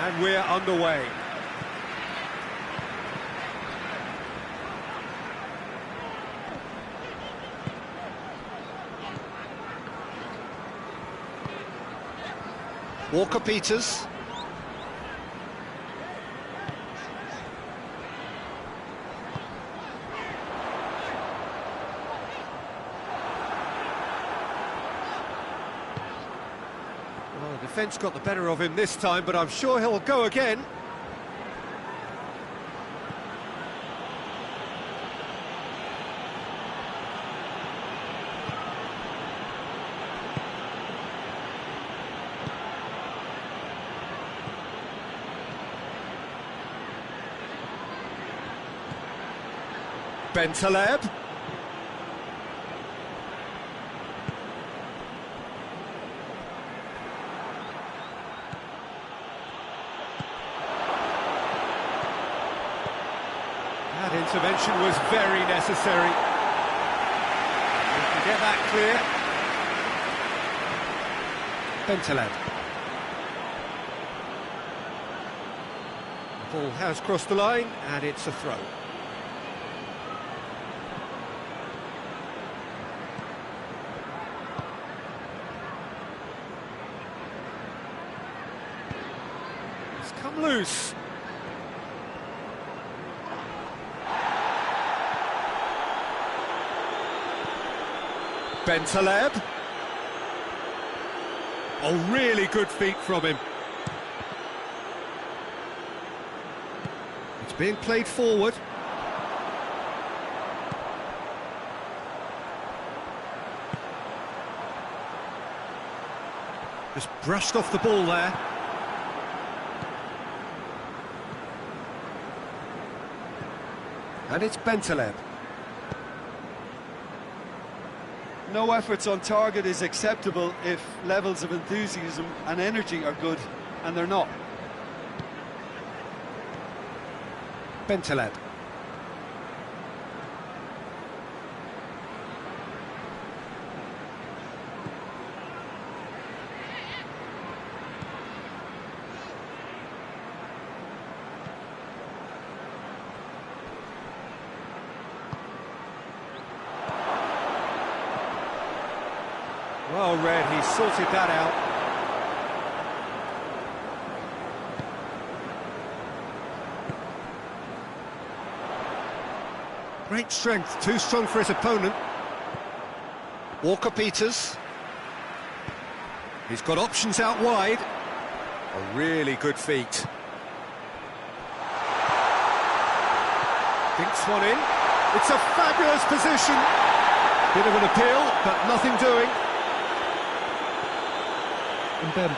And we're underway. Walker-Peters. Well, the defence got the better of him this time, but I'm sure he'll go again. Bentaleb. That intervention was very necessary. We can get that clear. Bentaleb. The ball has crossed the line, and it's a throw. Come loose. Bentaleb. Oh, really good feet from him. It's being played forward. Just brushed off the ball there. And it's Bentaleb. No efforts on target is acceptable if levels of enthusiasm and energy are good, and they're not. Bentaleb. Well read, he sorted that out. Great strength, too strong for his opponent. Walker-Peters. He's got options out wide. A really good feat. Dinks one in. It's a fabulous position. Bit of an appeal, but nothing doing. Mbembe.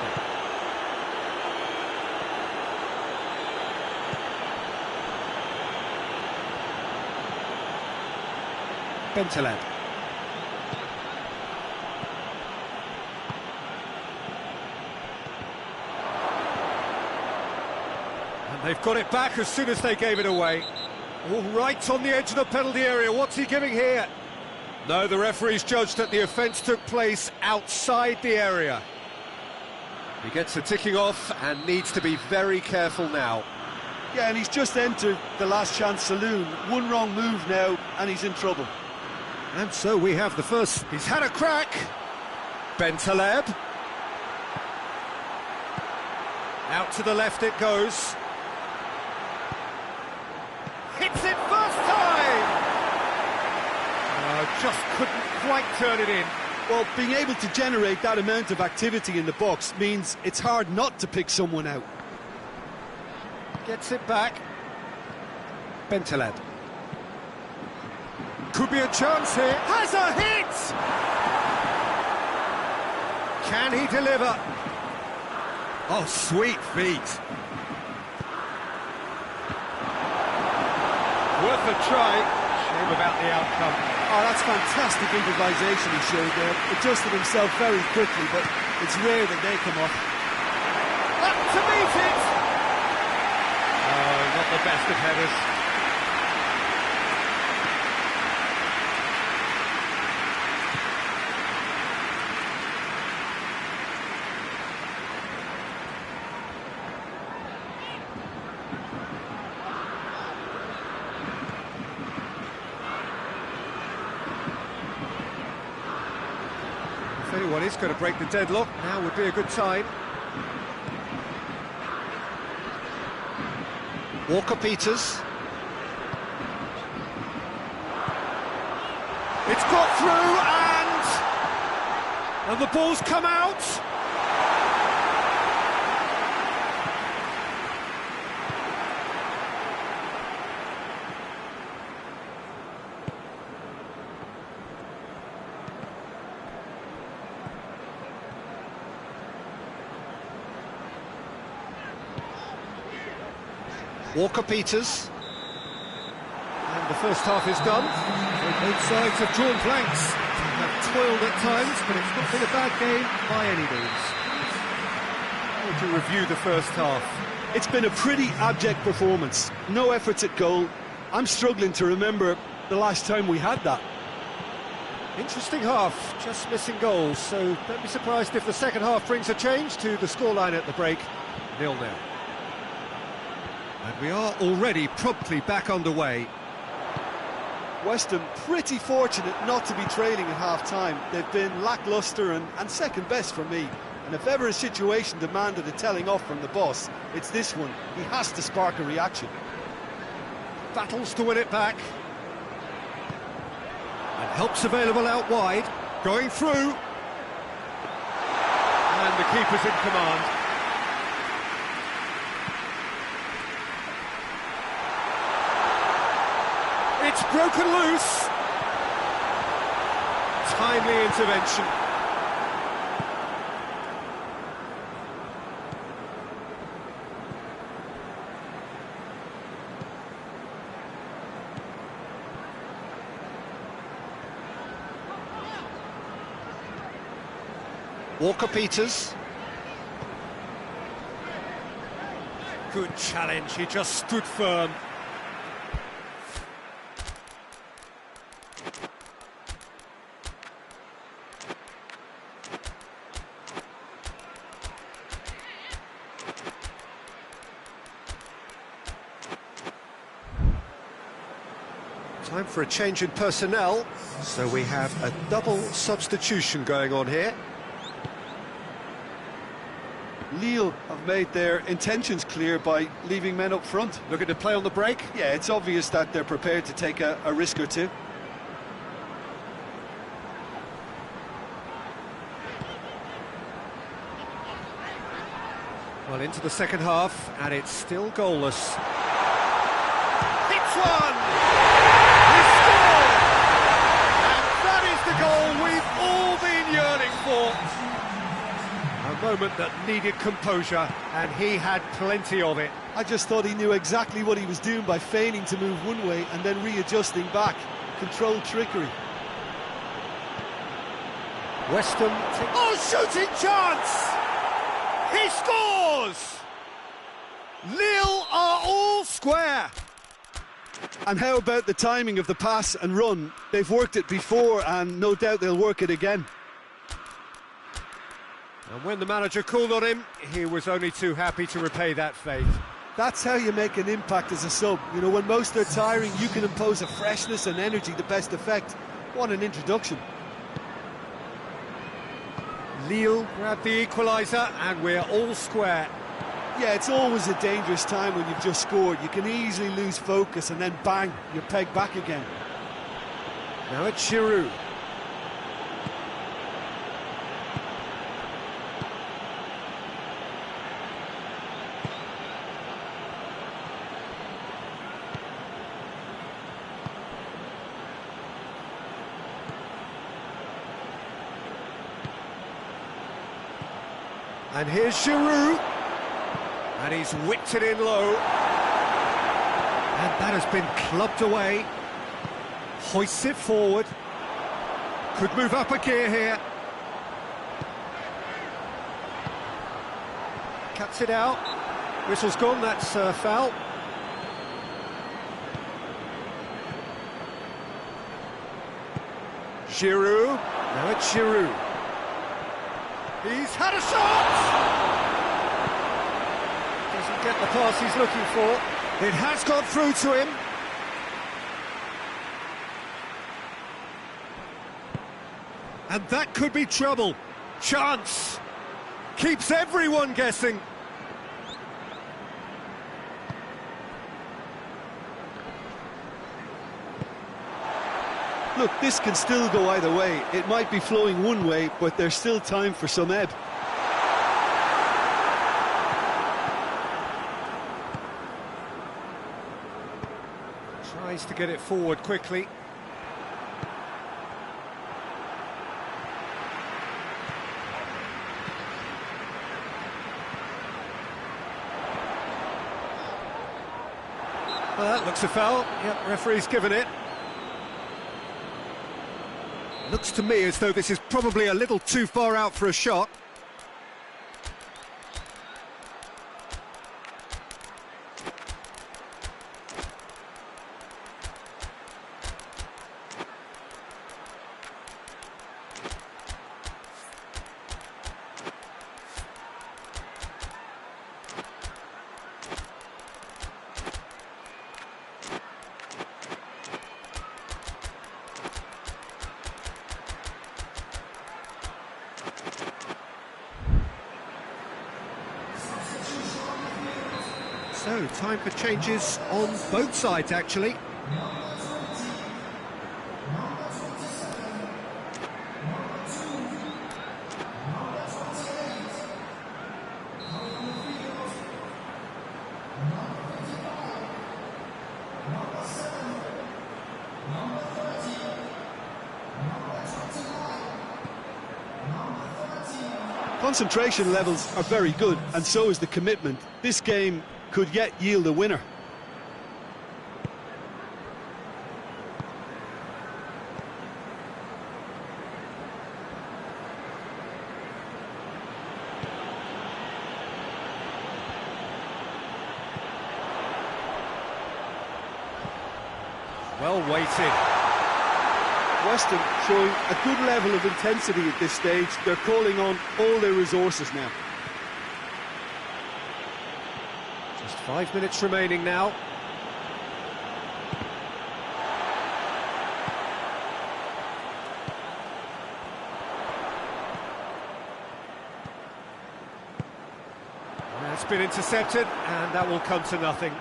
Bentaleb. And they've got it back as soon as they gave it away. All right on the edge of the penalty area. What's he giving here? No, the referee's judged that the offence took place outside the area. He gets the ticking off and needs to be very careful now. Yeah, and he's just entered the last chance saloon. One wrong move now, and he's in trouble. And so we have the first. He's had a crack. Bentaleb. Out to the left it goes. Hits it first time! Just couldn't quite turn it in. Well, being able to generate that amount of activity in the box means it's hard not to pick someone out. Gets it back. Bentaleb. Could be a chance here. Has a hit! Can he deliver? Oh, sweet feet. Worth a try. Shame about the outcome. Oh, that's fantastic improvisation he showed there. Adjusted himself very quickly, but it's rare that they come off. Up to meet it! Oh, not the best of headers. If anyone is going to break the deadlock, now would be a good time. Walker-Peters. It's got through and the ball's come out. Walker-Peters. And the first half is done. Both sides have drawn blanks, have toiled at times, but it's not been a bad game by any means. How would you review the first half? It's been a pretty abject performance. No efforts at goal. I'm struggling to remember the last time we had that. Interesting half, just missing goals, so don't be surprised if the second half brings a change to the scoreline at the break, 0-0. And we are already promptly back underway. West Ham pretty fortunate not to be trailing at half-time. They've been lacklustre and second best for me. And if ever a situation demanded a telling off from the boss, it's this one. He has to spark a reaction. Battles to win it back. And help's available out wide. Going through. And the keeper's in command. It's broken loose. Timely intervention. Walker-Peters. Good challenge, he just stood firm. Time for a change in personnel, so we have a double substitution going on here. Lille have made their intentions clear by leaving men up front. Looking to play on the break? Yeah, it's obvious that they're prepared to take a risk or two. Well, into the second half, and it's still goalless. Hits one! He scored! And that is the goal we've all been yearning for. A moment that needed composure, and he had plenty of it. I just thought he knew exactly what he was doing by feigning to move one way and then readjusting back. Controlled trickery. West Ham... Oh, shooting chance! He scores! Lille are all square. And how about the timing of the pass and run? They've worked it before and no doubt they'll work it again. And when the manager called on him, he was only too happy to repay that faith. That's how you make an impact as a sub. You know, when most are tiring, you can impose a freshness and energy to best effect. What an introduction. Lille grabbed the equaliser, and we're all square. Yeah, it's always a dangerous time when you've just scored. You can easily lose focus and then bang, you're pegged back again. Now it's Giroud. And here's Giroud, and he's whipped it in low, and that has been clubbed away. Hoists it forward, could move up a gear here. Cuts it out, whistle's gone, that's foul. Giroud, now it's Giroud. He's had a shot! Doesn't get the pass he's looking for. It has gone through to him. And that could be trouble. Chance. Keeps everyone guessing. Look, this can still go either way. It might be flowing one way, but there's still time for some ebb. Tries to get it forward quickly. Well, that looks a foul. Yep, referee's given it. Looks to me as though this is probably a little too far out for a shot. So, time for changes on both sides, actually. Concentration levels are very good, and so is the commitment. This game could yet yield a winner. Well weighted. Western showing a good level of intensity at this stage. They're calling on all their resources now. Just 5 minutes remaining now. That's been intercepted, and that will come to nothing.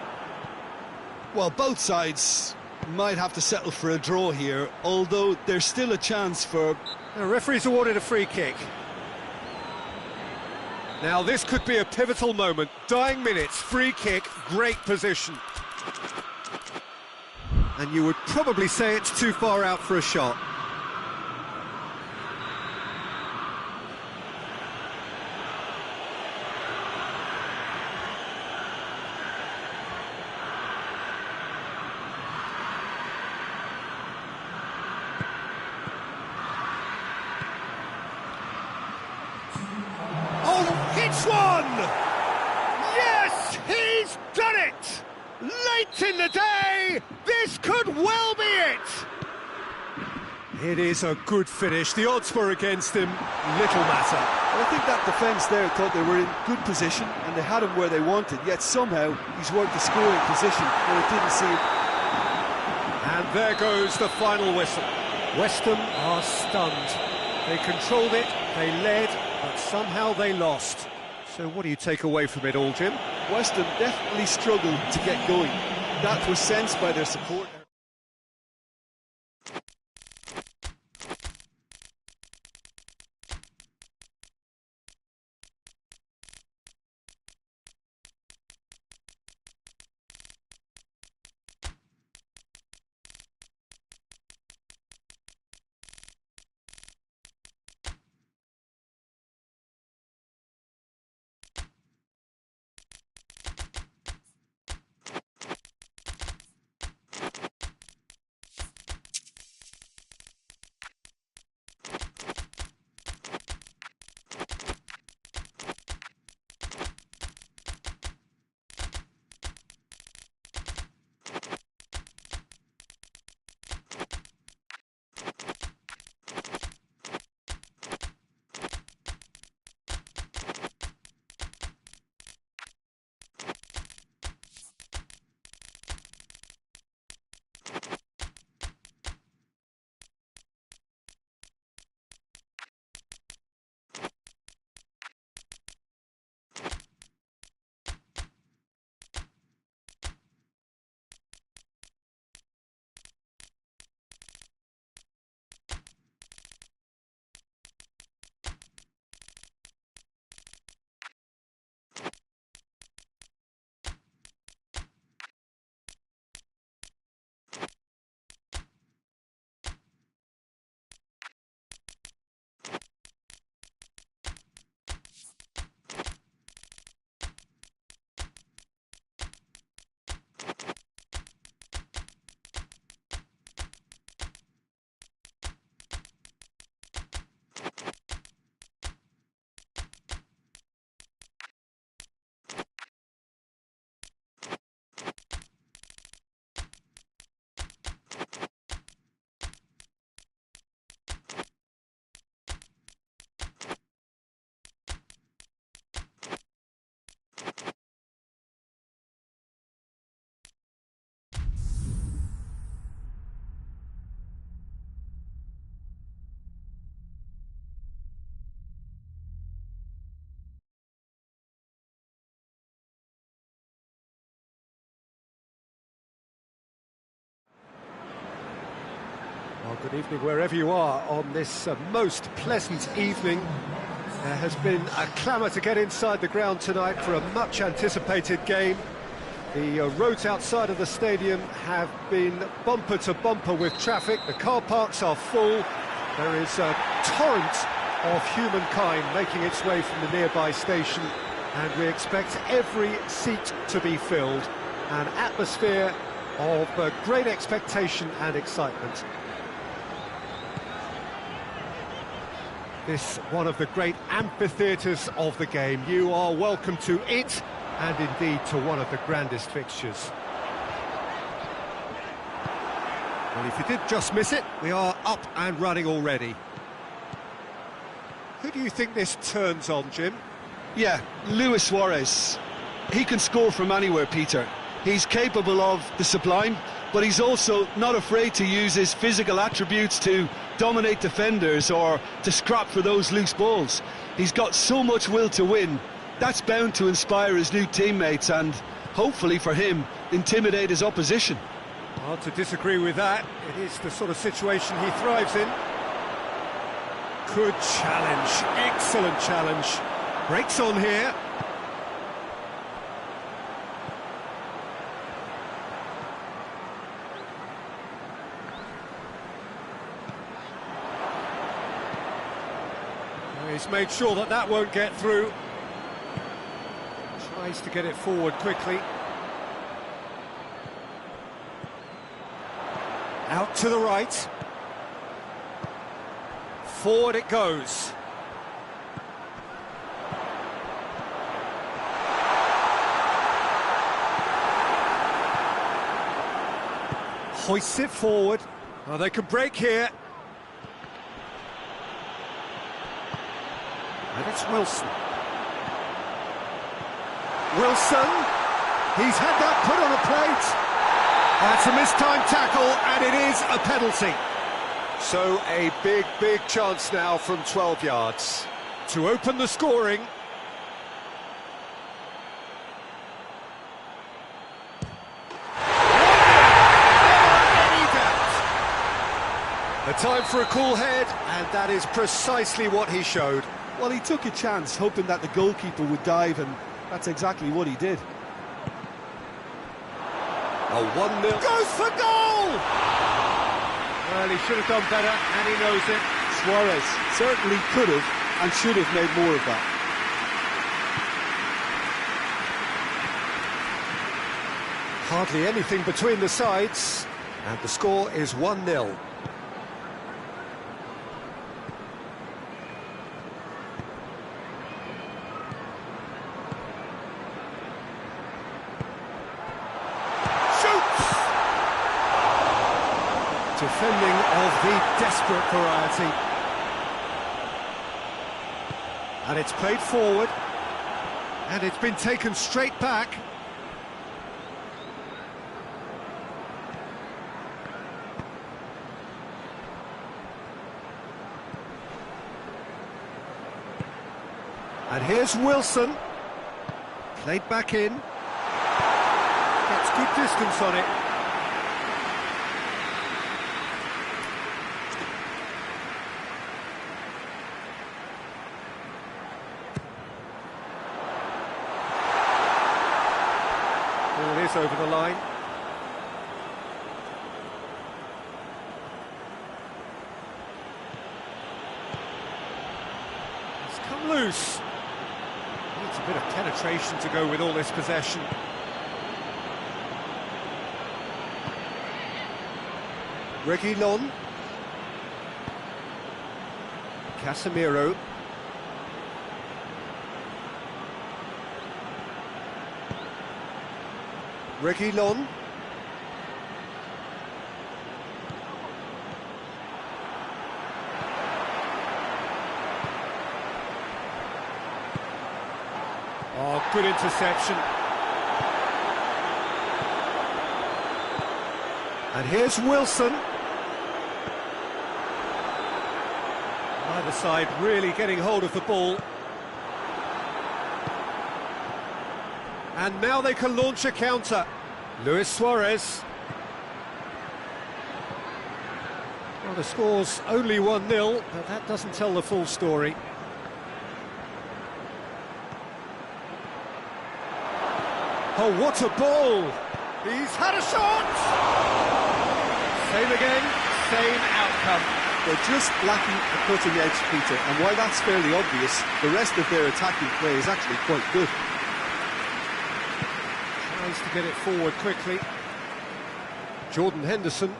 Well, both sides might have to settle for a draw here, although there's still a chance for... The referee's awarded a free kick. Now this could be a pivotal moment. Dying minutes, free kick, great position. And you would probably say it's too far out for a shot. Hits one! Yes, he's done it! Late in the day, this could well be it! It is a good finish. The odds were against him, little matter. I think that defence there thought they were in good position and they had him where they wanted, yet somehow he's worked the scoring position and it didn't seem... And there goes the final whistle. Westham are stunned. They controlled it, they led, but somehow they lost. So what do you take away from it all, Jim? Westham definitely struggled to get going. That was sensed by their support. Good evening wherever you are on this most pleasant evening. There has been a clamour to get inside the ground tonight for a much anticipated game. The roads outside of the stadium have been bumper to bumper with traffic. The car parks are full. There is a torrent of humankind making its way from the nearby station, and we expect every seat to be filled. An atmosphere of great expectation and excitement. This one of the great amphitheatres of the game. You are welcome to it, and indeed to one of the grandest fixtures. Well, if you did just miss it, we are up and running already. Who do you think this turns on, Jim? Yeah, Luis Suarez. He can score from anywhere, Peter. He's capable of the sublime, but he's also not afraid to use his physical attributes to dominate defenders or to scrap for those loose balls. He's got so much will to win. That's bound to inspire his new teammates and, hopefully for him, intimidate his opposition. Hard to disagree with that. It is the sort of situation he thrives in. Good challenge, excellent challenge. Breaks on here. He's made sure that that won't get through. Tries to get it forward quickly. Out to the right. Forward it goes. Hoists it forward. Oh, they can break here. And it's Wilson. Wilson. He's had that put on a plate. That's a mistimed tackle, and it is a penalty. So a big chance now from 12 yards to open the scoring. A time for a cool head, and that is precisely what he showed. Well, he took a chance, hoping that the goalkeeper would dive, and that's exactly what he did. A 1-0 goes for goal! Well, he should have done better, and he knows it. Suarez certainly could have and should have made more of that. Hardly anything between the sides, and the score is 1-0. Defending of the desperate variety. And it's played forward. And it's been taken straight back. And here's Wilson. Played back in. Gets good distance on it. It is over the line. It's come loose. Needs a bit of penetration to go with all this possession. Reguilón. Casemiro. Reguilón. Oh, good interception. And here's Wilson. Either side really getting hold of the ball. And now they can launch a counter. Luis Suarez. Well, the score's only 1-0, but that doesn't tell the full story. Oh, what a ball! He's had a shot! Same again, same outcome. They're just lacking a cutting edge, Peter, and while that's fairly obvious, the rest of their attacking play is actually quite good. Tries to get it forward quickly. Jordan Henderson.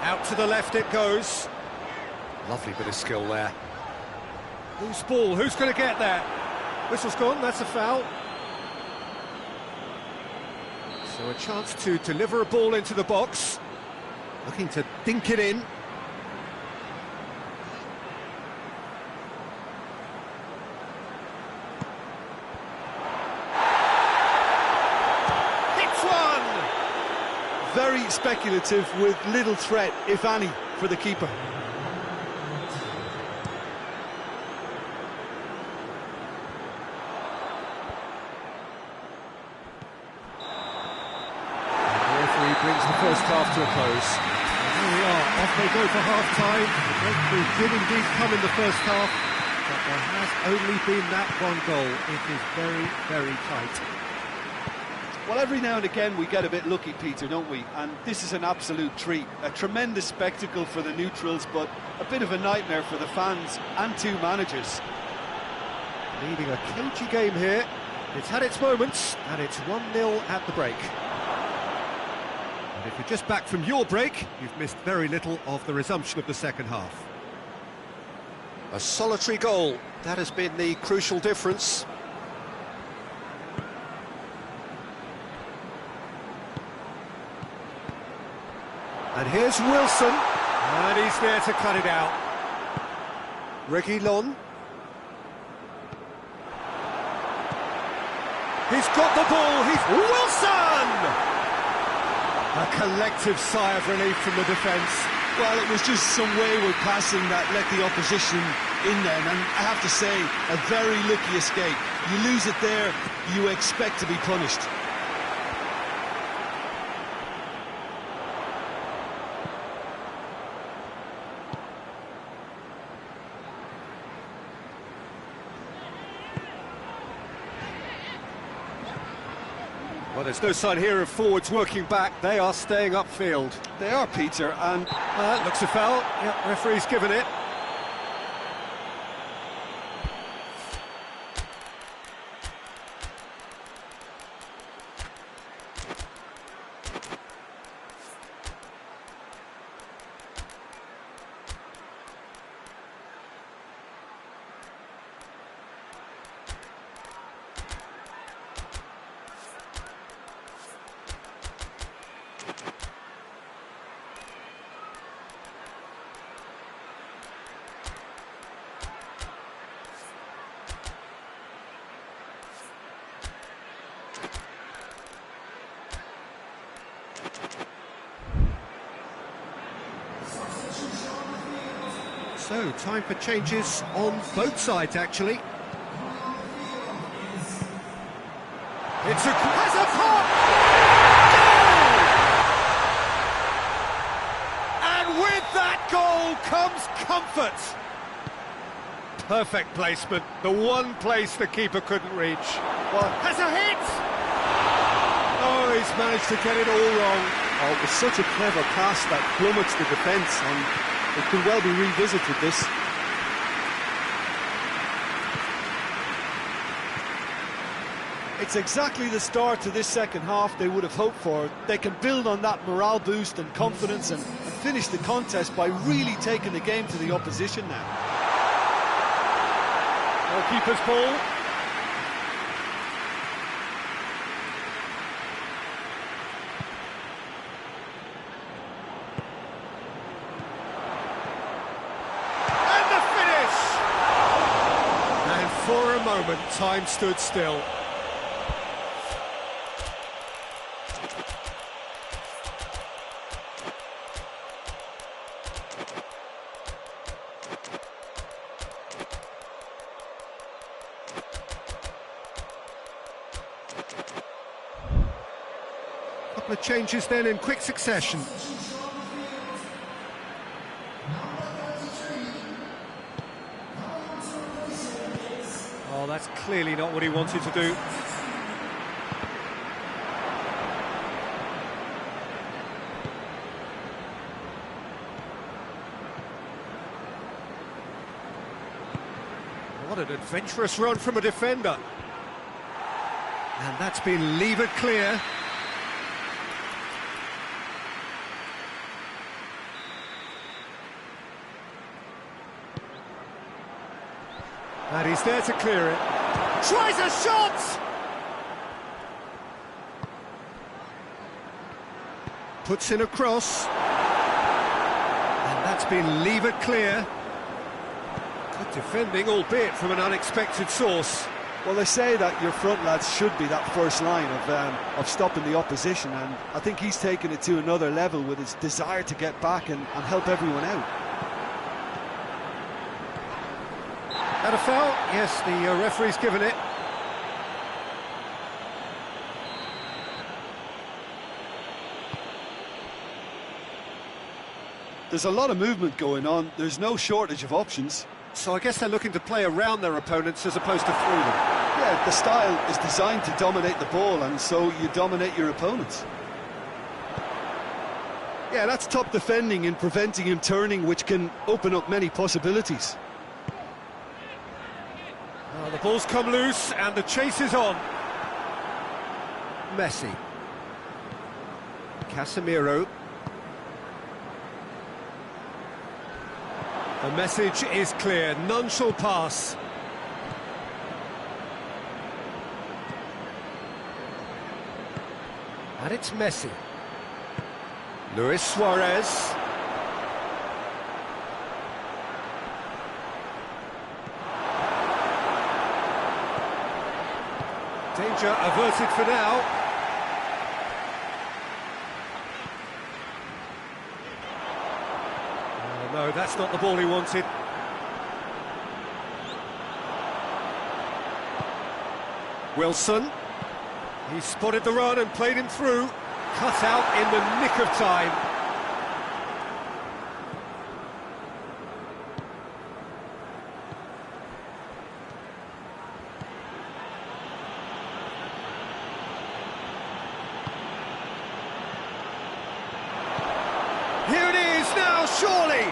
Out to the left it goes. Lovely bit of skill there. Loose ball, who's going to get there? Whistle's gone, that's a foul. So a chance to deliver a ball into the box. Looking to dink it in. Hits one! Very speculative with little threat, if any, for the keeper. Brings the first half to a close. Here we are, off they go for half-time. The breakthrough did indeed come in the first half, but there has only been that one goal. It is very, very tight. Well, every now and again we get a bit lucky, Peter, don't we? And this is an absolute treat. A tremendous spectacle for the neutrals, but a bit of a nightmare for the fans and two managers. Leading a cagey game here. It's had its moments, and it's 1-0 at the break. If you're just back from your break, you've missed very little of the resumption of the second half. A solitary goal, that has been the crucial difference. And here's Wilson, and he's there to cut it out. Reguilon. He's got the ball, he's Wilson! A collective sigh of relief from the defence. Well, it was just some wayward passing that let the opposition in then, and I have to say, a very lucky escape. You lose it there, you expect to be punished. Well, there's no sign here of forwards working back. They are staying upfield. They are, Peter, and... looks a foul. Yep, referee's given it. So, time for changes on both sides, actually. It's has a pop! Goal! And with that goal comes comfort. Perfect placement, the one place the keeper couldn't reach. Well, has a hit! Oh, he's managed to get it all wrong. Oh, it was such a clever pass that plummets the defence, and it could well be revisited, this. It's exactly the start to this second half they would have hoped for. They can build on that morale boost and confidence and finish the contest by really taking the game to the opposition now. Goalkeeper's ball. And the finish! And for a moment, time stood still. couple of changes then in quick succession. Oh, that's clearly not what he wanted to do. What an adventurous run from a defender. And that's been levered clear. And he's there to clear it. Tries a shot! Puts in a cross. And that's been levered clear. Good defending, albeit from an unexpected source. Well, they say that your front lads should be that first line of stopping the opposition, and I think he's taken it to another level with his desire to get back and help everyone out. Had a foul? Yes, the referee's given it. There's a lot of movement going on. There's no shortage of options. So I guess they're looking to play around their opponents as opposed to through them. Yeah, the style is designed to dominate the ball, and so you dominate your opponents. Yeah, that's top defending and preventing him turning, which can open up many possibilities. Oh, the ball's come loose and the chase is on. Messi. Casemiro. The message is clear, none shall pass. And it's Messi. Luis Suarez. Danger averted for now. No, that's not the ball he wanted. Wilson. He spotted the run and played him through. Cut out in the nick of time. Here it is now, surely! I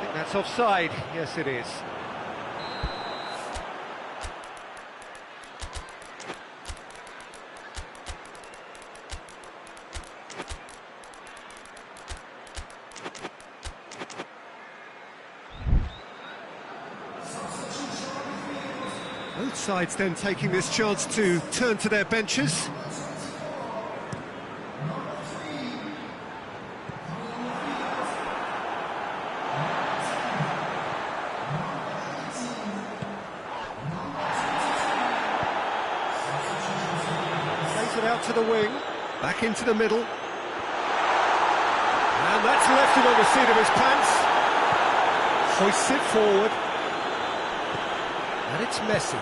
think that's offside. Yes, it is. Both sides then taking this chance to turn to their benches. It out to the wing, back into the middle, and that's left him on the seat of his pants. Hoists it forward, and it's Messi.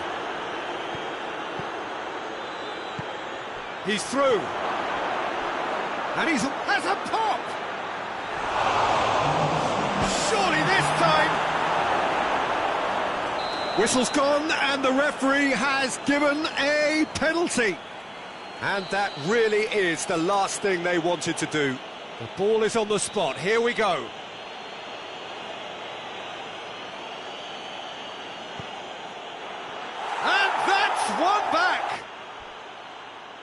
He's through, and has a pop. Surely this time. Whistle's gone, and the referee has given a penalty. And that really is the last thing they wanted to do. The ball is on the spot. Here we go. And that's one back.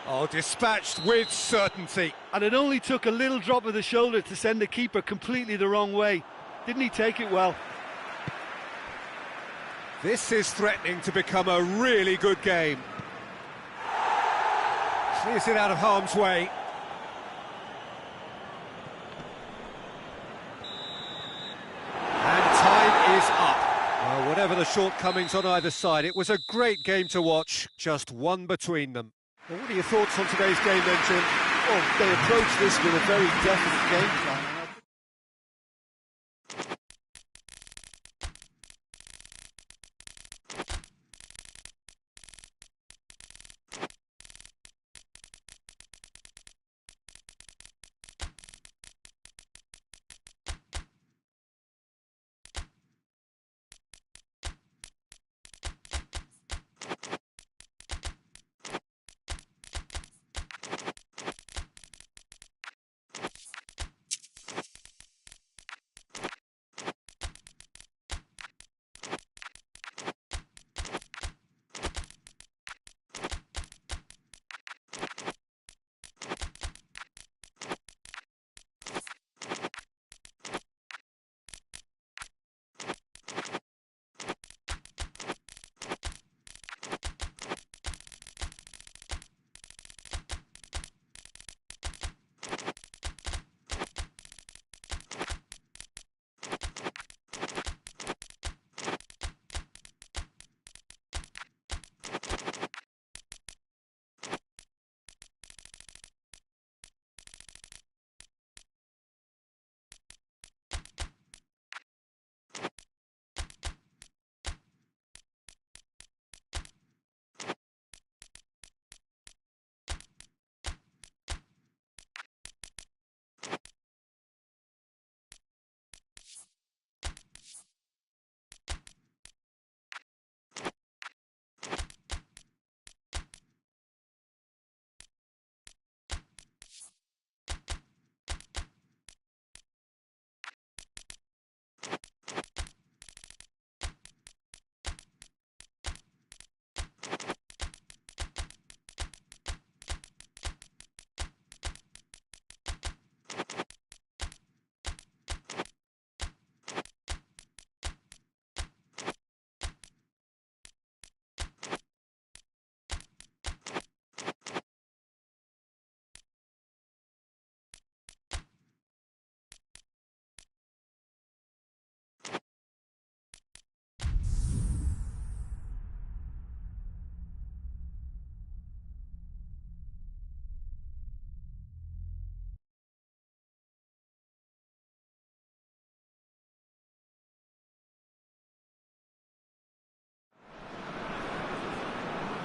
Oh, dispatched with certainty. And it only took a little drop of the shoulder to send the keeper completely the wrong way. Didn't he take it well? This is threatening to become a really good game. Clears it out of harm's way. And time is up. Well, whatever the shortcomings on either side, it was a great game to watch, just one between them. Well, what are your thoughts on today's game then, Jim? Well, they approached this with a very definite game plan.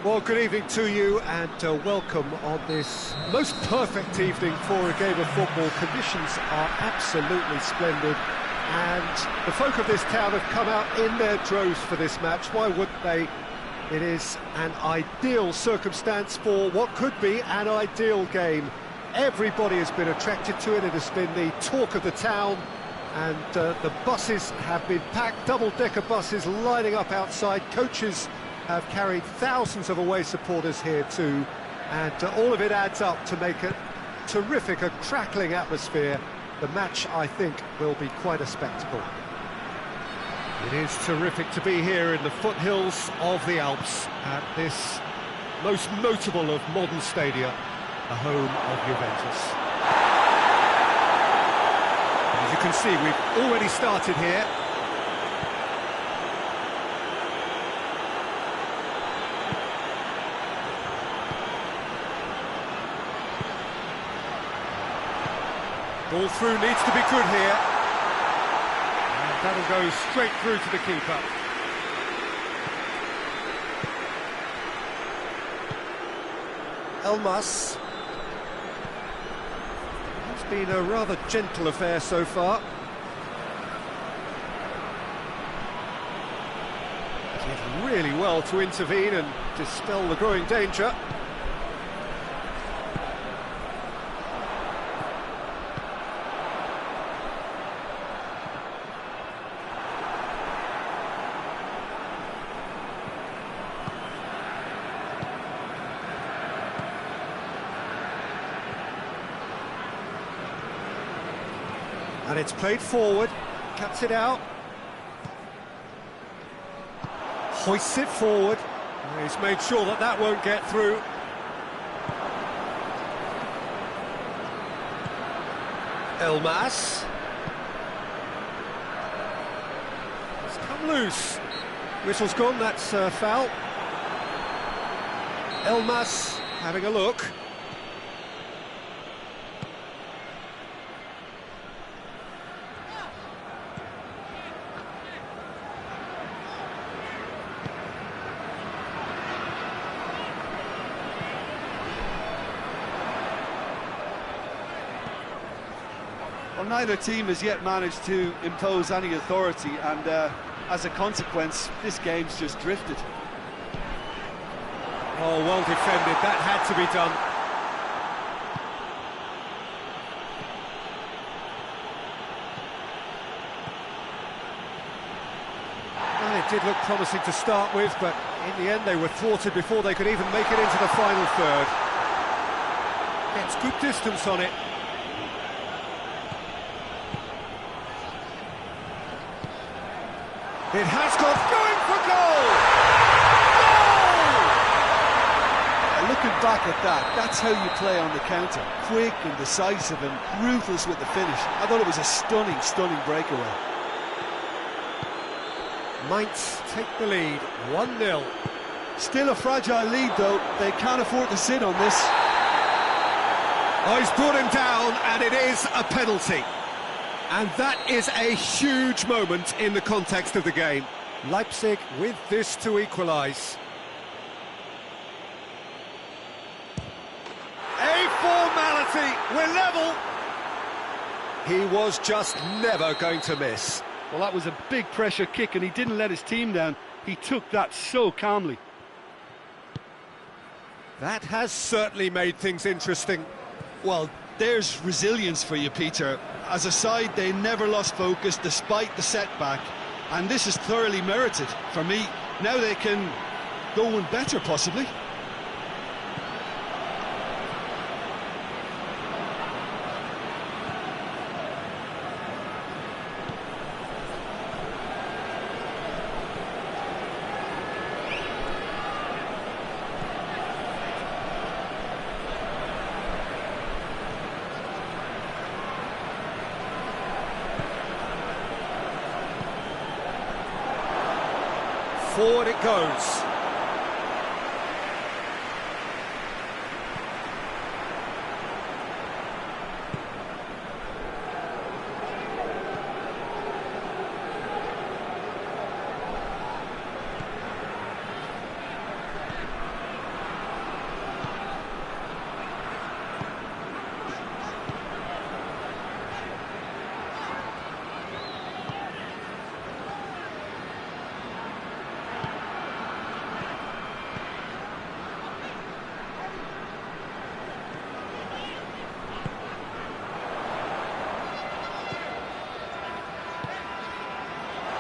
Well, good evening to you and welcome on this most perfect evening for a game of football. Conditions are absolutely splendid and the folk of this town have come out in their droves for this match. Why wouldn't they? It is an ideal circumstance for what could be an ideal game. Everybody has been attracted to it. It has been the talk of the town, and the buses have been packed, double-decker buses lining up outside. Coaches have carried thousands of away supporters here too, and all of it adds up to make it terrific, a crackling atmosphere. The match, I think, will be quite a spectacle. It is terrific to be here in the foothills of the Alps at this most notable of modern stadia, the home of Juventus. As you can see, we've already started here. Ball through needs to be good here. And that'll go straight through to the keeper. Elmas. It's been a rather gentle affair so far. Did really well to intervene and dispel the growing danger. And it's played forward, cuts it out, hoists it forward. He's made sure that that won't get through. Elmas. It's come loose. Whistle's gone, that's foul. Elmas having a look. Well, neither team has yet managed to impose any authority, and as a consequence, this game's just drifted. Oh, well defended, that had to be done. Well, it did look promising to start with, but in the end they were thwarted before they could even make it into the final third. Gets good distance on it. It has got going for goal! Goal! Looking back at that, that's how you play on the counter. Quick and decisive and ruthless with the finish. I thought it was a stunning, stunning breakaway. Mainz take the lead, 1-0. Still a fragile lead though, they can't afford to sit on this. Oh, he's brought him down, and it is a penalty. And that is a huge moment in the context of the game. Leipzig with this to equalise. A formality, we're level. He was just never going to miss. Well, that was a big pressure kick and he didn't let his team down. He took that so calmly. That has certainly made things interesting. Well, there's resilience for you, Peter. As a side, they never lost focus despite the setback, and this is thoroughly merited for me. Now they can go one better, possibly. Forward it goes.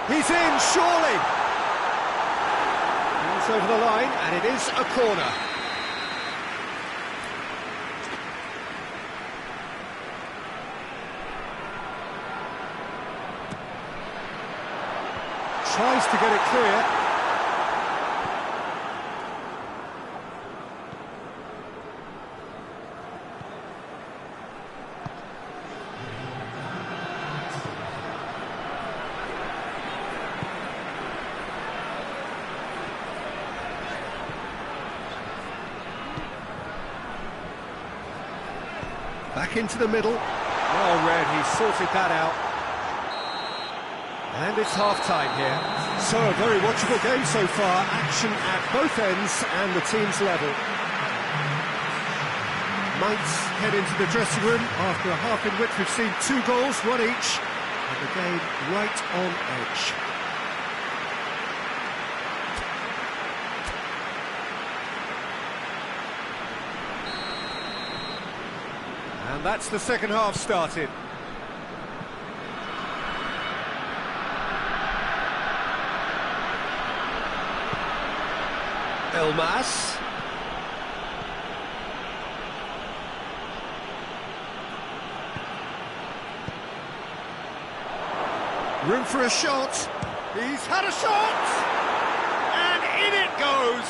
He's in, surely! It's over the line, and it is a corner. Tries to get it clear. Back into the middle. Well read, he sorted that out. And it's half-time here. So a very watchable game so far. Action at both ends and the team's level. Might head into the dressing room after a half in which we've seen 2 goals, 1 each. And the game right on edge. And that's the second half started. Elmas. Room for a shot. He's had a shot! And in it goes!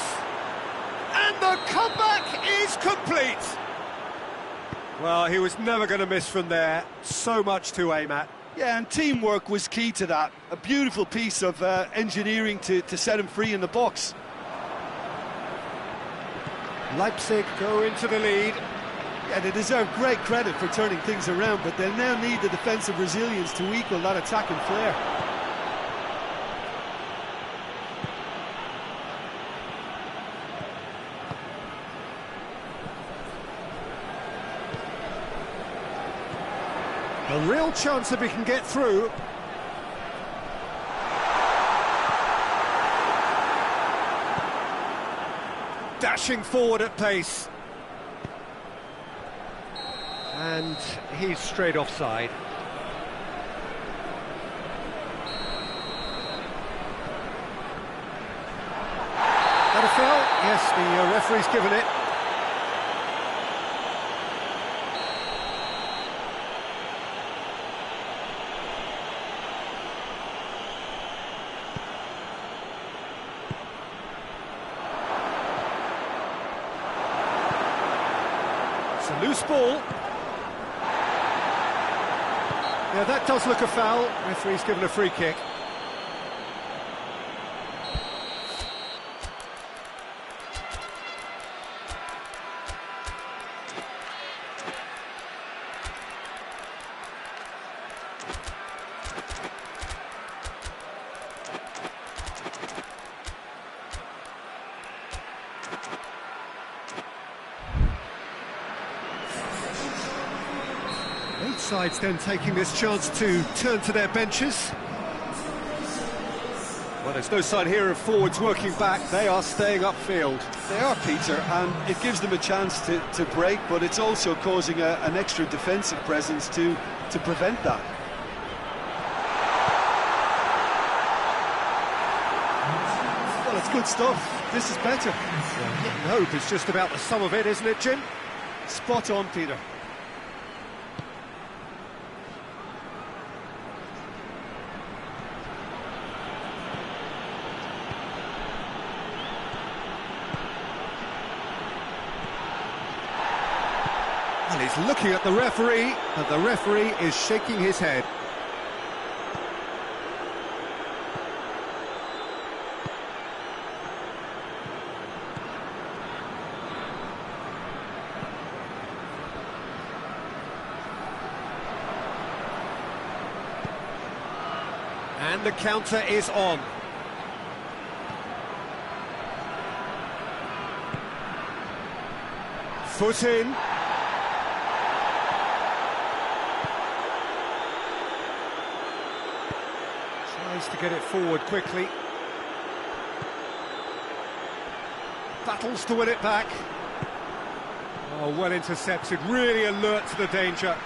And the comeback is complete! Well, he was never going to miss from there. So much to aim at. Yeah, and teamwork was key to that. A beautiful piece of engineering to set him free in the box. Leipzig go into the lead. Yeah, they deserve great credit for turning things around, but they'll now need the defensive resilience to equal that attacking flair. A real chance if he can get through. Dashing forward at pace. And he's straight offside. That a foul? Yes, the referee's given it. It's a loose ball. Yeah, that does look a foul. Referee's given a free kick. Both sides then taking this chance to turn to their benches. Well, there's no sign here of forwards working back. They are staying upfield. They are, Peter, and it gives them a chance to break, but it's also causing an extra defensive presence to prevent that. Well, it's good stuff. This is better. Well, hope is just about the sum of it, isn't it, Jim? Spot on, Peter. And he's looking at the referee, and the referee is shaking his head. And the counter is on. Foot in. Tries to get it forward quickly. Battles to win it back. Oh, well intercepted, really alert to the danger.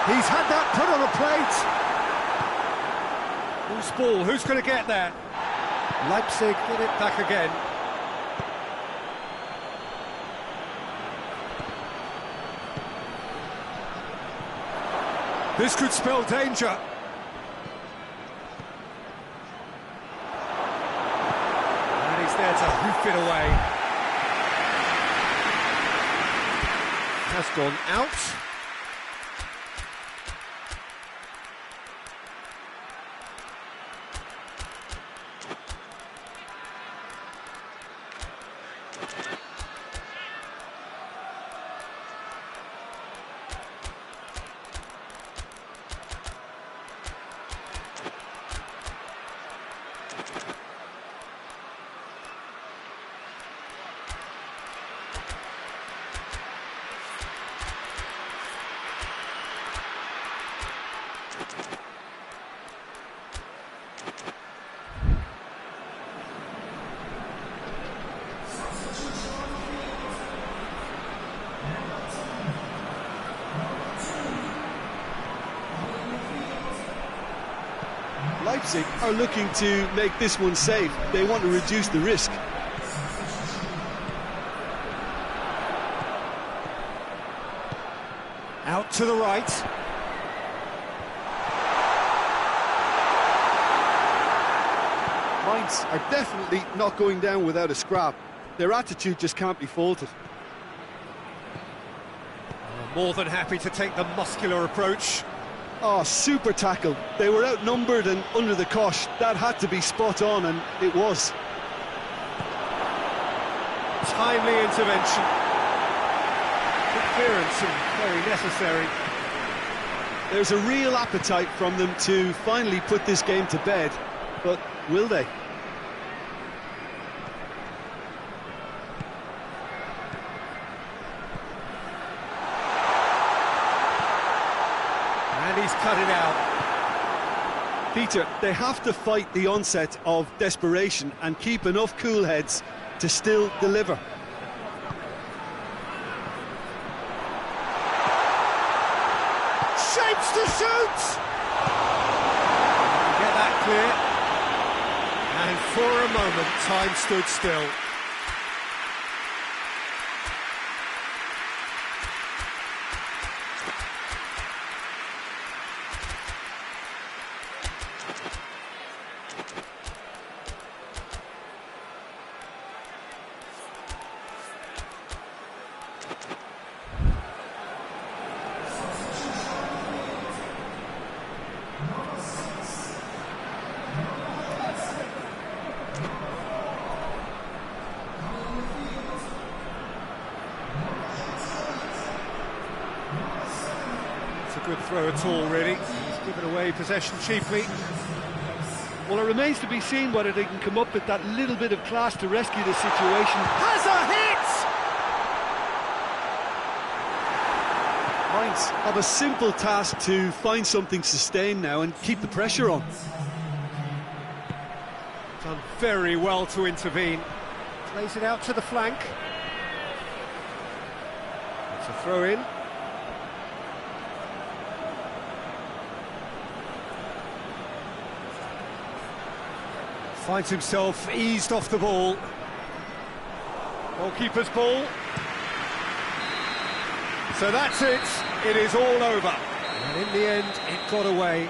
He's had that put on a plate. Who's ball? Who's going to get there? Leipzig get it back again. This could spell danger. And he's there to hoof it away. Has gone out. Leipzig are looking to make this one safe. They want to reduce the risk. Out to the right. Mainz are definitely not going down without a scrap. Their attitude just can't be faulted. More than happy to take the muscular approach. Oh, super tackle. They were outnumbered and under the cosh. That had to be spot on, and it was. Timely intervention. Clearance and very necessary. There's a real appetite from them to finally put this game to bed, but will they? And he's cut it out. Peter, they have to fight the onset of desperation and keep enough cool heads to still deliver. Shapes to shoot! Get that clear. And for a moment, time stood still. It's a good throw at all, really. He's given away possession cheaply. Well, it remains to be seen whether they can come up with that little bit of class to rescue the situation. Has a hit! Mainz have a simple task to find something sustained now and keep the pressure on. Done very well to intervene. Plays it out to the flank. It's a throw in. Finds himself eased off the ball. Goalkeeper's ball. So that's it. It is all over. And in the end, it got away.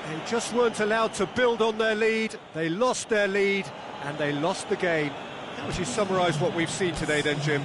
They just weren't allowed to build on their lead. They lost their lead, and they lost the game. How would you summarise what we've seen today then, Jim?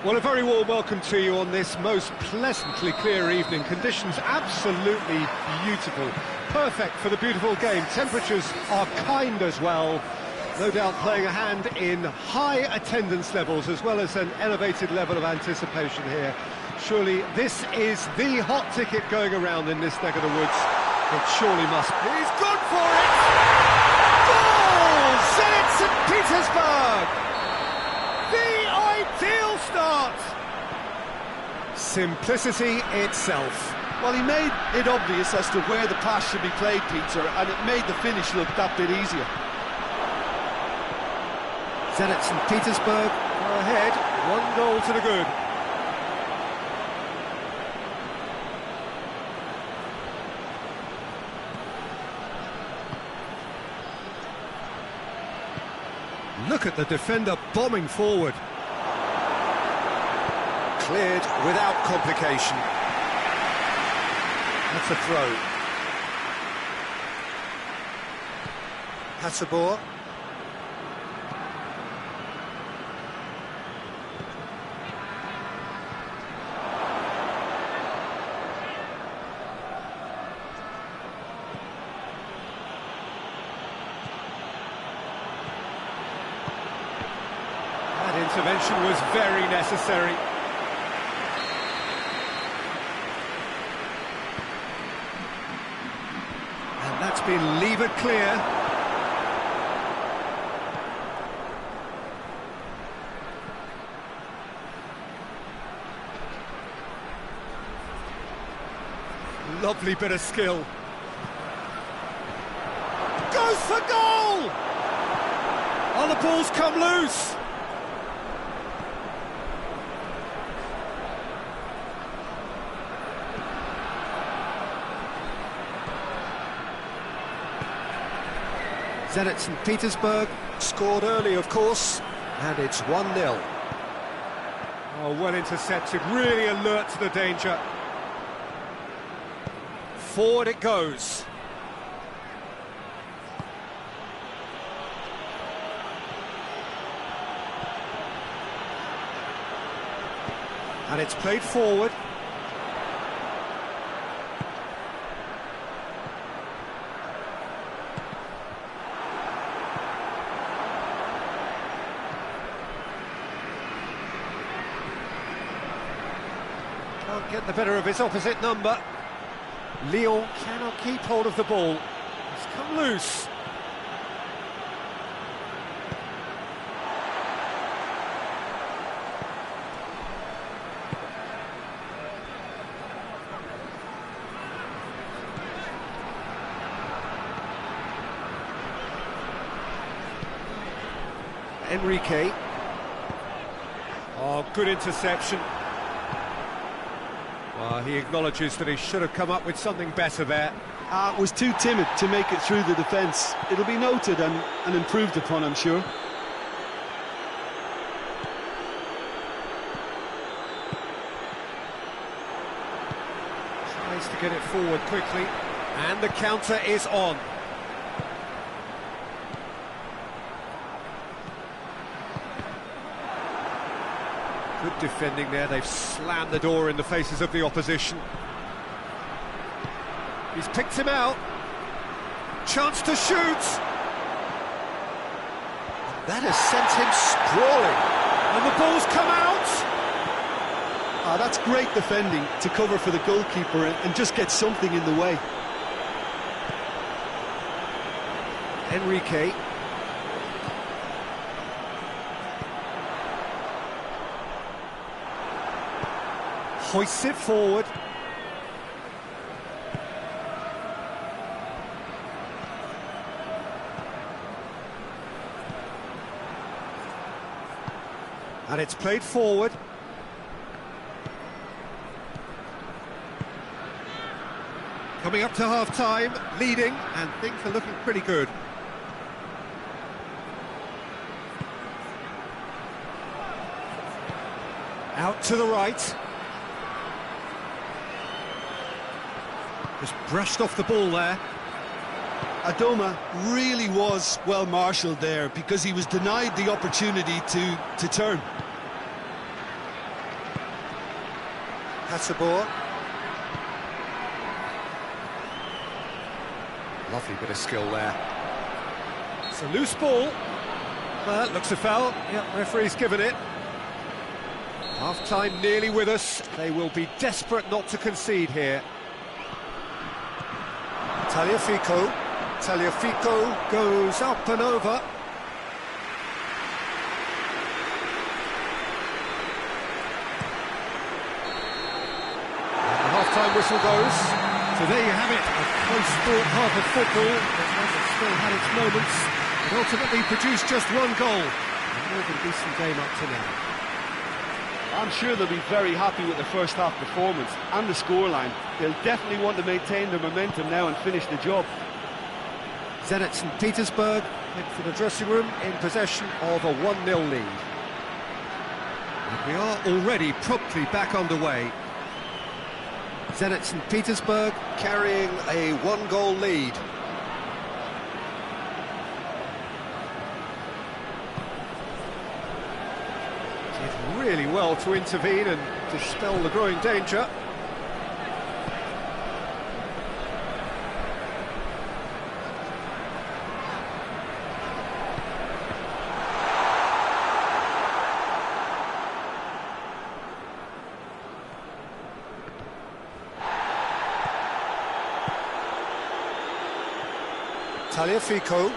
Well, a very warm welcome to you on this most pleasantly clear evening. Conditions absolutely beautiful. Perfect for the beautiful game. Temperatures are kind as well. No doubt playing a hand in high attendance levels as well as an elevated level of anticipation here. Surely this is the hot ticket going around in this neck of the woods. It surely must. He's gone for it! Goal! Zenit St. Petersburg! The ideal start! Simplicity itself. Well, he made it obvious as to where the pass should be played, Peter, and it made the finish look that bit easier. Zenit St. Petersburg are ahead, 1 goal to the good. Look at the defender bombing forward. Cleared without complication. That's a throw. Hasabor. That intervention was very necessary. That's been levered clear. Lovely bit of skill. Goes for goal! Oh, the ball's come loose. Zenit St. Petersburg scored early, of course, and it's 1-0. Oh, well intercepted, really alert to the danger. Forward it goes. And it's played forward. Can't get the better of his opposite number. Lyon cannot keep hold of the ball. It's come loose. Enrique. Oh, good interception. Well, he acknowledges that he should have come up with something better there. Was too timid to make it through the defence. It'll be noted and improved upon, I'm sure. Tries to get it forward quickly, and the counter is on. Good defending there, they've slammed the door in the faces of the opposition. He's picked him out. Chance to shoot. That has sent him sprawling. And the ball's come out. That's great defending to cover for the goalkeeper and just get something in the way. Enrique. Hoists it forward. And it's played forward. Coming up to half-time, leading, and things are looking pretty good. Out to the right. Just brushed off the ball there. Adoma really was well marshalled there because he was denied the opportunity to turn. Hatabor. Lovely bit of skill there. It's a loose ball. Well, looks a foul. Yep, referee's given it. Half-time nearly with us. They will be desperate not to concede here. Tagliafico. Tagliafico goes up and over. And the half-time whistle goes. So there you have it, a close-fought half of football that has still had its moments, but ultimately produced just one goal. And more than a decent game up to now. I'm sure they'll be very happy with the first half performance and the scoreline. They'll definitely want to maintain their momentum now and finish the job. Zenit St. Petersburg head for the dressing room in possession of a 1-0 lead. And we are already promptly back underway. Zenit St. Petersburg carrying a 1-goal lead. Did really well to intervene and dispel the growing danger. Tagliafico.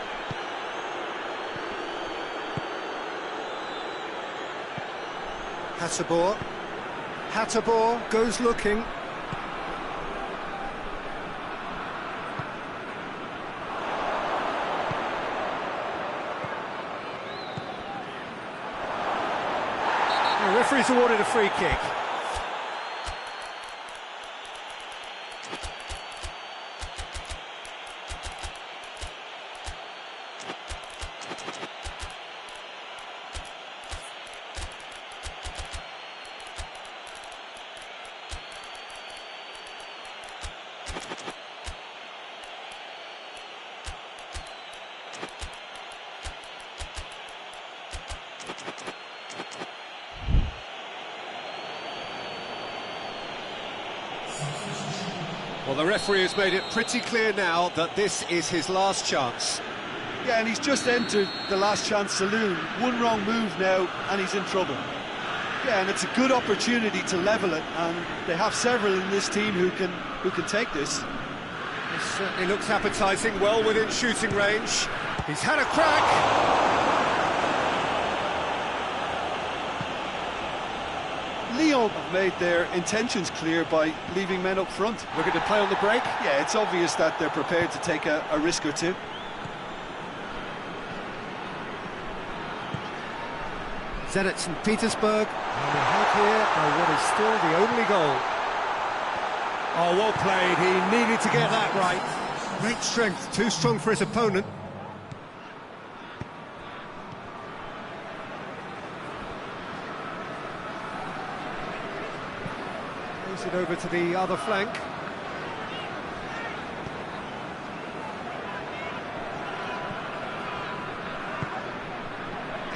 Hatabor. Hatabor goes looking. The referee's awarded a free kick. Well, the referee has made it pretty clear now that this is his last chance. Yeah, and he's just entered the last chance saloon. One wrong move now, and he's in trouble. Yeah, and it's a good opportunity to level it, and they have several in this team who can take this. This certainly looks appetising, well within shooting range. He's had a crack. Lyon have made their intentions clear by leaving men up front. Looking to play on the break? Yeah, it's obvious that they're prepared to take a risk or two. Zenit St. Petersburg, and we have here what is still the only goal. Oh, well played, he needed to get that right. Great strength, too strong for his opponent. Plays it over to the other flank.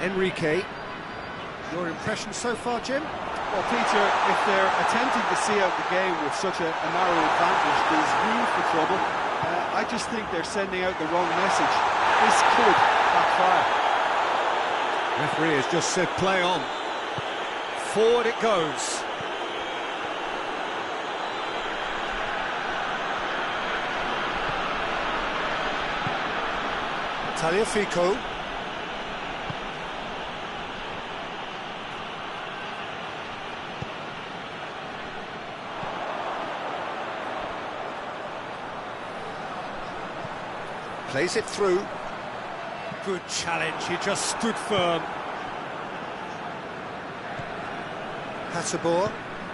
Enrique. Your impression so far, Jim? Well, Peter, if they're attempting to see out the game with such a narrow advantage, there's room for trouble. I just think they're sending out the wrong message. This could backfire. Referee has just said play on. Forward it goes. Tagliafico. Plays it through. Good challenge, he just stood firm. Hatabor.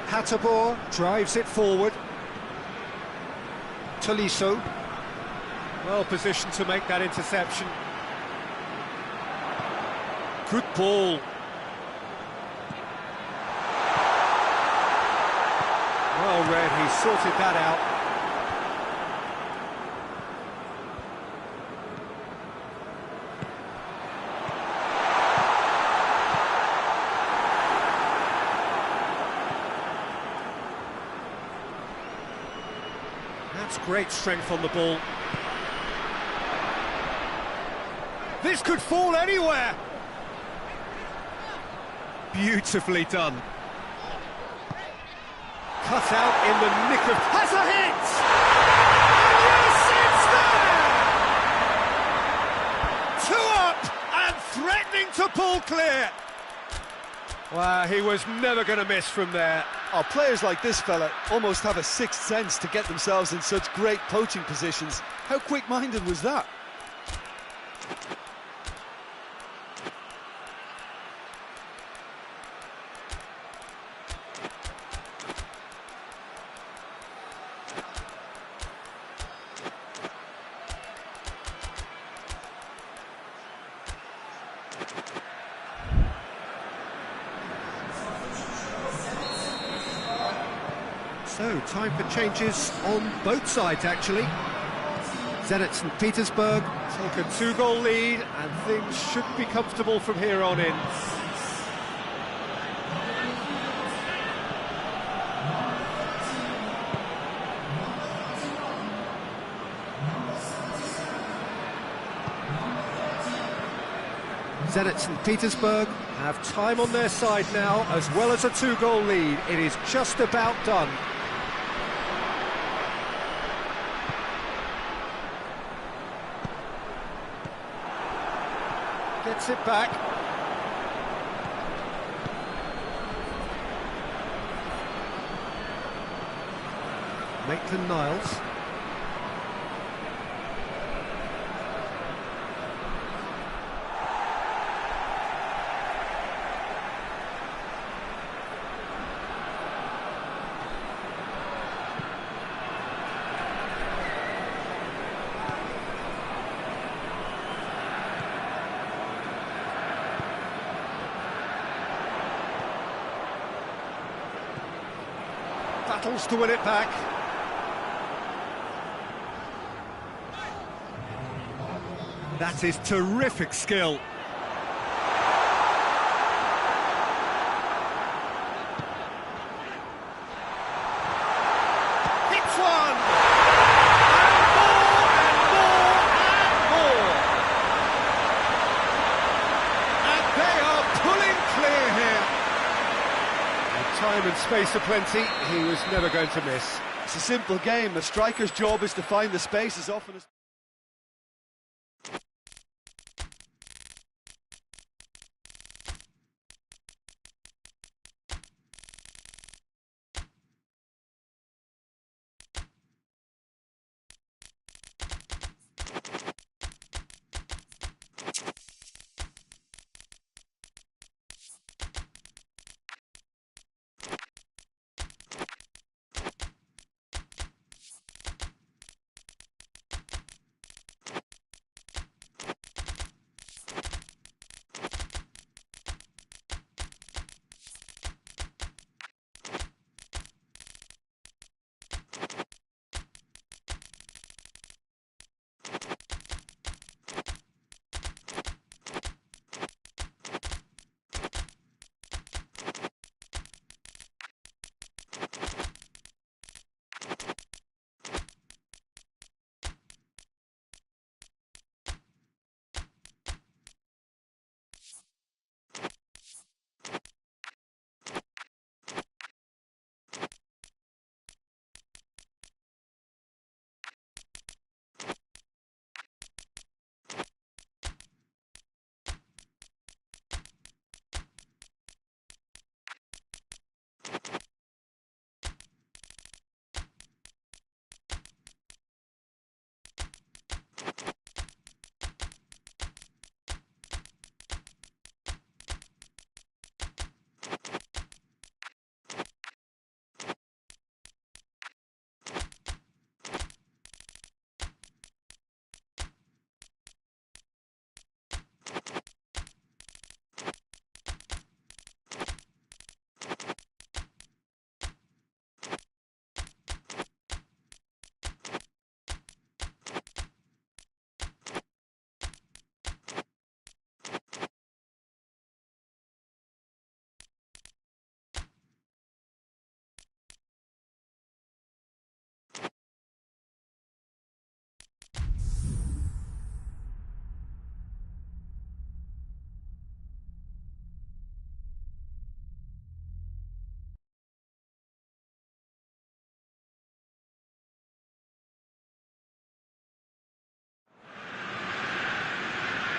Hatabor drives it forward. Tolisso. Well positioned to make that interception. Good ball. Well read, he sorted that out. great strength on the ball. This could fall anywhere. Beautifully done. Cut out in the nick of... Has a hit! And yes, it's there! 2 up and threatening to pull clear. Wow, he was never going to miss from there. Oh, players like this fella almost have a sixth sense to get themselves in such great poaching positions. How quick-minded was that? So, time for changes on both sides, actually. Zenit St. Petersburg take a 2-goal lead, and things should be comfortable from here on in. Zenit St. Petersburg have time on their side now, as well as a 2-goal lead. It is just about done. Gets it back. Maitland-Niles. Battles to win it back. That is terrific skill. Hits one! And more, and more, and more! And they are pulling clear here. With time and space aplenty, he was never going to miss. It's a simple game. A striker's job is to find the space as often as...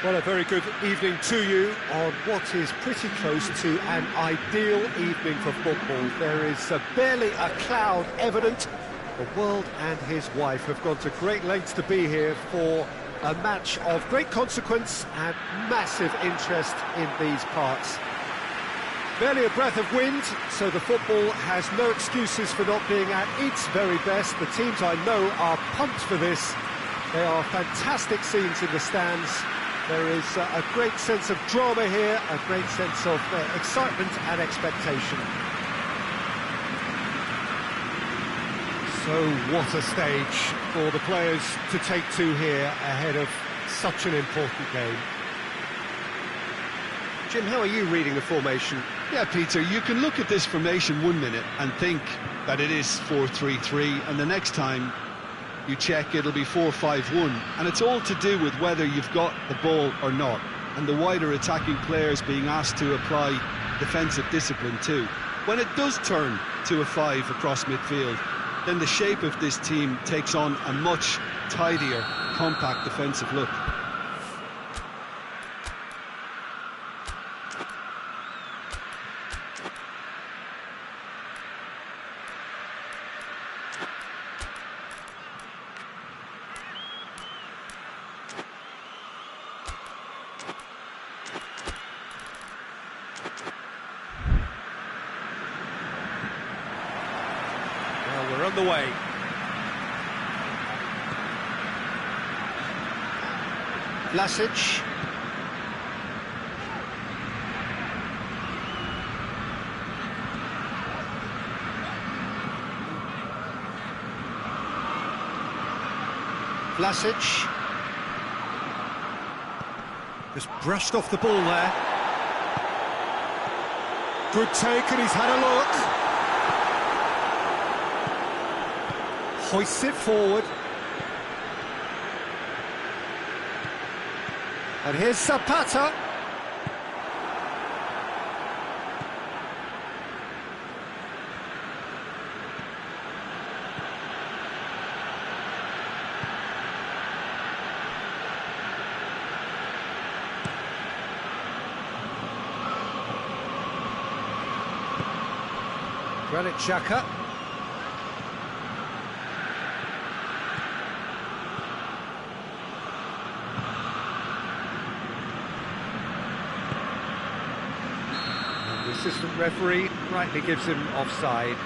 Well, a very good evening to you on what is pretty close to an ideal evening for football. There is barely a cloud evident. The world and his wife have gone to great lengths to be here for a match of great consequence and massive interest in these parts. Barely a breath of wind, so the football has no excuses for not being at its very best. The teams I know are pumped for this. There are fantastic scenes in the stands. There is a great sense of drama here, a great sense of excitement and expectation. So what a stage for the players to take to here ahead of such an important game. Jim, how are you reading the formation? Yeah, Peter, you can look at this formation 1 minute and think that it is 4-3-3, and the next time you check, it'll be 4-5-1, and it's all to do with whether you've got the ball or not, and the wider attacking players being asked to apply defensive discipline too. When it does turn to a 5 across midfield, then the shape of this team takes on a much tidier, compact defensive look. We're on the way. Vlasic. Vlasic. Just brushed off the ball there. Good take, and he's had a look. Hoists it forward. And here's Zapata. Granit Xhaka. Assistant referee rightly gives him offside.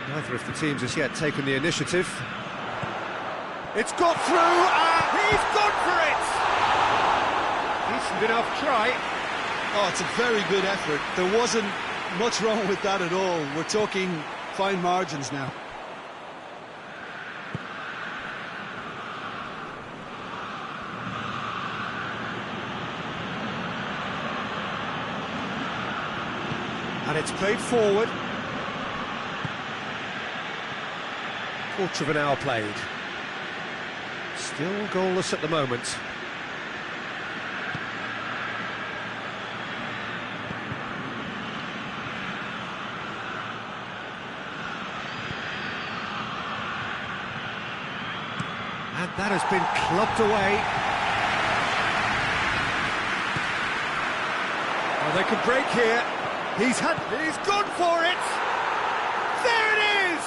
Neither of the teams has yet taken the initiative. It's got through, he's gone for it! Decent enough try. Oh, it's a very good effort. There wasn't much wrong with that at all. We're talking fine margins now. And it's played forward. Quarter of an hour played. Still goalless at the moment. And that has been clubbed away. Well, they could break here. He's gone for it! There it is!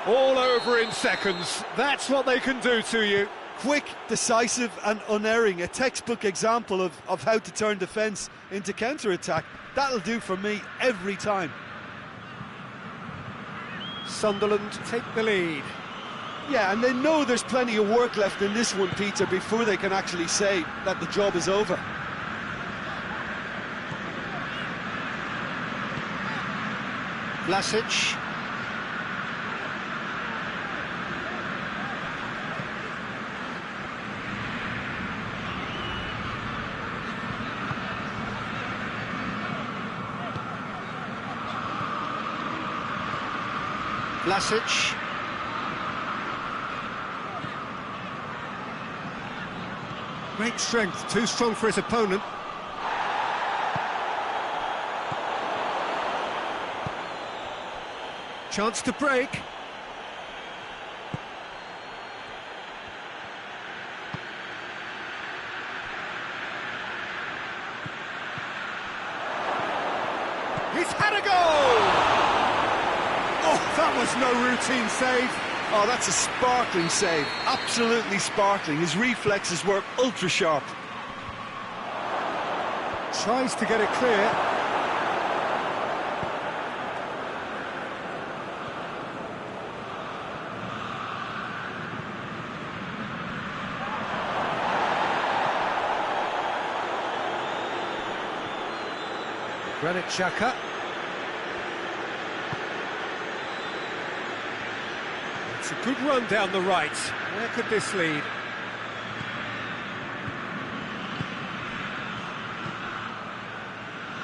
All over in seconds. That's what they can do to you. Quick, decisive and unerring. A textbook example of how to turn defence into counter-attack. That'll do for me every time. Sunderland take the lead. Yeah, and they know there's plenty of work left in this one, Peter, before they can actually say that the job is over. Vlasic. Vlasic. Great strength, too strong for his opponent. Chance to break. He's had a goal! Oh, that was no routine save. Oh, that's a sparkling save. Absolutely sparkling. His reflexes work ultra sharp. Tries to get it clear. Granit Xhaka. It's a good run down the right. Where could this lead?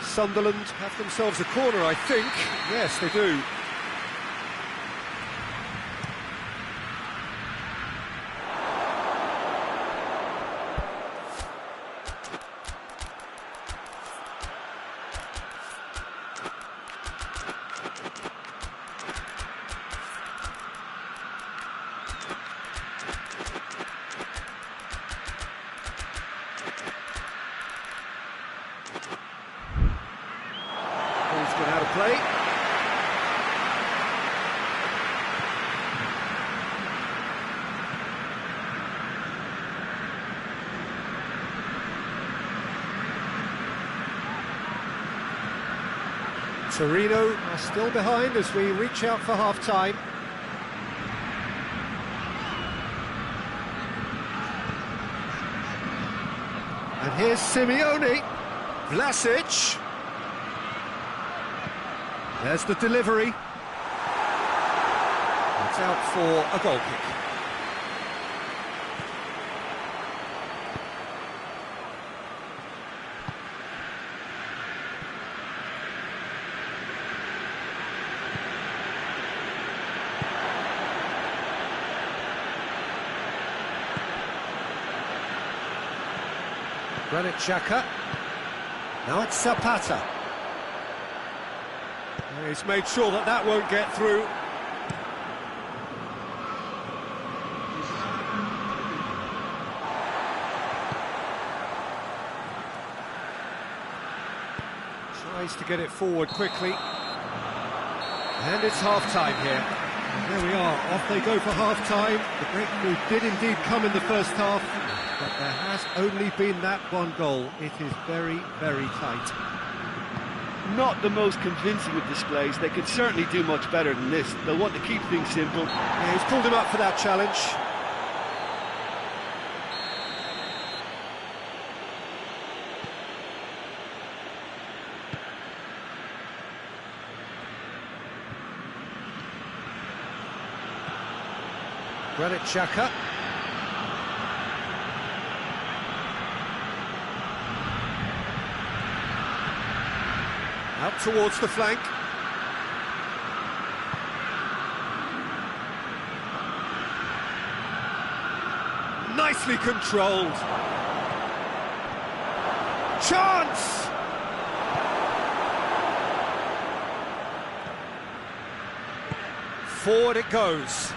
Sunderland have themselves a corner, I think. Yes, they do. Ball's gone out of play. Torino are still behind as we reach out for half-time. And here's Simeone. Vlasic. There's the delivery. It's out for a goal kick. Granit Xhaka. Now it's Zapata. He's made sure that that won't get through. Tries to get it forward quickly. And it's half-time here. And there we are, off they go for half-time. The breakthrough did indeed come in the first half, but there has only been that one goal. It is very, very tight. Not the most convincing of displays. They could certainly do much better than this. They'll want to keep things simple. Yeah, he's pulled him up for that challenge. Granit Xhaka. Out towards the flank. Nicely controlled. Chance! Forward it goes.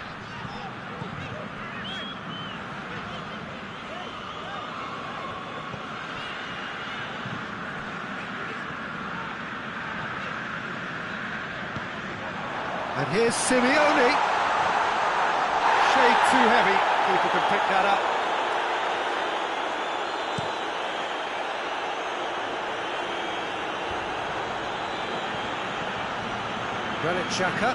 And here's Simeone. Shade too heavy. Keeper can pick that up. Granit Xhaka.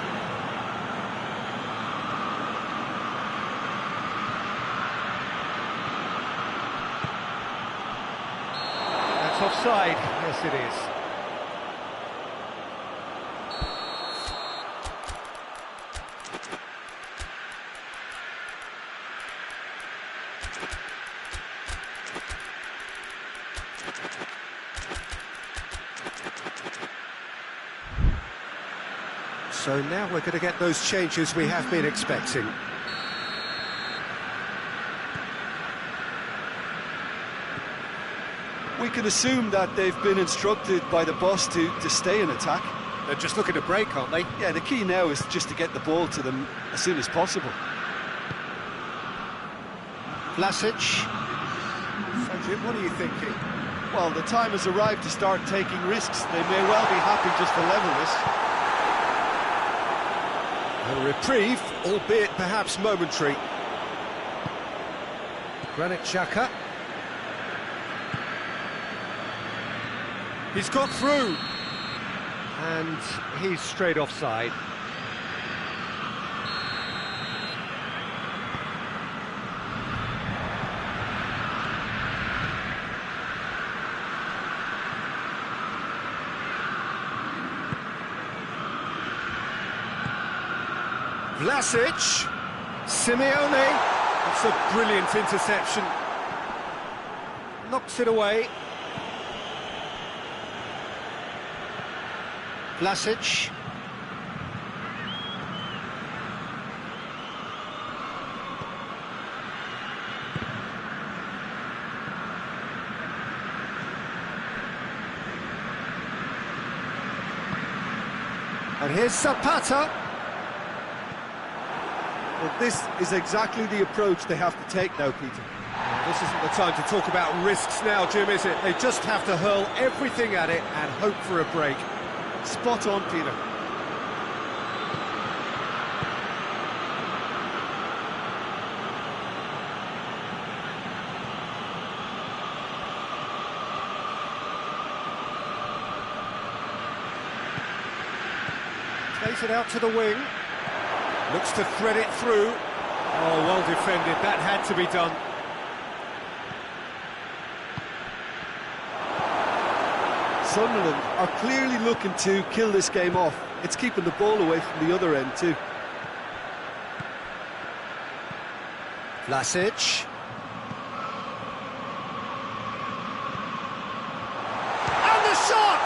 That's offside. Yes, it is. So now we're going to get those changes we have been expecting. We can assume that they've been instructed by the boss to stay in attack. They're just looking to break, aren't they? Yeah, the key now is just to get the ball to them as soon as possible. Vlasic. So, Jim, what are you thinking? Well, the time has arrived to start taking risks. They may well be happy just to level this. A reprieve, albeit perhaps momentary. Granit Xhaka. He's got through. And he's straight offside. Vlasic, Simeone, that's a brilliant interception, knocks it away. Vlasic. And here's Zapata. Well, this is exactly the approach they have to take now, Peter. This isn't the time to talk about risks now, Jim, is it? They just have to hurl everything at it and hope for a break. Spot on, Peter. Plays it out to the wing. Looks to thread it through. Oh, well defended. That had to be done. Sunderland are clearly looking to kill this game off. It's keeping the ball away from the other end too. Vlasic. And the shot!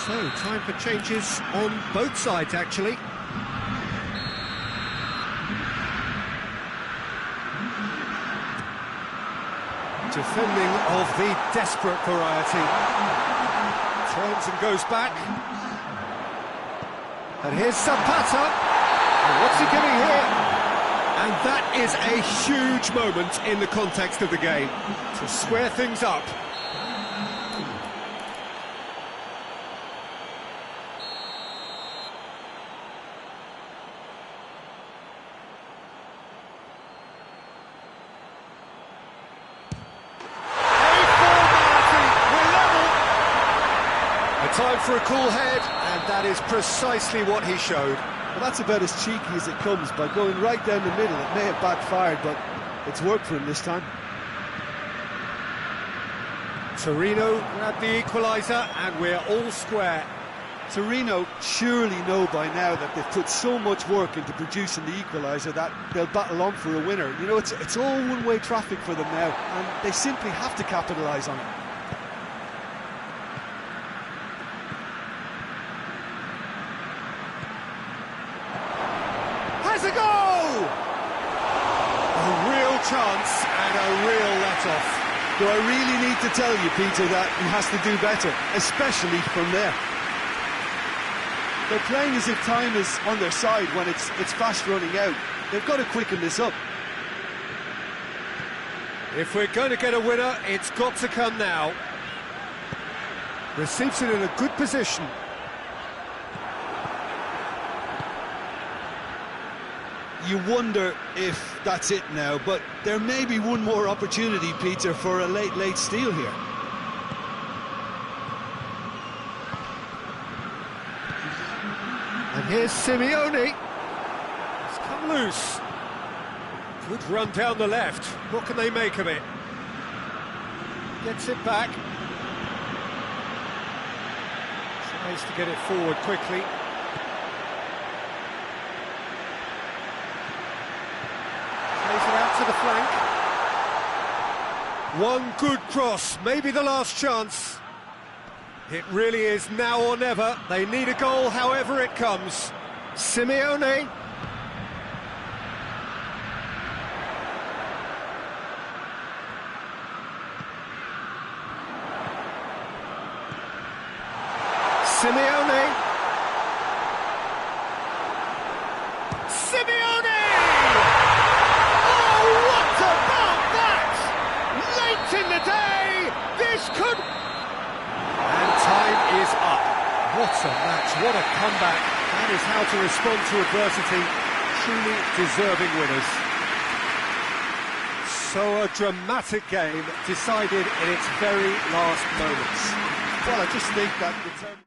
So, time for changes on both sides, actually. Defending of the desperate variety. Turns and goes back. And here's Zapata. And what's he giving here? And that is a huge moment in the context of the game to square things up. Time for a cool head, and that is precisely what he showed. Well, that's about as cheeky as it comes. By going right down the middle, it may have backfired, but it's worked for him this time. Torino grabbed the equaliser, and we're all square. Torino surely know by now that they've put so much work into producing the equaliser that they'll battle on for a winner. You know, it's all one-way traffic for them now, and they simply have to capitalise on it. Has a goal! A real chance and a real let-off. Do I really need to tell you, Peter, that he has to do better, especially from there? They're playing as if time is on their side when it's fast running out. They've got to quicken this up. If we're going to get a winner, it's got to come now. Receives it in a good position. You wonder if that's it now, but there may be one more opportunity, Peter, for a late steal here. And here's Simeone. It's come loose. Good run down the left. What can they make of it? Gets it back. Space to get it forward quickly. Plays it out to the flank. One good cross, maybe the last chance. It really is now or never. They need a goal however it comes. Simeone. Simeone! Simeone! Oh, what about that? Late in the day, this could... And time is up. What a match, what a comeback. That is how to respond to adversity. Truly deserving winners. So a dramatic game decided in its very last moments. Well, I just think that determined...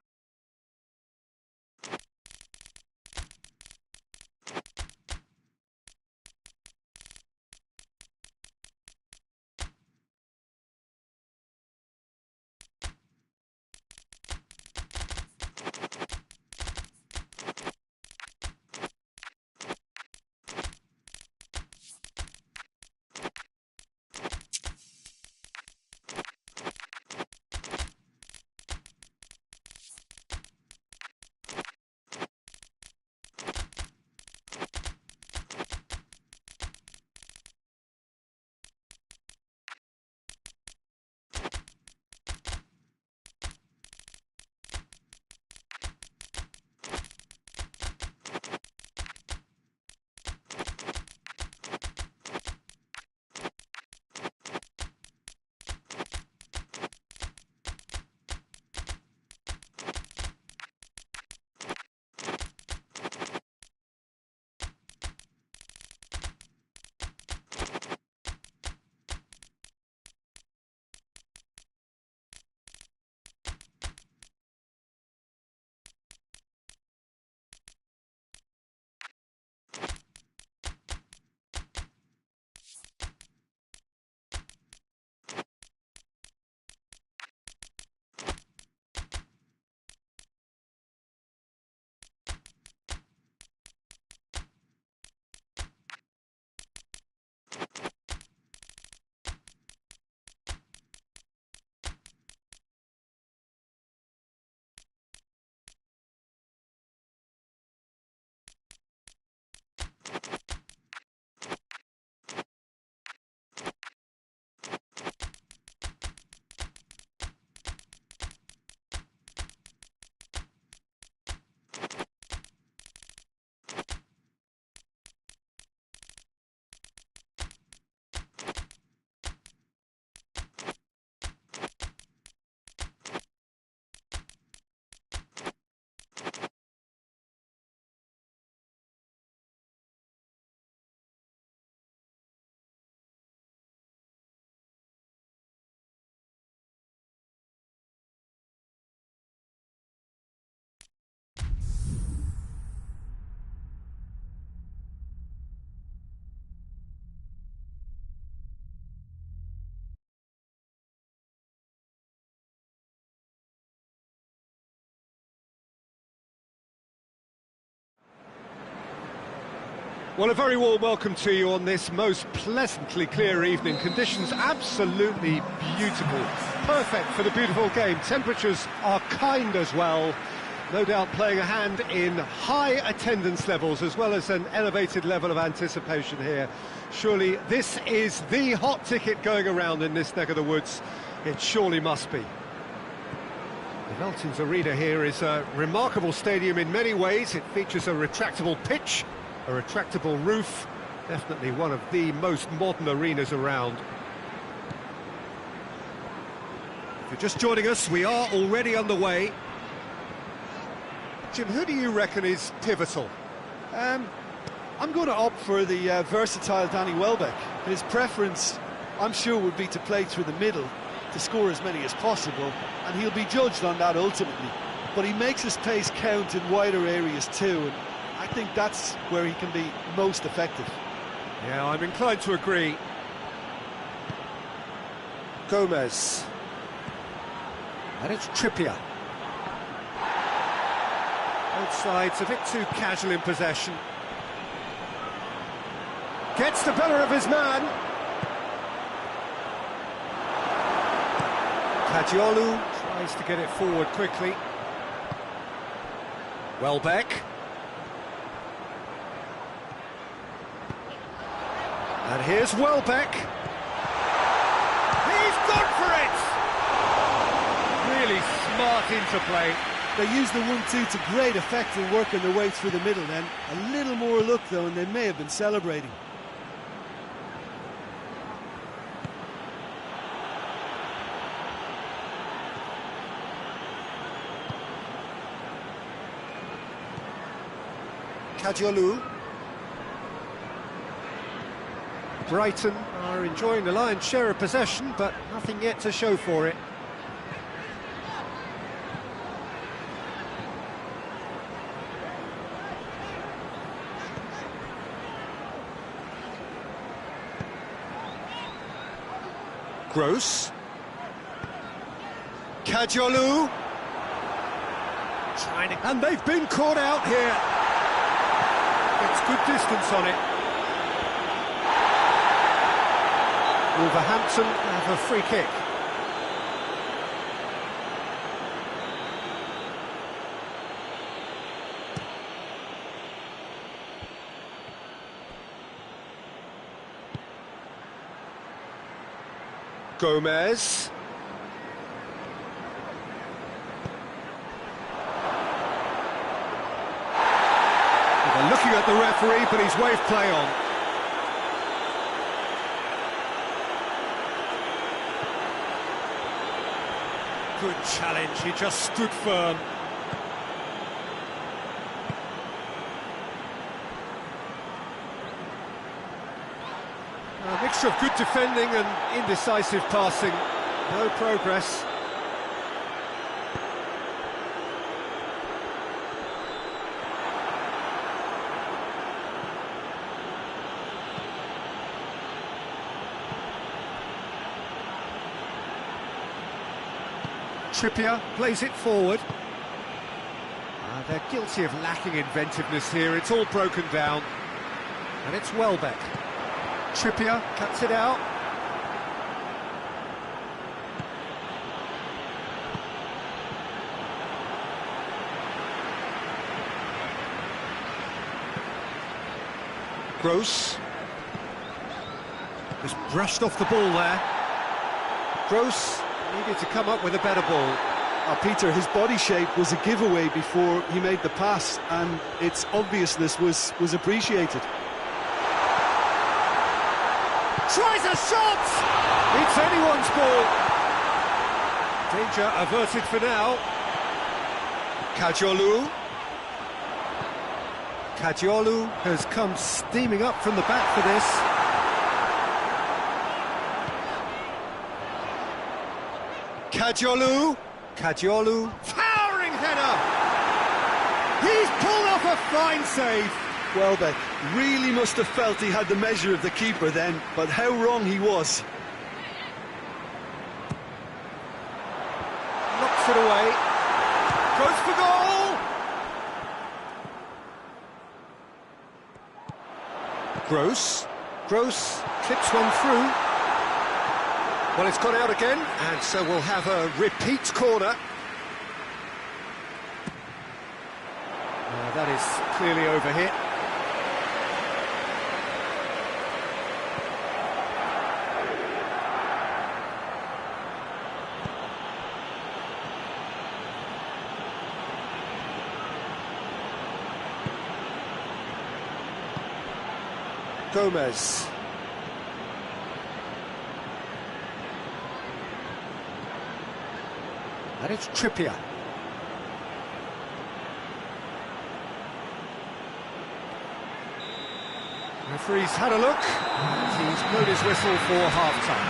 Well, a very warm welcome to you on this most pleasantly clear evening. Conditions absolutely beautiful. Perfect for the beautiful game. Temperatures are kind as well. No doubt playing a hand in high attendance levels as well as an elevated level of anticipation here. Surely this is the hot ticket going around in this neck of the woods. It surely must be. The Veltins Arena here is a remarkable stadium in many ways. It features a retractable pitch, a retractable roof, definitely one of the most modern arenas around. If you're just joining us, we are already underway. Jim, who do you reckon is pivotal? I'm going to opt for the versatile Danny Welbeck. His preference, I'm sure, would be to play through the middle to score as many as possible, and he'll be judged on that ultimately. But he makes his pace count in wider areas too, and I think that's where he can be most effective. Yeah, I'm inclined to agree. Gomez. And it's Trippier. Both sides a bit too casual in possession. Gets the better of his man. Kajiolu tries to get it forward quickly. Welbeck. And here's Welbeck. He's gone for it! Really smart interplay. They used the 1-2 to great effect in working their way through the middle then. A little more luck though, and they may have been celebrating. Kajiolu. Brighton are enjoying the lion's share of possession, but nothing yet to show for it. Gross. Kajiolu. And they've been caught out here. It's good distance on it. Wolverhampton have a free kick. Gomez. They're looking at the referee, but he's waved play on. Good challenge, he just stood firm. A mixture of good defending and indecisive passing. No progress. Trippier plays it forward. They're guilty of lacking inventiveness here. It's all broken down. And it's Welbeck. Trippier cuts it out. Gross. Just brushed off the ball there. Gross needed to come up with a better ball. Peter, his body shape was a giveaway before he made the pass, and its obviousness was appreciated. Tries a shot! It's anyone's ball. Danger averted for now. Kajiolu. Kajiolu has come steaming up from the back for this. Kajiolu. Kajiolu. Towering header! He's pulled off a fine save. Welbeck really must have felt he had the measure of the keeper then, but how wrong he was. Knocks it away. Goes for goal! Gross. Gross clips one through. Well, it's gone out again, and so we'll have a repeat corner. That is clearly overhit. Gomez. And it's Trippier. Referee's had a look, and he's blown his whistle for half-time.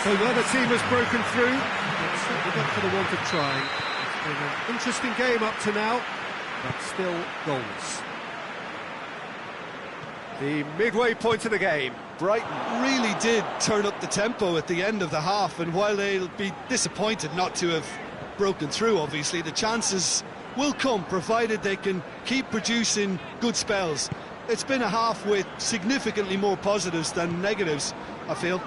So neither team has broken through, but certainly not for the want of trying. It's been an interesting game up to now, but still goals. The midway point of the game. Brighton really did turn up the tempo at the end of the half, and while they'll be disappointed not to have broken through, obviously, the chances will come, provided they can keep producing good spells. It's been a half with significantly more positives than negatives, I feel.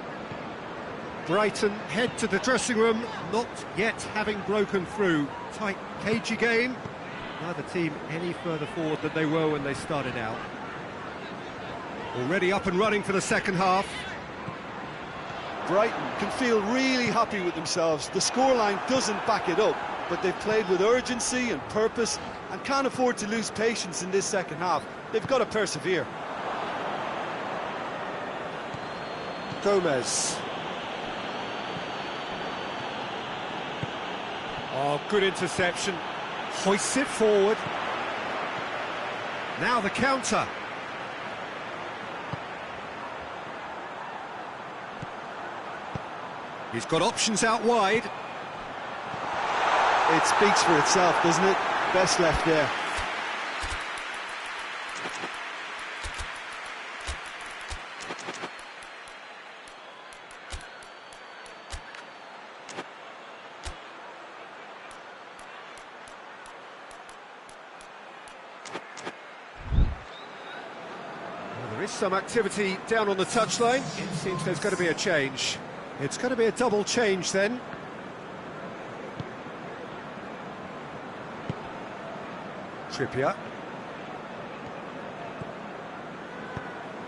Brighton head to the dressing room, not yet having broken through. Tight, cagey game. Neither team any further forward than they were when they started out. Already up and running for the second half. Brighton can feel really happy with themselves. The scoreline doesn't back it up, but they've played with urgency and purpose and can't afford to lose patience in this second half. They've got to persevere. Gomez. Oh, good interception. Hoists it forward. Now the counter. He's got options out wide. It speaks for itself, doesn't it? Best left there. Well, there is some activity down on the touchline. It seems there's going to be a change. It's going to be a double change then. Trippier.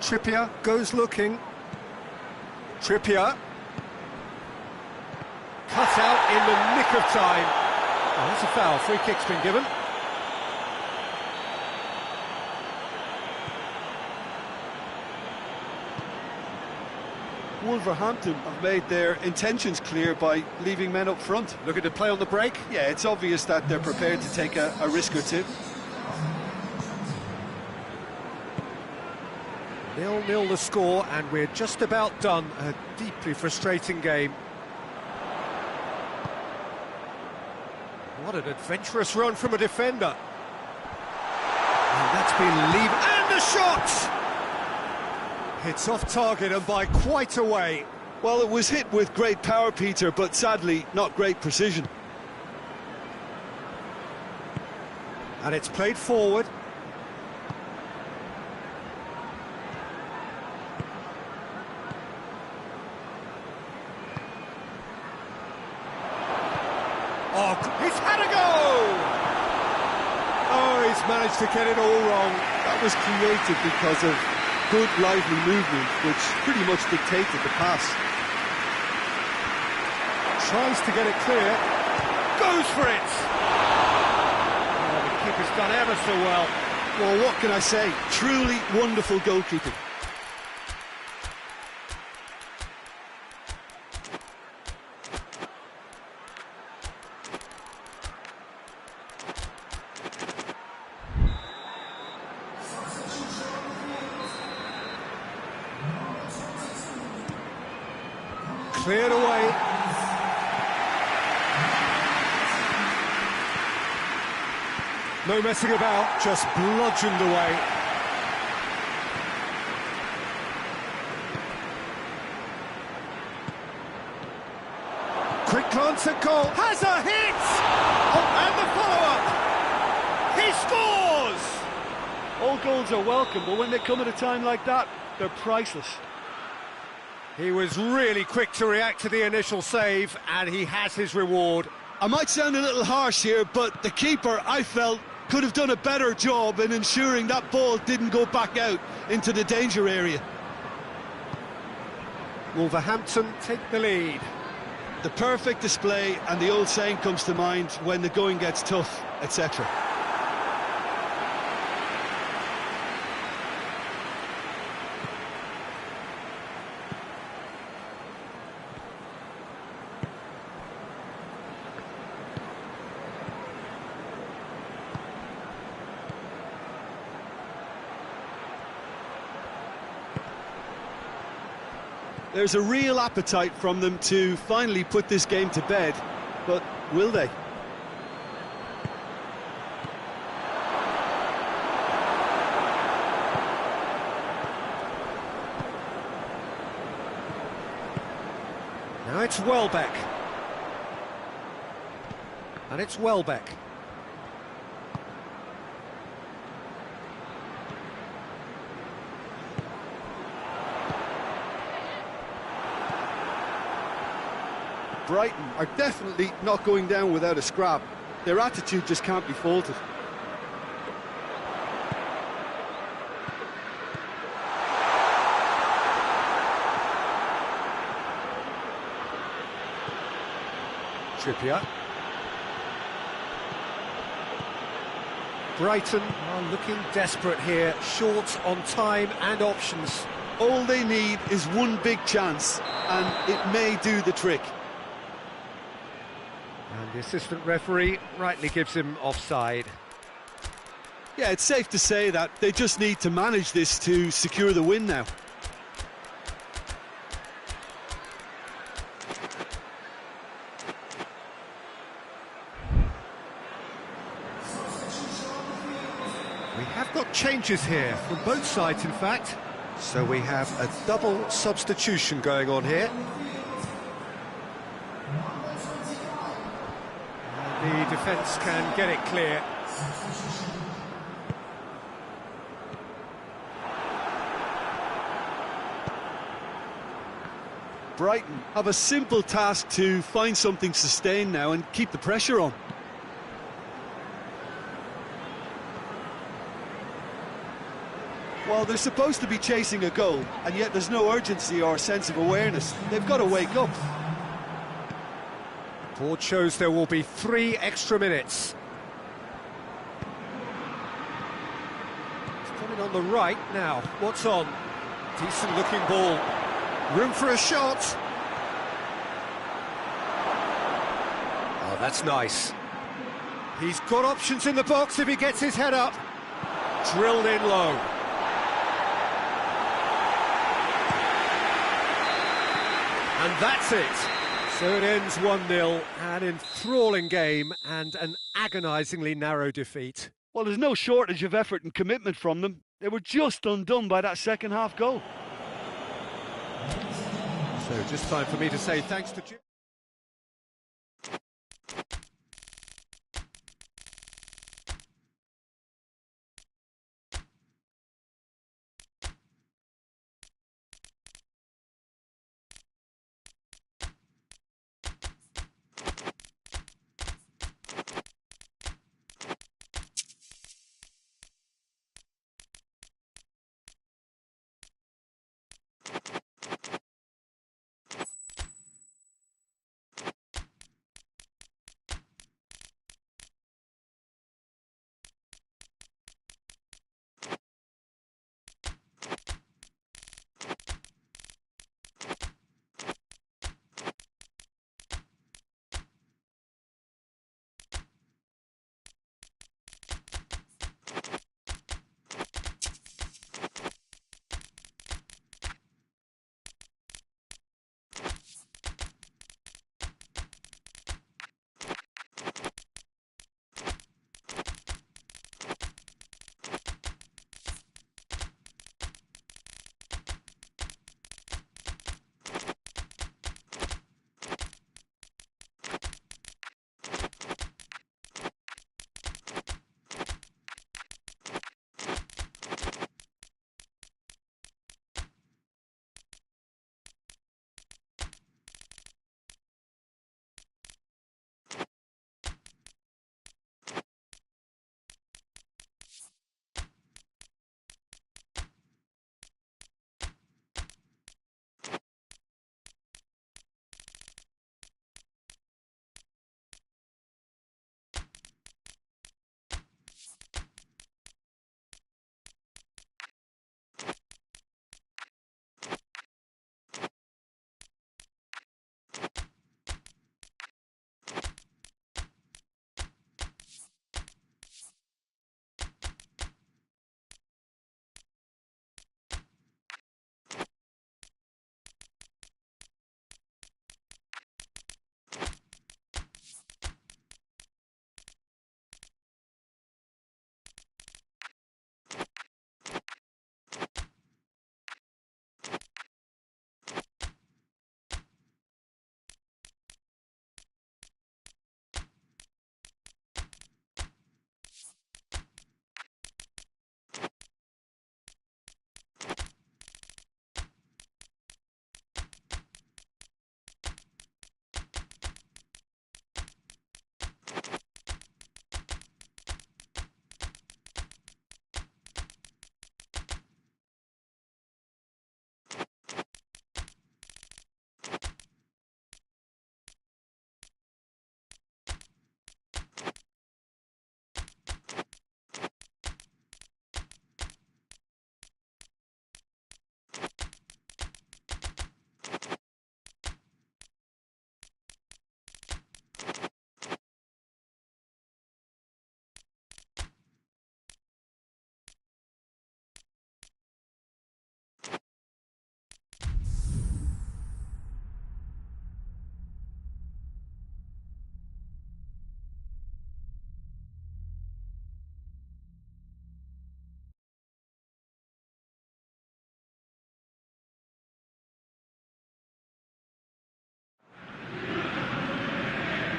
Trippier goes looking. Trippier. Cut out in the nick of time. Oh, that's a foul. Free kick's been given. Wolverhampton have made their intentions clear by leaving men up front. Looking to play on the break. Yeah, it's obvious that they're prepared to take a risk or two. 0-0 the score, and we're just about done. A deeply frustrating game. What an adventurous run from a defender. And that's been and the shot! It's off target and by quite a way. Well, it was hit with great power, Peter, but sadly not great precision. And it's played forward. Oh, he's had a go! Oh, he's managed to get it all wrong. That was created because of good, lively movement, which pretty much dictated the pass. Tries to get it clear. Goes for it! Oh, the keeper's done ever so well. Well, what can I say? Truly wonderful goalkeeping. Cleared away. No messing about, just bludgeoned away. Quick glance at goal. Has a hit! Oh, and the follow-up! He scores! All goals are welcome, but when they come at a time like that, they're priceless. He was really quick to react to the initial save, and he has his reward. I might sound a little harsh here, but the keeper, I felt, could have done a better job in ensuring that ball didn't go back out into the danger area. Wolverhampton take the lead. The perfect display, and the old saying comes to mind, when the going gets tough, etc. There's a real appetite from them to finally put this game to bed, but will they? Now it's Welbeck. And it's Welbeck. Brighton are definitely not going down without a scrap. Their attitude just can't be faulted. Trippier. Brighton are looking desperate here, short on time and options. All they need is one big chance, and it may do the trick. And the assistant referee rightly gives him offside. Yeah, it's safe to say that they just need to manage this to secure the win now. We have got changes here, from both sides in fact. So we have a double substitution going on here. And the defence can get it clear. Brighton have a simple task to find something sustained now and keep the pressure on. Well, they're supposed to be chasing a goal, and yet there's no urgency or sense of awareness. They've got to wake up. Board shows there will be 3 extra minutes. It's coming on the right now. What's on? Decent looking ball. Room for a shot. Oh, that's nice. He's got options in the box if he gets his head up. Drilled in low. And that's it. So it ends 1-0, an enthralling game and an agonisingly narrow defeat. Well, there's no shortage of effort and commitment from them. They were just undone by that second half goal. So just time for me to say thanks to Jim.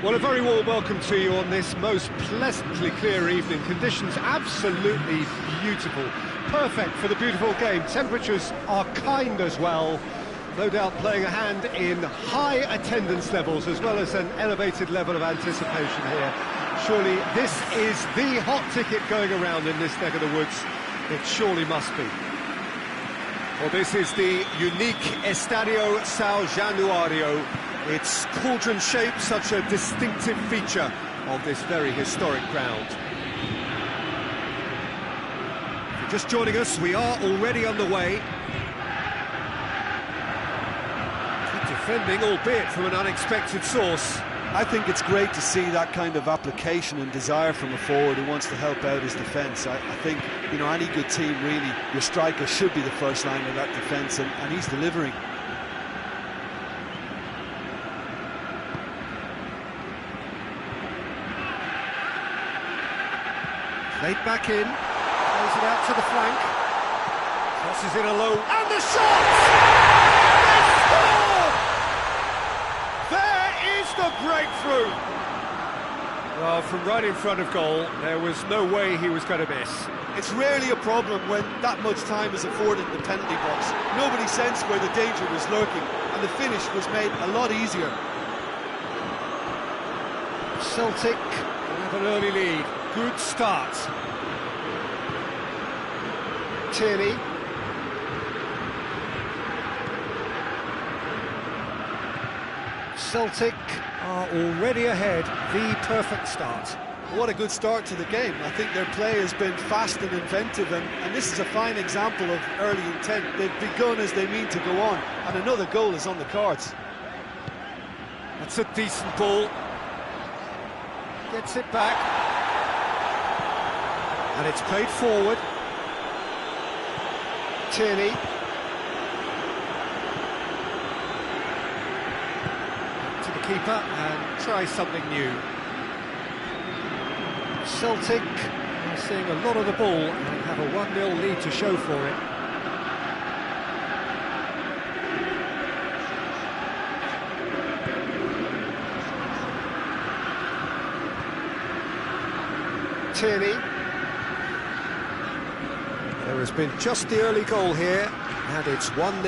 Well, a very warm welcome to you on this most pleasantly clear evening. Conditions absolutely beautiful, perfect for the beautiful game. Temperatures are kind as well, no doubt playing a hand in high attendance levels as well as an elevated level of anticipation here. Surely this is the hot ticket going around in this neck of the woods. It surely must be. Well, this is the unique Estadio São Januário. Its cauldron shape, such a distinctive feature of this very historic ground. If you're just joining us, we are already underway. Good defending, albeit from an unexpected source. I think it's great to see that kind of application and desire from a forward who wants to help out his defence. I think, you know, any good team, really, your striker should be the first line of that defence, and he's delivering. Played back in, plays it out to the flank, crosses in a low, and the shot! They score! There is the breakthrough! Well, from right in front of goal, there was no way he was going to miss. It's rarely a problem when that much time is afforded in the penalty box. Nobody sensed where the danger was lurking, and the finish was made a lot easier. Celtic have an early lead. Good start. Tierney. Celtic are already ahead. The perfect start. What a good start to the game. I think their play has been fast and inventive, and this is a fine example of early intent. They've begun as they mean to go on, and another goal is on the cards. That's a decent ball. Gets it back. And it's played forward. Tierney. To the keeper and try something new. Celtic are seeing a lot of the ball and have a 1-0 lead to show for it. Tierney. There has been just the early goal here, and it's 1-0.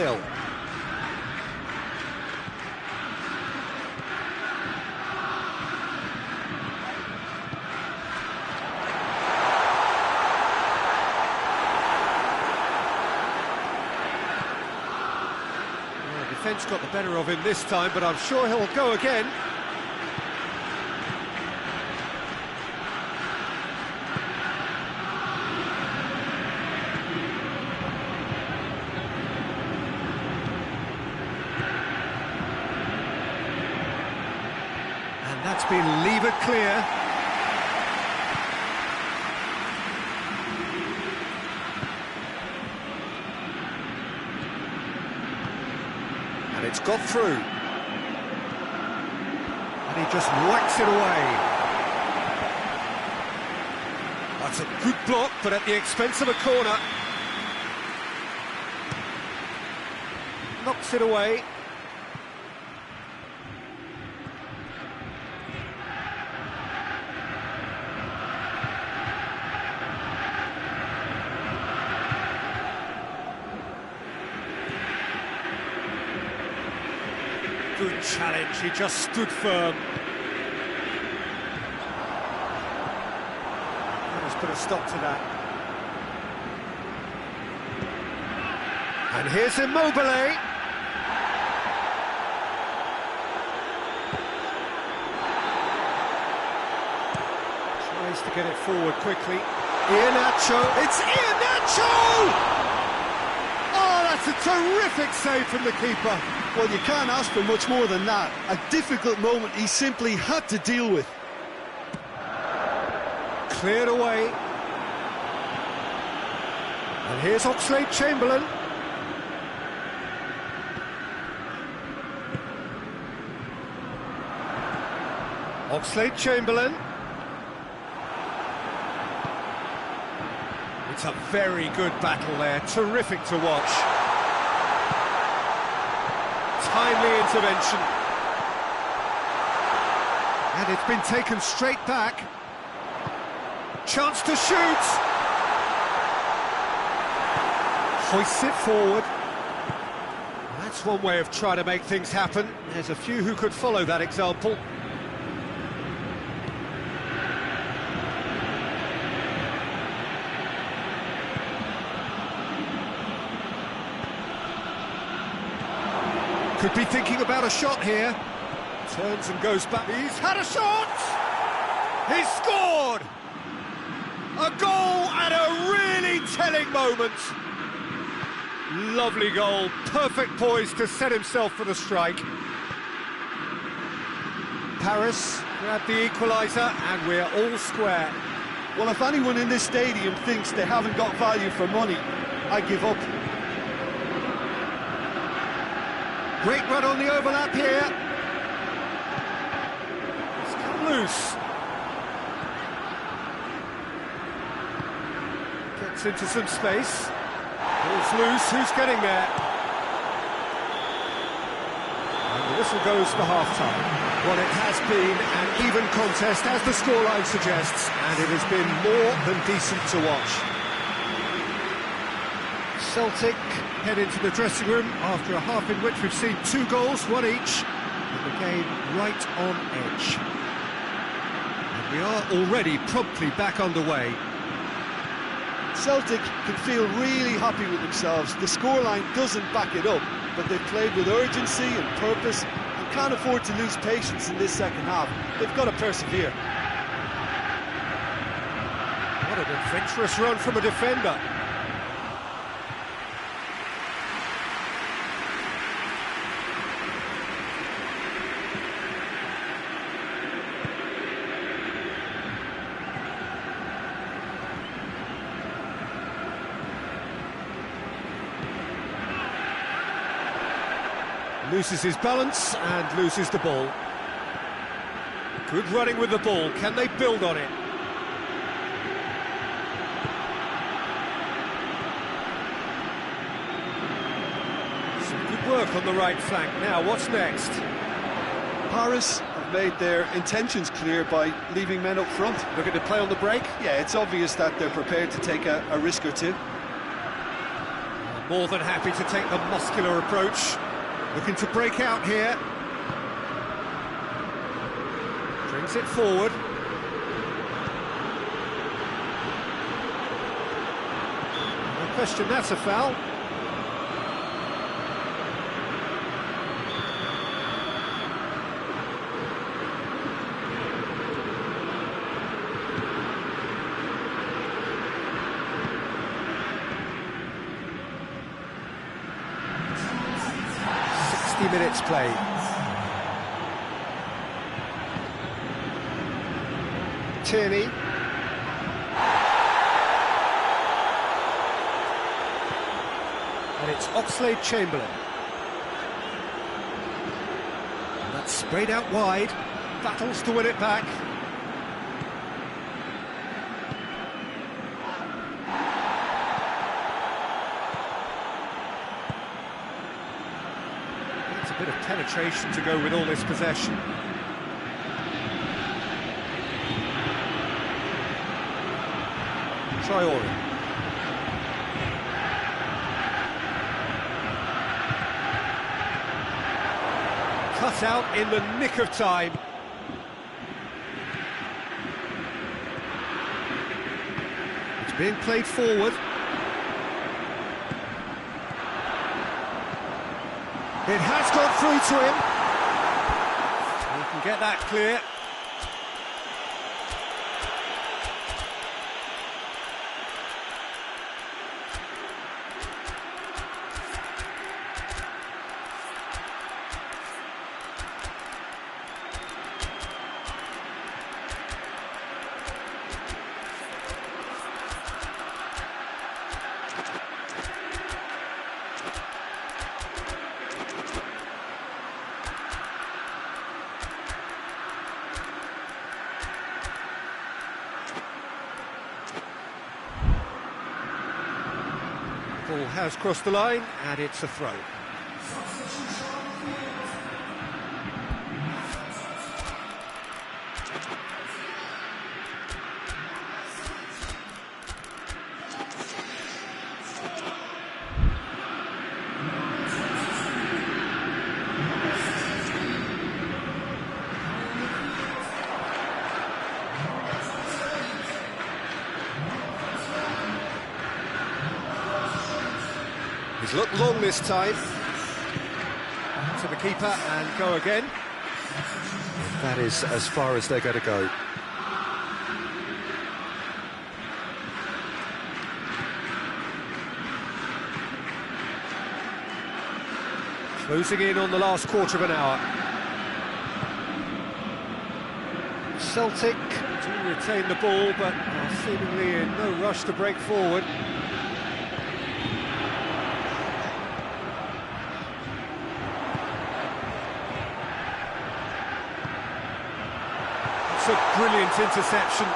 Well, defence got the better of him this time, but I'm sure he'll go again. That's been levered clear. And it's got through. And he just whacks it away. That's a good block, but at the expense of a corner. Knocks it away. Good challenge, he just stood firm. Let's put a stop to that. And here's Immobile. Tries to get it forward quickly. Iheanacho, it's Iheanacho! Oh, that's a terrific save from the keeper. Well, you can't ask for much more than that. A difficult moment he simply had to deal with. Cleared away. And here's Oxlade-Chamberlain. Oxlade-Chamberlain. It's a very good battle there, terrific to watch. Timely intervention. And And it's been taken straight back. Chance to shoot! Hoists it forward. That's one way of trying to make things happen. There's a few who could follow that example. Could be thinking about a shot here. Turns and goes back. He's had a shot! He's scored! A goal at a really telling moment. Lovely goal, perfect poise to set himself for the strike. Paris grabbed the equaliser and we're all square. Well, if anyone in this stadium thinks they haven't got value for money, I give up. Great run on the overlap here. It's come loose. Gets into some space. Ball's loose, who's getting there? And the whistle goes for half-time. Well, it has been an even contest, as the scoreline suggests, and it has been more than decent to watch. Celtic head into the dressing room after a half in which we've seen 2 goals, 1 each, and the game right on edge. And we are already promptly back underway. Celtic can feel really happy with themselves. The scoreline doesn't back it up, but they've played with urgency and purpose and can't afford to lose patience in this second half. They've got to persevere. What an adventurous run from a defender. Loses his balance and loses the ball. Good running with the ball. Can they build on it? Some good work on the right flank. Now, what's next? Paris have made their intentions clear by leaving men up front. Looking to play on the break? Yeah, it's obvious that they're prepared to take a risk or two. More than happy to take the muscular approach. Looking to break out here. Brings it forward. No question, that's a foul. Minutes played. Tierney. And it's Oxlade-Chamberlain. And that's sprayed out wide. Battles to win it back. Bit of penetration to go with all this possession. Traore. Cut out in the nick of time. It's being played forward. It has gone through to him. He can get that clear. Ball has crossed the line, and it's a throw. He's looked long this time. To the keeper and go again. And that is as far as they're going to go. Closing in on the last quarter of an hour. Celtic do retain the ball, but are seemingly in no rush to break forward. It's a brilliant interception.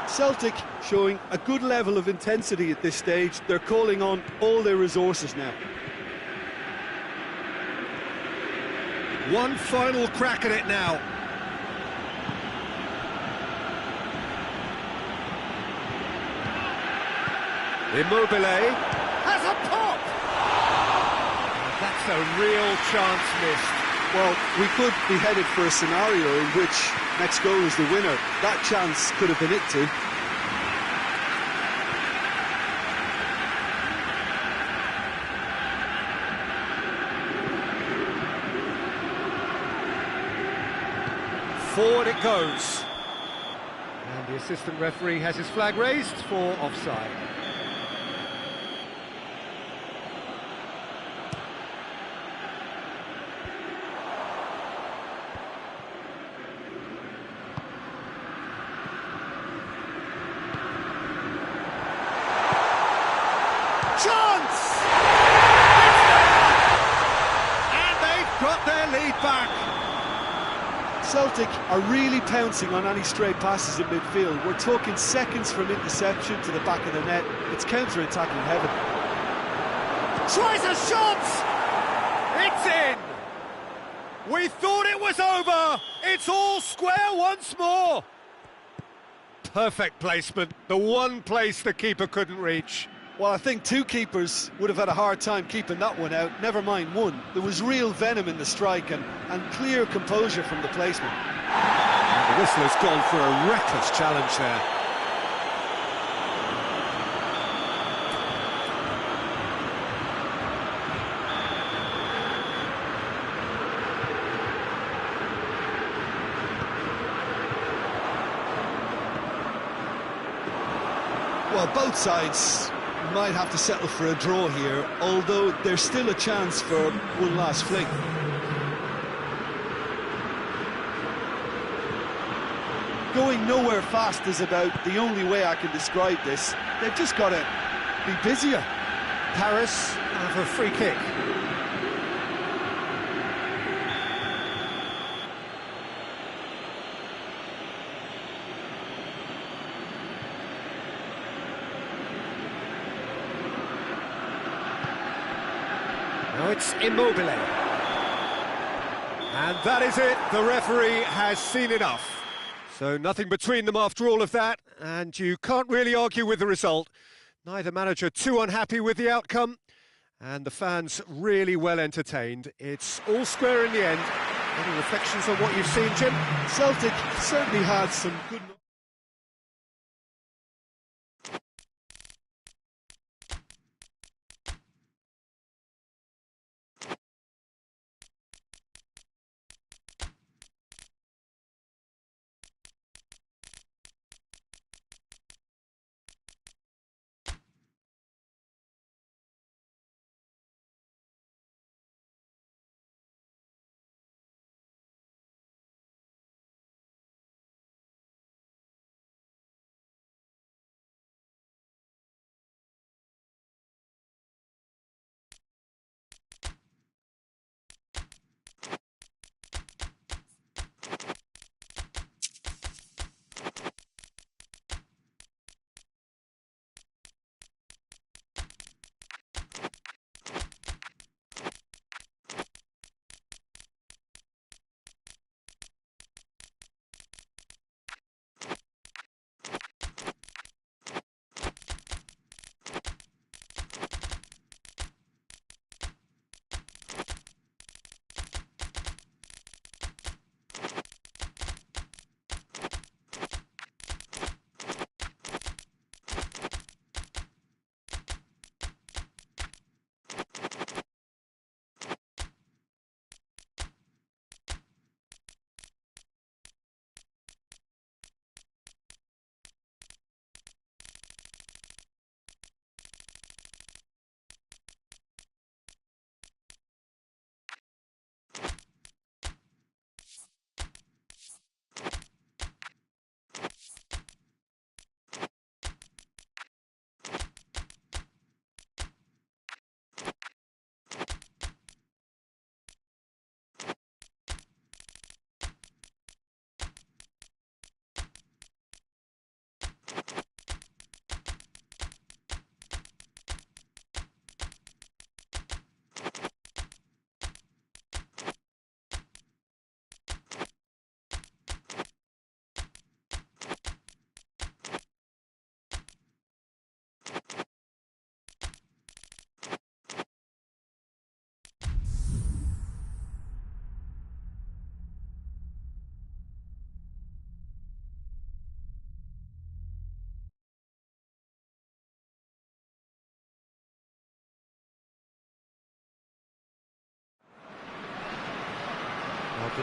Celtic showing a good level of intensity at this stage. They're calling on all their resources now. One final crack at it now. Immobile has a pop! That's a real chance missed. Well, we could be headed for a scenario in which next goal is the winner. That chance could have been it too. Forward it goes. And the assistant referee has his flag raised for offside. Chance! And they've got their lead back. Celtic are really pouncing on any stray passes in midfield. We're talking seconds from interception to the back of the net. It's counter-attacking heaven. Tries a shot! It's in! We thought it was over! It's all square once more! Perfect placement, the one place the keeper couldn't reach. Well, I think two keepers would have had a hard time keeping that one out, never mind one. There was real venom in the strike and clear composure from the placement. And the whistle has gone for a reckless challenge there. Well, both sides might have to settle for a draw here, although there's still a chance for one last fling. Going nowhere fast is about the only way I can describe this. They've just got to be busier. Paris have a free kick. Now it's Immobile. And that is it, the referee has seen enough. So nothing between them after all of that, and you can't really argue with the result. Neither manager too unhappy with the outcome, and the fans really well entertained. It's all square in the end. Any reflections on what you've seen, Jim? Celtic certainly had some good...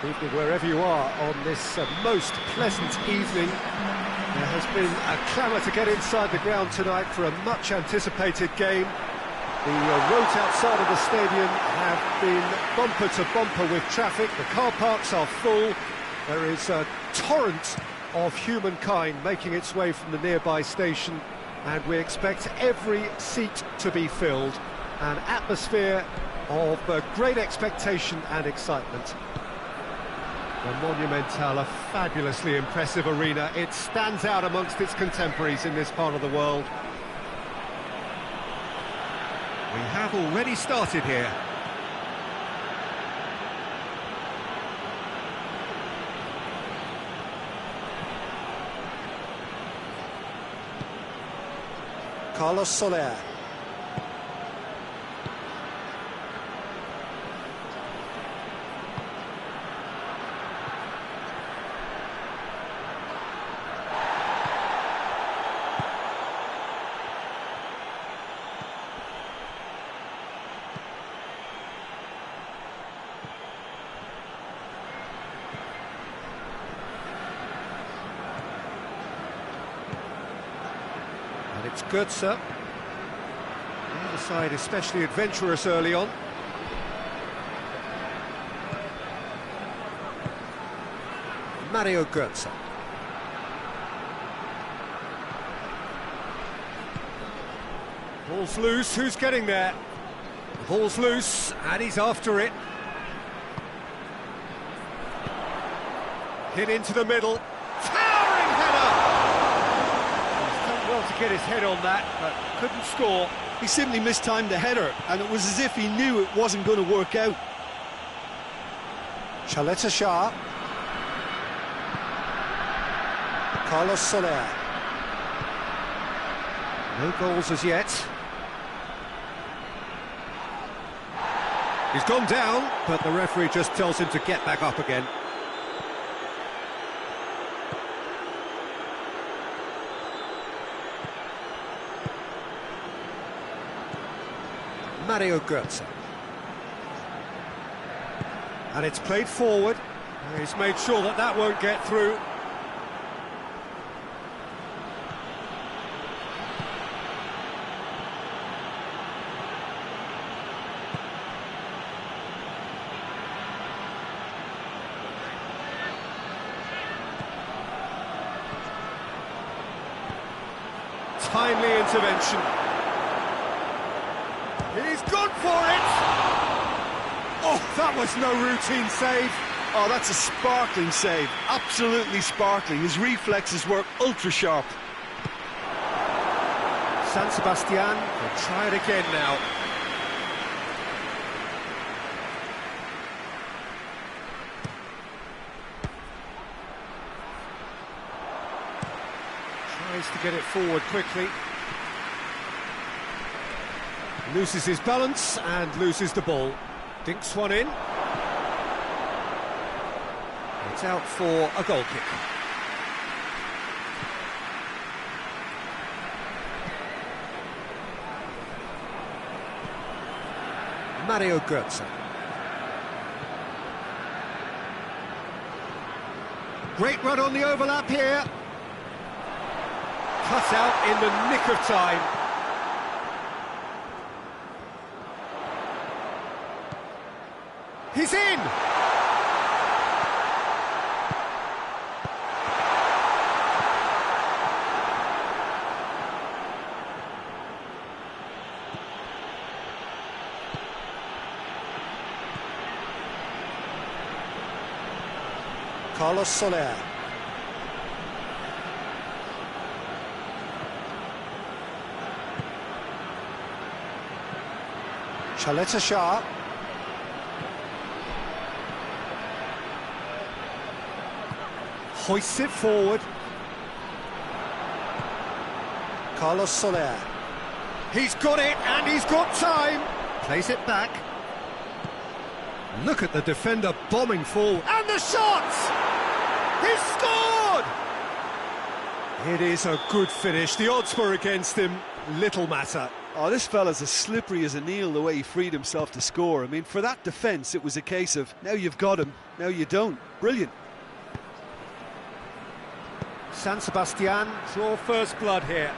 Good evening wherever you are on this most pleasant evening. There has been a clamour to get inside the ground tonight for a much anticipated game. The roads outside of the stadium have been bumper to bumper with traffic. The car parks are full. There is a torrent of humankind making its way from the nearby station, and we expect every seat to be filled. An atmosphere of great expectation and excitement. The Monumental, a fabulously impressive arena. It stands out amongst its contemporaries in this part of the world. We have already started here. Carlos Soler. It's good, sir. The other side especially adventurous early on. Mario Götze. Ball's loose, who's getting there? The ball's loose, and he's after it. Hit into the middle. Towering header! Well to get his head on that, but couldn't score. He simply mistimed the header, and it was as if he knew it wasn't going to work out. Chaleta Shah. Carlos Soler. No goals as yet. He's gone down, but the referee just tells him to get back up again. Mario Götze. And it's played forward. He's made sure that that won't get through. Timely intervention. He's gone for it! Oh, that was no routine save. Oh, that's a sparkling save. Absolutely sparkling. His reflexes were ultra-sharp. San Sebastian will try it again now. Tries to get it forward quickly. Loses his balance and loses the ball. Dinks one in. It's out for a goal kick. Mario Götze. Great run on the overlap here. Cut out in the nick of time. He's in! Carlos Soler. Chaleta Shah. Hoists it forward. Carlos Soler. He's got it, and he's got time. Plays it back. Look at the defender bombing forward. And the shots! He's scored! It is a good finish. The odds were against him. Little matter. Oh, this fella's as slippery as an eel, the way he freed himself to score. I mean, for that defence, it was a case of, now you've got him, now you don't. Brilliant. San Sebastian draw first blood here.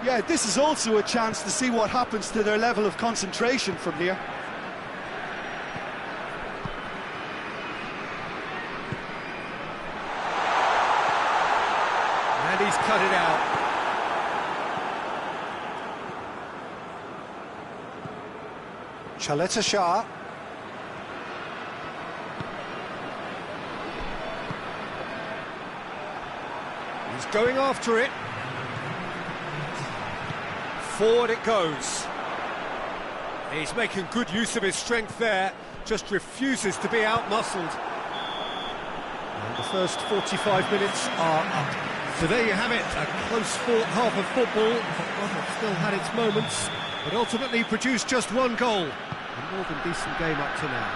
Yeah, this is also a chance to see what happens to their level of concentration from here. And he's cut it out. Chaleta Shah. He's going after it. Forward it goes. He's making good use of his strength there, just refuses to be out-muscled. And the first 45 minutes are up. So there you have it, a close-fought half of football. It still had its moments, but ultimately produced just one goal. A more than decent game up to now.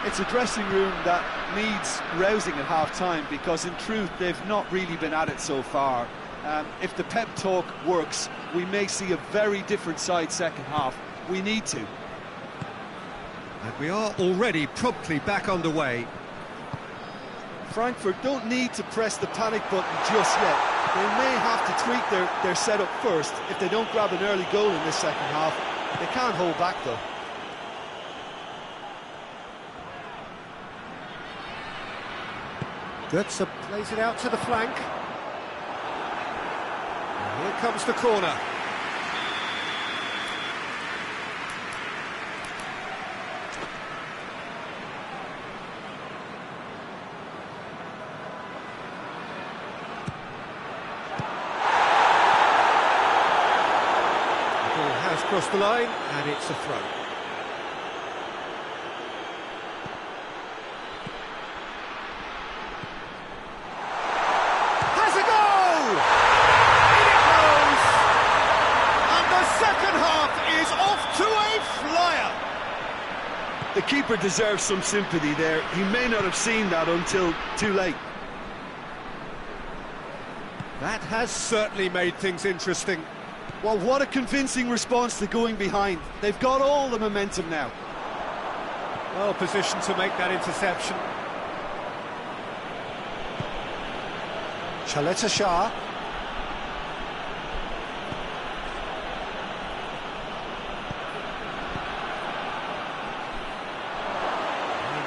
It's a dressing room that needs rousing at half-time, because in truth they've not really been at it so far. If the pep talk works, we may see a very different side second half. We need to. And we are already promptly back underway. Frankfurt don't need to press the panic button just yet. They may have to tweak their setup first if they don't grab an early goal in this second half. They can't hold back though. Götze plays it out to the flank. And here comes the corner. The ball has crossed the line, and it's a throw. The keeper deserves some sympathy there. He may not have seen that until too late. That has certainly made things interesting. Well, what a convincing response to going behind. They've got all the momentum now. Well positioned to make that interception. Chaleta Shah.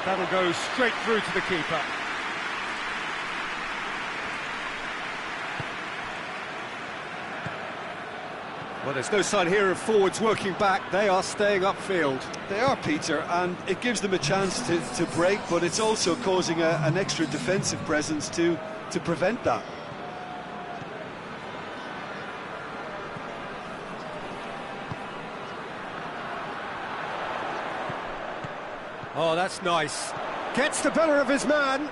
That'll go straight through to the keeper. Well, there's no sign here of forwards working back. They are staying upfield. They are, Peter, and it gives them a chance to break, but it's also causing an extra defensive presence to prevent that. Oh, that's nice. Gets the better of his man.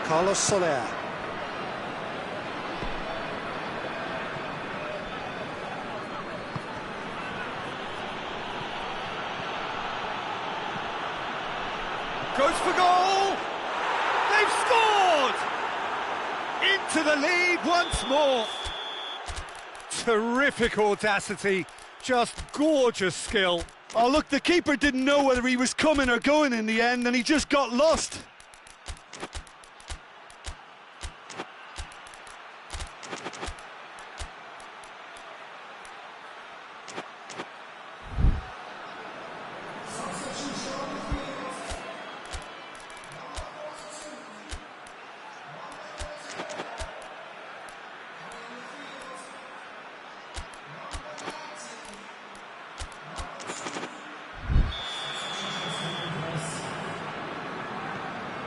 Carlos Soler. Goes for goal! They've scored! Into the lead once more. Terrific audacity, just gorgeous skill. Oh, look, the keeper didn't know whether he was coming or going in the end, and he just got lost.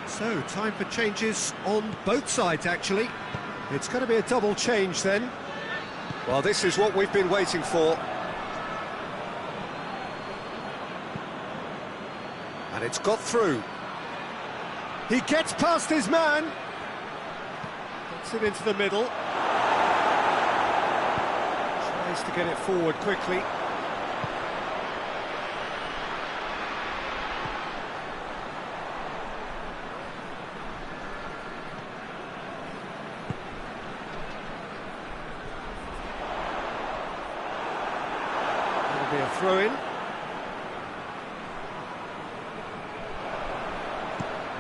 So, time for changes on both sides, actually. It's going to be a double change, then. Well, this is what we've been waiting for. And it's got through. He gets past his man. Puts it into the middle. Tries to get it forward quickly. It'll be a throw-in.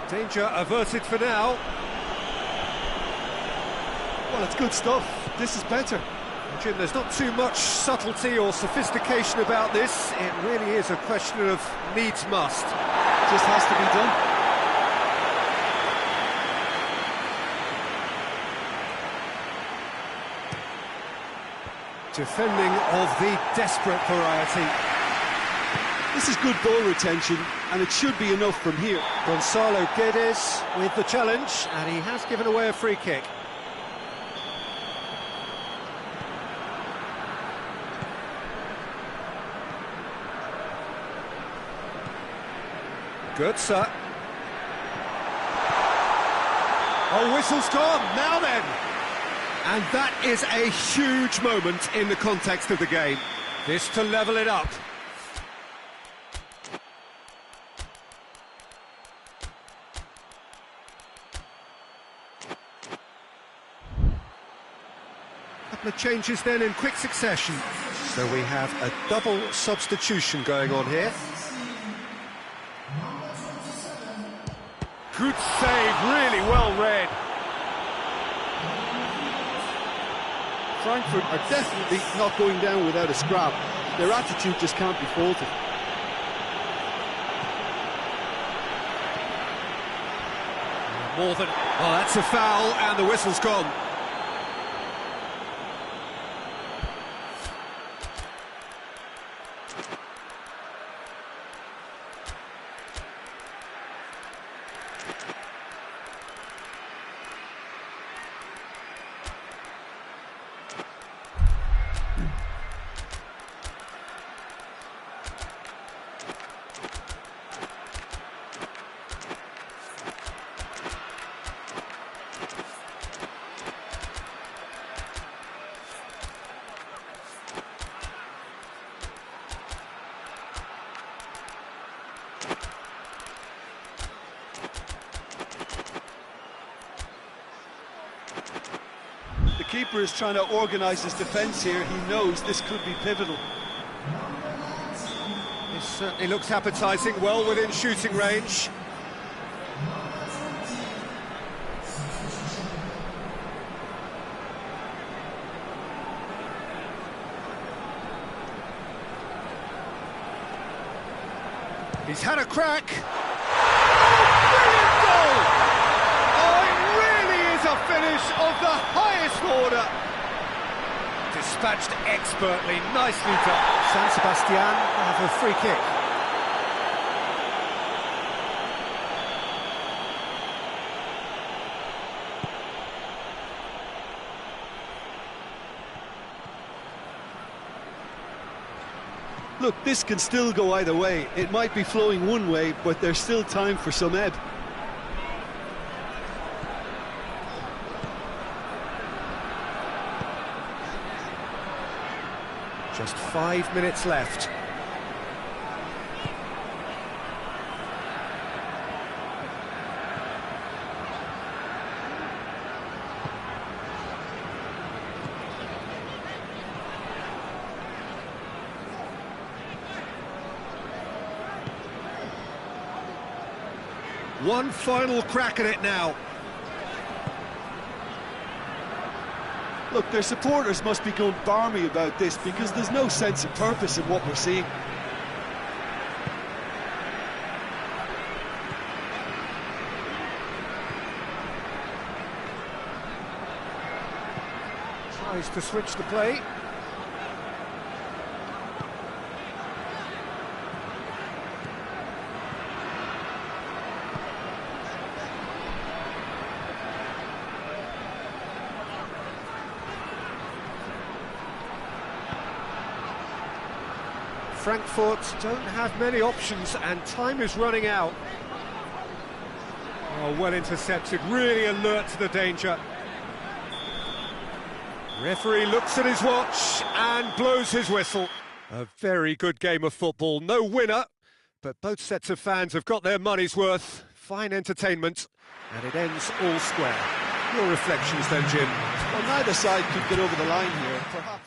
Danger averted for now. Well, it's good stuff. This is better. Jim, there's not too much subtlety or sophistication about this. It really is a question of needs must. Just has to be done. Defending of the desperate variety. This is good ball retention, and it should be enough from here. Gonzalo Guedes with the challenge, and he has given away a free kick. Good, sir. Oh, whistle's gone, now then! And that is a huge moment in the context of the game. This to level it up. Couple of changes then in quick succession. So we have a double substitution going on here. Good save, really well read. Frankfurt are definitely not going down without a scrap. Their attitude just can't be faulted. More than... Oh, that's a foul, and the whistle's gone. The keeper is trying to organise his defence here. He knows this could be pivotal. This certainly looks appetising, well within shooting range. He's had a crack. Brilliant goal! Oh, it really is a finish of the highest order. Dispatched expertly, nicely done. San Sebastian have a free kick. Look, this can still go either way. It might be flowing one way, but there's still time for some ebb. Just 5 minutes left. One final crack at it now. Look, their supporters must be going barmy about this because there's no sense of purpose in what we're seeing. Tries to switch the play. Frankfurt don't have many options and time is running out. Oh, well intercepted, really alert to the danger. Referee looks at his watch and blows his whistle. A very good game of football. No winner, but both sets of fans have got their money's worth. Fine entertainment, and it ends all square. Your reflections then, Jim? Well, neither side could get over the line here, perhaps.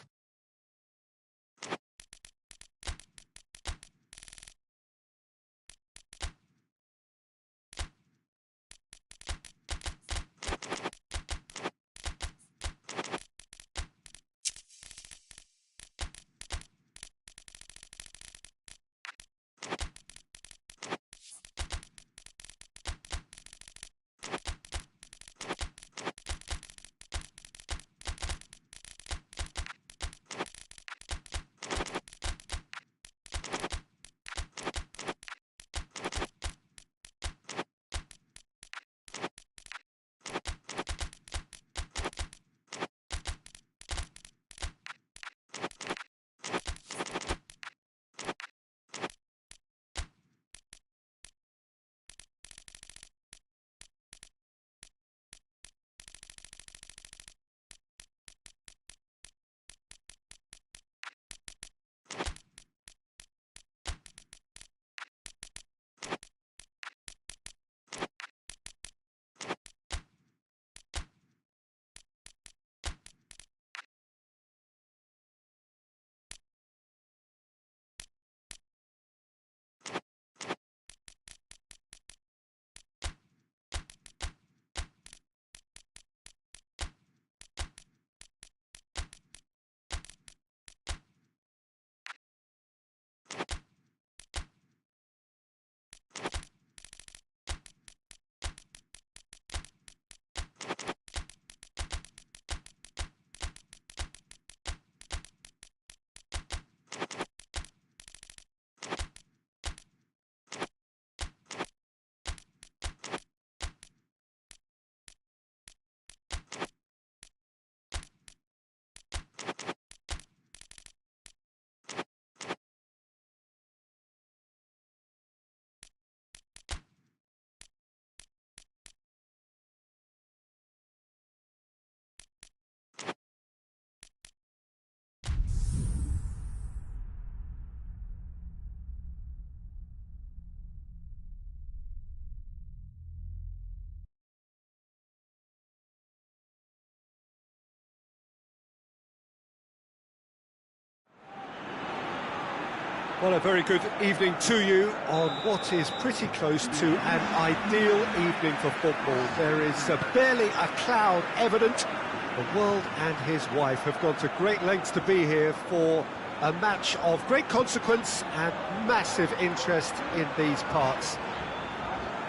Well, a very good evening to you on what is pretty close to an ideal evening for football. There is barely a cloud evident. The world and his wife have gone to great lengths to be here for a match of great consequence and massive interest in these parts.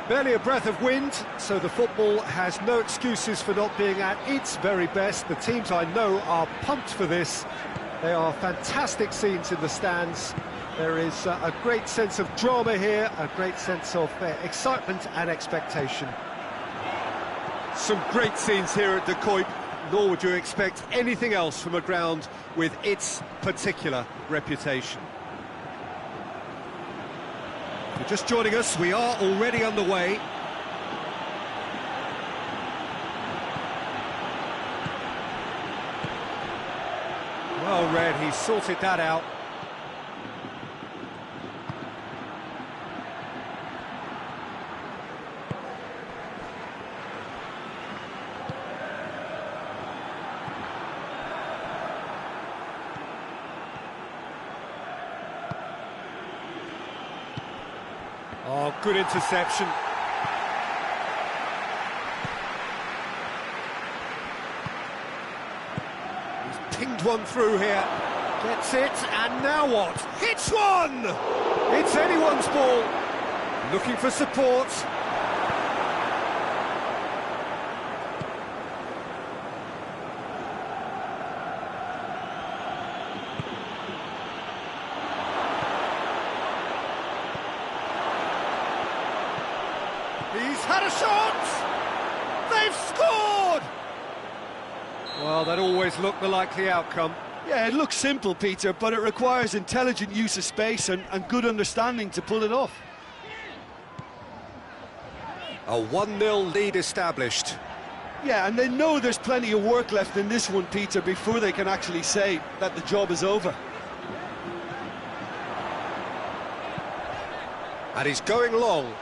Barely a breath of wind, so the football has no excuses for not being at its very best. The teams I know are pumped for this. They are fantastic scenes in the stands. There is a great sense of drama here, a great sense of excitement and expectation. Some great scenes here at the Kuip, nor would you expect anything else from a ground with its particular reputation. If you're just joining us, we are already underway. Well read, he sorted that out. Oh, good interception. He's pinged one through here. Gets it, and now what? Hits one! It's anyone's ball. Looking for support. He's had a shot! They've scored! Well, that always looked the likely outcome. Yeah, it looks simple, Peter, but it requires intelligent use of space and good understanding to pull it off. A 1-0 lead established. Yeah, and they know there's plenty of work left in this one, Peter, before they can actually say that the job is over. And he's going long.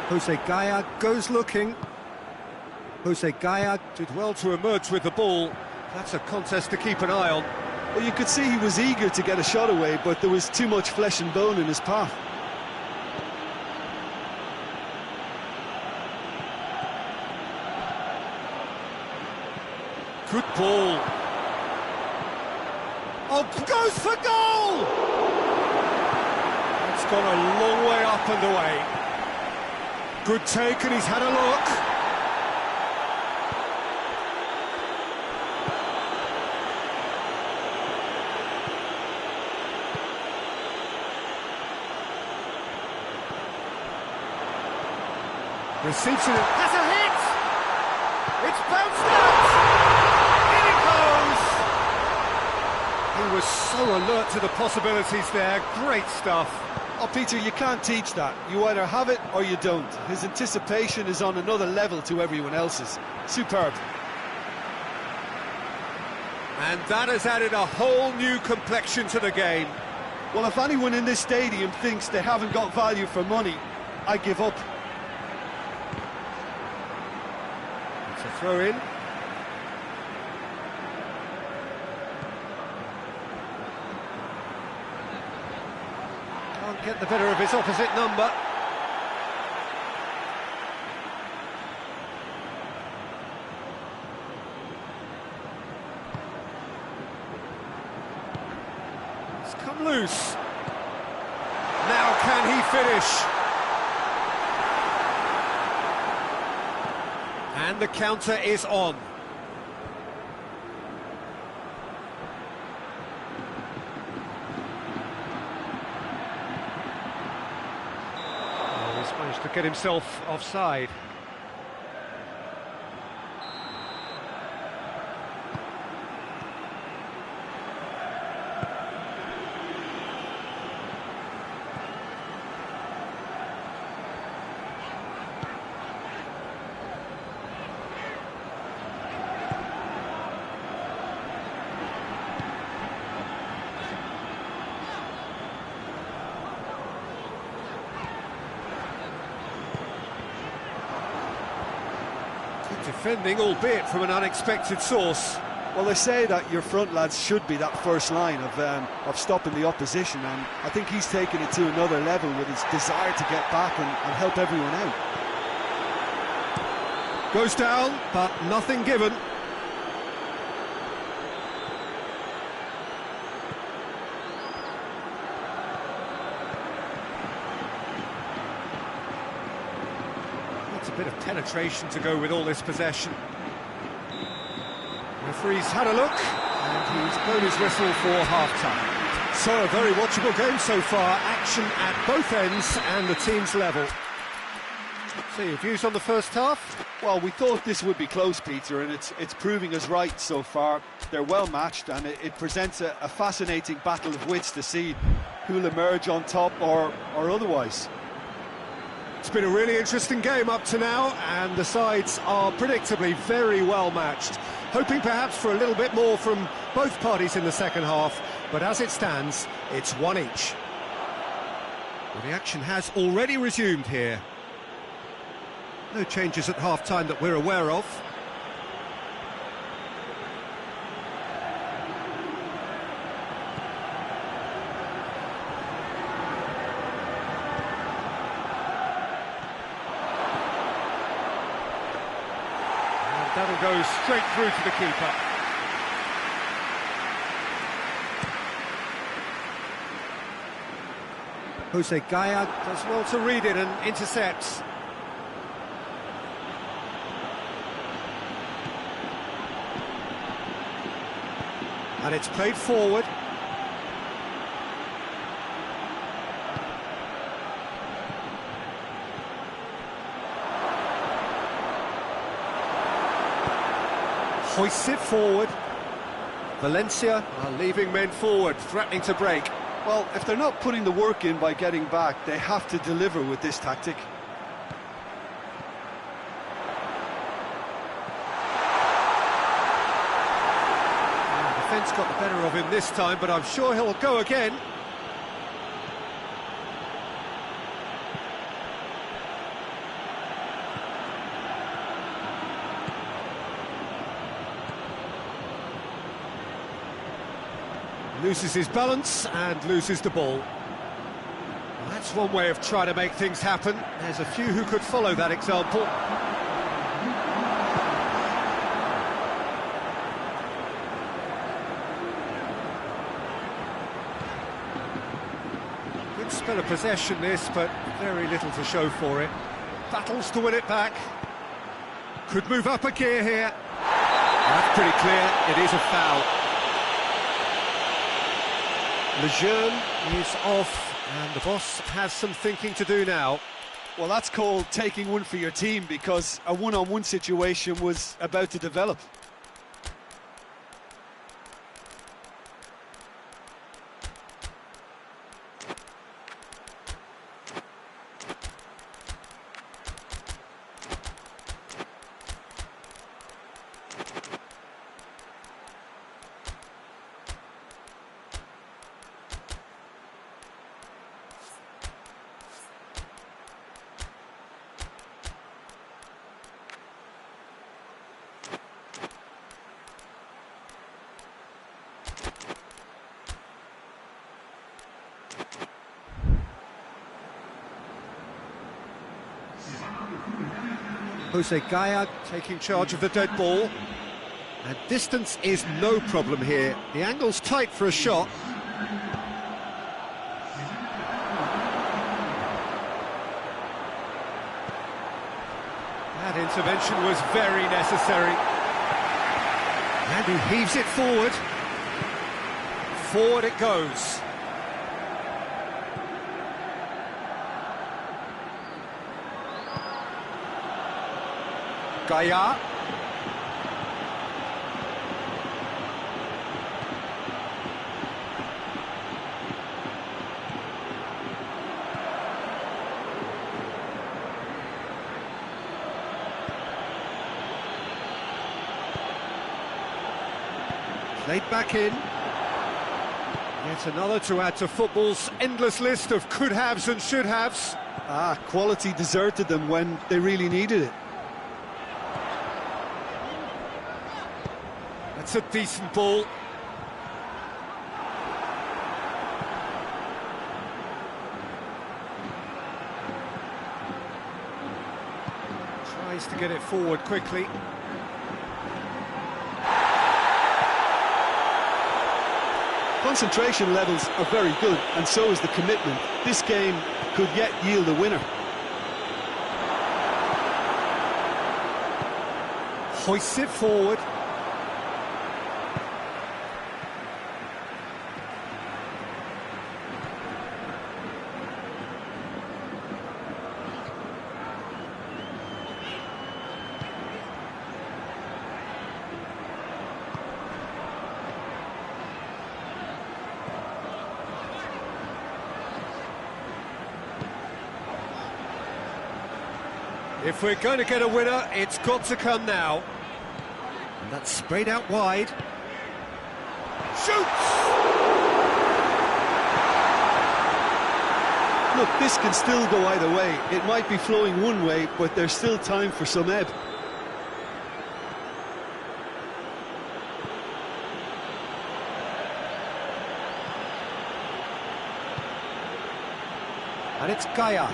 Jose Gaya goes looking. Jose Gaya Did well to emerge with the ball. That's a contest to keep an eye on. Well, you could see he was eager to get a shot away, but there was too much flesh and bone in his path. Good ball. Oh, goes for goal! It's gone a long way up and away. Good take, and he's had a look. Receives it, has a hit! It's bounced out! In it goes! He was so alert to the possibilities there, great stuff. Oh, Peter, you can't teach that. You either have it or you don't. His anticipation is on another level to everyone else's. Superb. And that has added a whole new complexion to the game. Well, if anyone in this stadium thinks they haven't got value for money, I give up. It's a throw in. Can't get the better of his opposite number. It's come loose. Now can he finish? And the counter is on. Oh, he's managed to get himself offside. Defending, albeit from an unexpected source. Well, they say that your front lads should be that first line of stopping the opposition, and I think he's taken it to another level with his desire to get back and help everyone out. Goes down, but nothing given. That's a bit of penetration to go with all this possession. Referee's had a look, and he's blown his whistle for half-time. So, a very watchable game so far. Action at both ends and the team's level. So, your views on the first half? Well, we thought this would be close, Peter, and it's proving us right so far. They're well matched, and it presents a fascinating battle of wits to see who'll emerge on top or otherwise. It's been a really interesting game up to now, and the sides are predictably very well matched. Hoping perhaps for a little bit more from both parties in the second half, but as it stands, it's one each. Well, the action has already resumed here. No changes at half-time that we're aware of. That'll go straight through to the keeper. Jose Gaya Does well to read it and intercepts. And it's played forward. Hoists it forward. Valencia are leaving men forward, threatening to break. Well, if they're not putting the work in by getting back, they have to deliver with this tactic. The defence got the better of him this time, but I'm sure he'll go again. Loses his balance and loses the ball. Well, that's one way of trying to make things happen. There's a few who could follow that example. Good spell of possession this, but very little to show for it. Battles to win it back. Could move up a gear here. That's pretty clear, it is a foul. Lejeune is off, and the boss has some thinking to do now. Well, that's called taking one for your team, because a one-on-one situation was about to develop. Jose Gaya Taking charge of the dead ball. And distance is no problem here. The angle's tight for a shot. That intervention was very necessary. And he heaves it forward. Forward it goes. Gaya. Played back in. Yet another to add to football's endless list of could-haves and should-haves. Quality deserted them when they really needed it. That's a decent ball. Tries to get it forward quickly. Concentration levels are very good, and so is the commitment. This game could yet yield a winner. Hoists it forward. If we're going to get a winner, it's got to come now. And that's sprayed out wide. Shoots! Look, this can still go either way. It might be flowing one way, but there's still time for some ebb. and it's Gaya.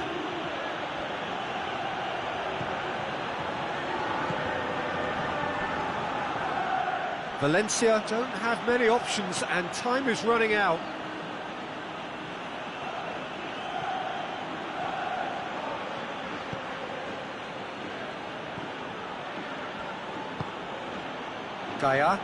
Valencia don't have many options and time is running out. Gaya.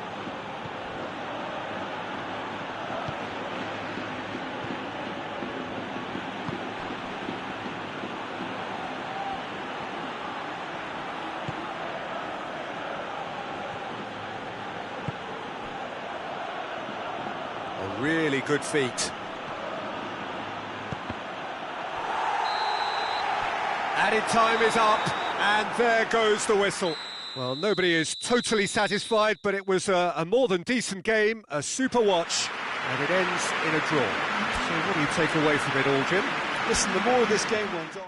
good feet. Added time is up, and there goes the whistle. Well, nobody is totally satisfied, but it was a more than decent game, a super watch, and it ends in a draw. So what do you take away from it all, Jim? Listen, the more this game went on...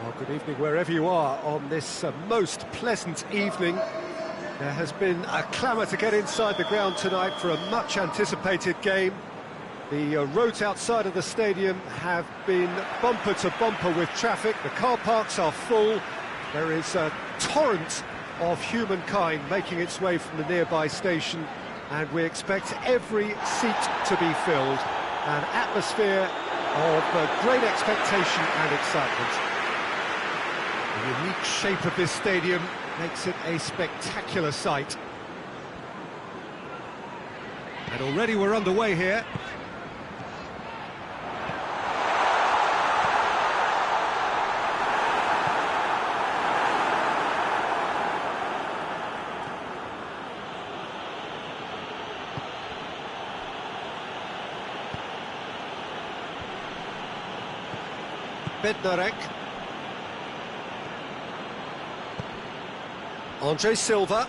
Well, good evening wherever you are on this most pleasant evening. There has been a clamour to get inside the ground tonight for a much anticipated game. The roads outside of the stadium have been bumper to bumper with traffic. The car parks are full. There is a torrent of humankind making its way from the nearby station, and we expect every seat to be filled. An atmosphere of great expectation and excitement. The unique shape of this stadium makes it a spectacular sight. And already we're underway here. Bednarek. Andre Silva.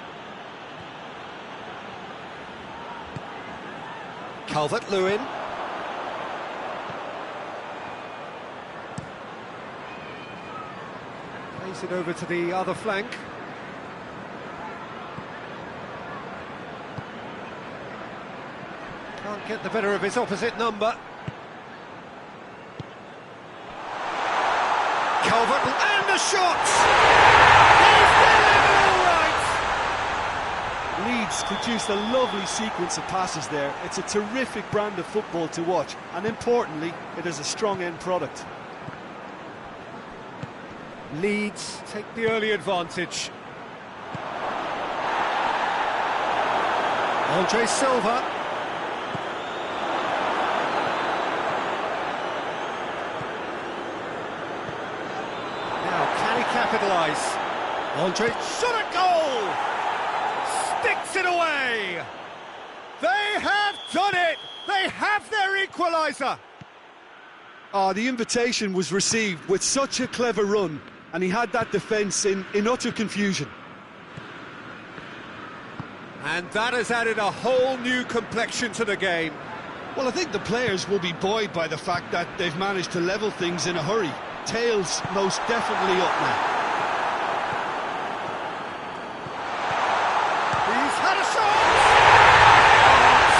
Calvert-Lewin. Plays it over to the other flank. Can't get the better of his opposite number. Calvert, and the shot! Leeds produced a lovely sequence of passes there. It's a terrific brand of football to watch, and importantly, it is a strong end product. Leeds take the early advantage. Andre Silva. capitalise. Andre shot a goal! Sticks it away! They have done it! They have their equaliser! Oh, the invitation was received with such a clever run, and he had that defence in utter confusion. And that has added a whole new complexion to the game. Well, I think the players will be buoyed by the fact that they've managed to level things in a hurry. Tails most definitely up now. He's had a shot!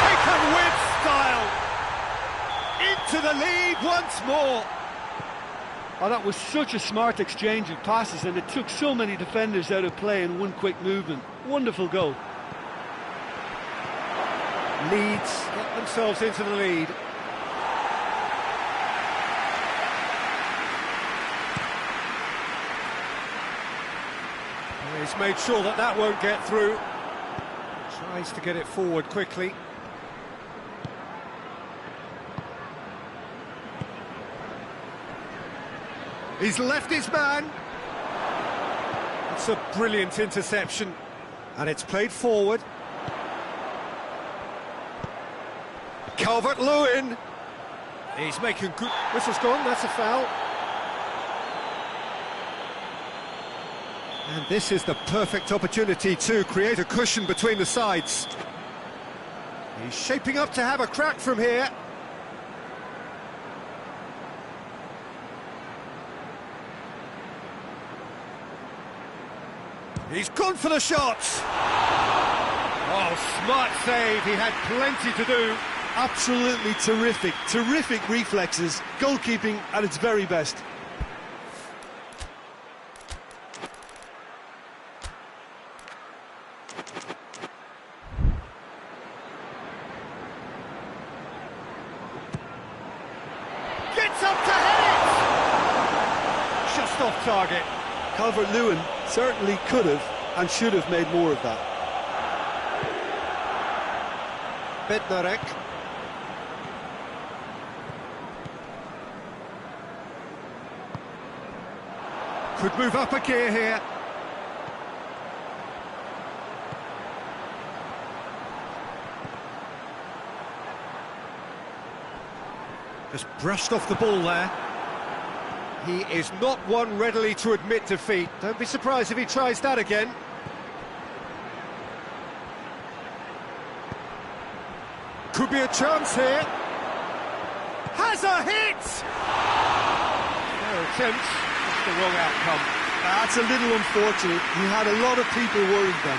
Taken with style! Into the lead once more! Oh, that was such a smart exchange of passes, and it took so many defenders out of play in one quick movement. Wonderful goal. Leeds get themselves into the lead. He's made sure that that won't get through. Tries to get it forward quickly. He's left his man. It's a brilliant interception. And it's played forward. Calvert-Lewin. He's making good... Whistle's gone, that's a foul. And this is the perfect opportunity to create a cushion between the sides. He's shaping up to have a crack from here. He's gone for the shot. Oh, smart save. He had plenty to do. Absolutely terrific, terrific reflexes, goalkeeping at its very best. Gets up to head it! Just off target. Calvert-Lewin certainly could have and should have made more of that. Bednarek. Could move up a gear here. Just brushed off the ball there. He is not one readily to admit defeat. Don't be surprised if he tries that again. Could be a chance here. Has a hit! No attempt, just the wrong outcome. That's a little unfortunate. He had a lot of people worried then.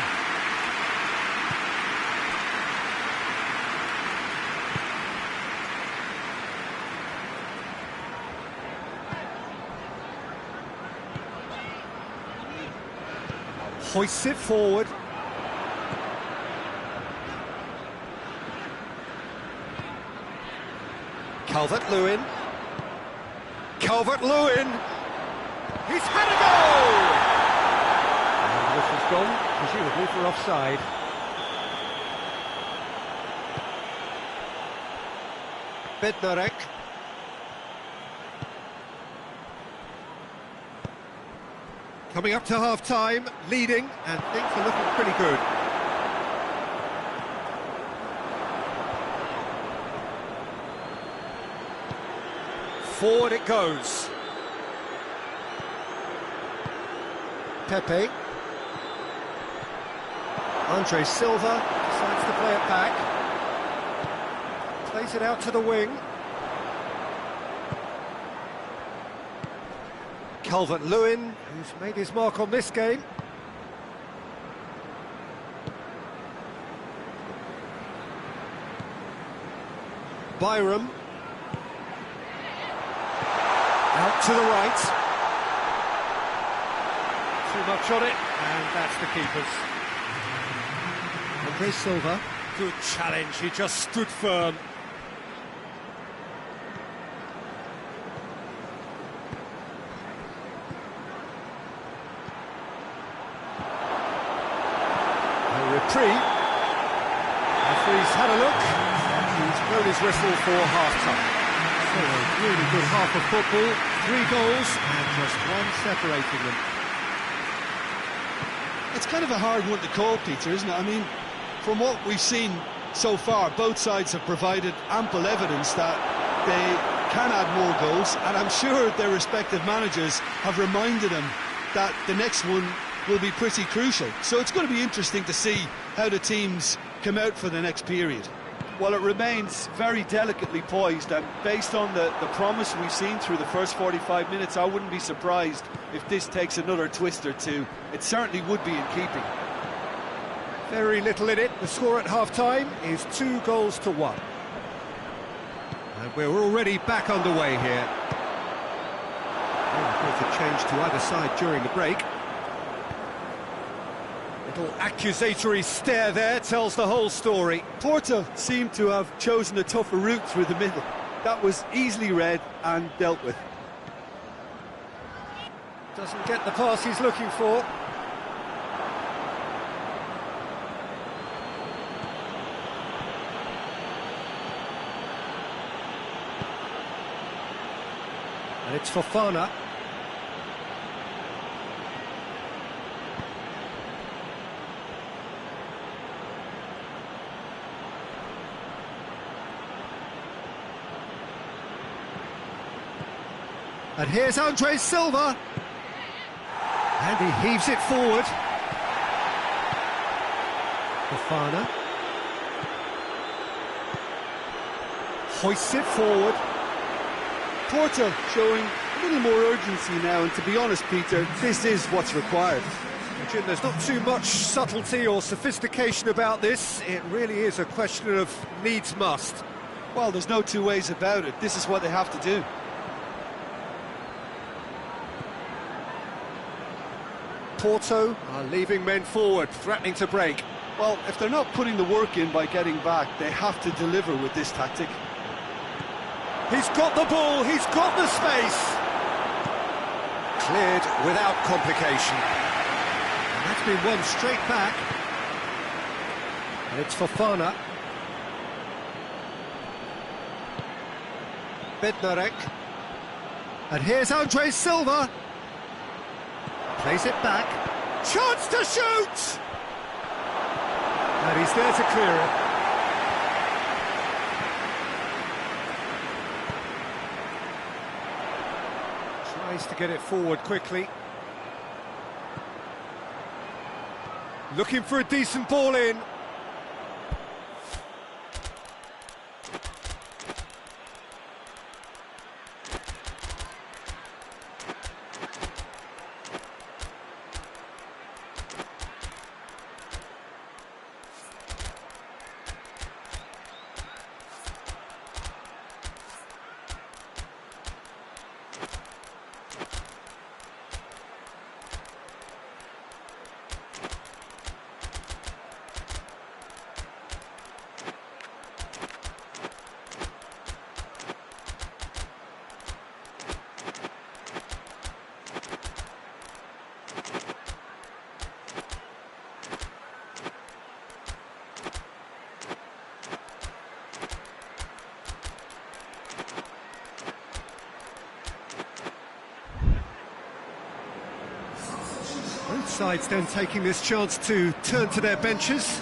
Hoists it forward. Calvert-Lewin. Calvert-Lewin. He's had a goal! And this has gone, presumably for offside. Bednarek. Coming up to half-time, leading, and things are looking pretty good. Forward it goes. Pepe. Andre Silva Decides to play it back. Plays it out to the wing. Calvert-Lewin, who's made his mark on this game. Byram. Out to the right. Too much on it, and that's the keeper's. Andre Silva. Good challenge, he just stood firm. A reprieve. Referee's had a look, and he's blown his whistle for half-time. So a really good half of football, 3 goals, and just one separating them. It's kind of a hard one to call, Peter, isn't it? I mean, from what we've seen so far, both sides have provided ample evidence that they can add more goals, and I'm sure their respective managers have reminded them that the next one will be pretty crucial. So it's going to be interesting to see how the teams come out for the next period. Well, it remains very delicately poised, and based on the promise we've seen through the first 45 minutes, I wouldn't be surprised if this takes another twist or two. It certainly would be in keeping. Very little in it. The score at half-time is 2-1. And we're already back underway here. Both a change to either side during the break. Little accusatory stare there tells the whole story. Porto seemed to have chosen a tougher route through the middle. That was easily read and dealt with. Doesn't get the pass he's looking for. And it's Fofana. And here's Andre Silva. And he heaves it forward. Fofana. Hoists it forward. Porto showing a little more urgency now, and to be honest, Peter, this is what's required. Jim, there's not too much subtlety or sophistication about this. It really is a question of needs must. Well, there's no two ways about it. This is what they have to do. Porto are leaving men forward, threatening to break. Well, if they're not putting the work in by getting back, they have to deliver with this tactic. He's got the ball, he's got the space. Cleared without complication. And that's been won straight back. And it's Fofana. Bednarek. And here's Andre Silva. Plays it back. Chance to shoot! And he's there to clear it. Tries to get it forward quickly. Looking for a decent ball in. Both sides then taking this chance to turn to their benches.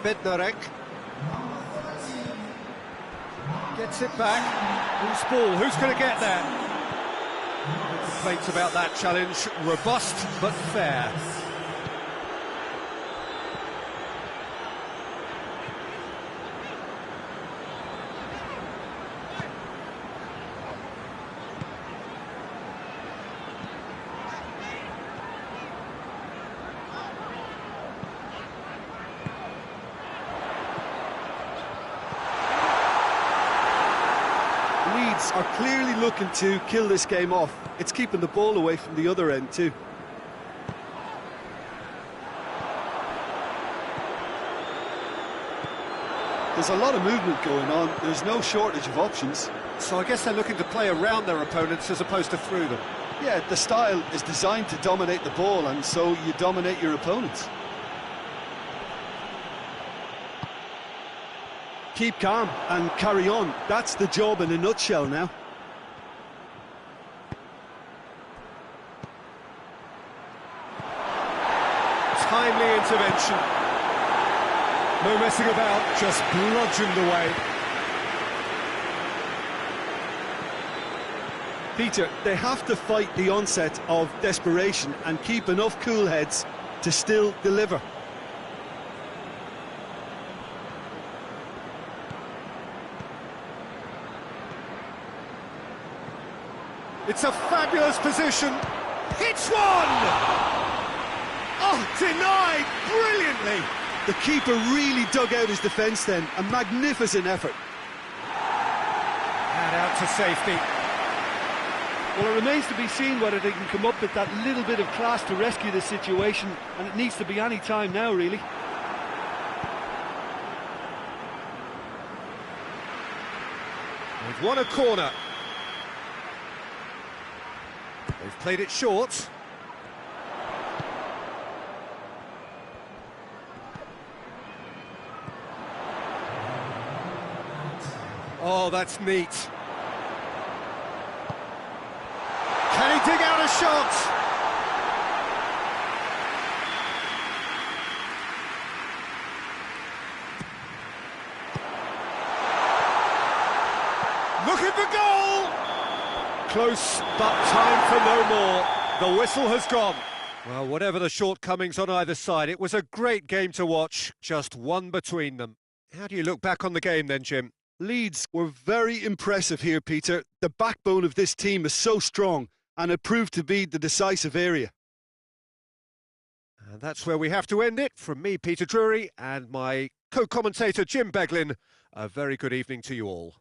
Bednarek gets it back. Who's ball? Who's going to get there? No complaints about that challenge. Robust but fair. Are clearly looking to kill this game off. It's keeping the ball away from the other end too. There's a lot of movement going on. There's no shortage of options. So I guess they're looking to play around their opponents as opposed to through them. Yeah, the style is designed to dominate the ball, and so you dominate your opponents. keep calm and carry on. That's the job in a nutshell now. Timely intervention. No messing about, just bludgeoned away. Peter, they have to fight the onset of desperation and keep enough cool heads to still deliver. It's a fabulous position. Hits one! Oh, denied brilliantly. The keeper really dug out his defence then. A magnificent effort. And out to safety. Well, it remains to be seen whether they can come up with that little bit of class to rescue the situation, and it needs to be any time now, really. They've won a corner. They've played it short. Oh, that's neat. Can he dig out a shot? Looking for goal! Close, but time for no more. The whistle has gone. Well, whatever the shortcomings on either side, it was a great game to watch, just one between them. How do you look back on the game then, Jim? Leeds were very impressive here, Peter. The backbone of this team is so strong, and it proved to be the decisive area. And that's where we have to end it. From me, Peter Drury, and my co-commentator, Jim Beglin, a very good evening to you all.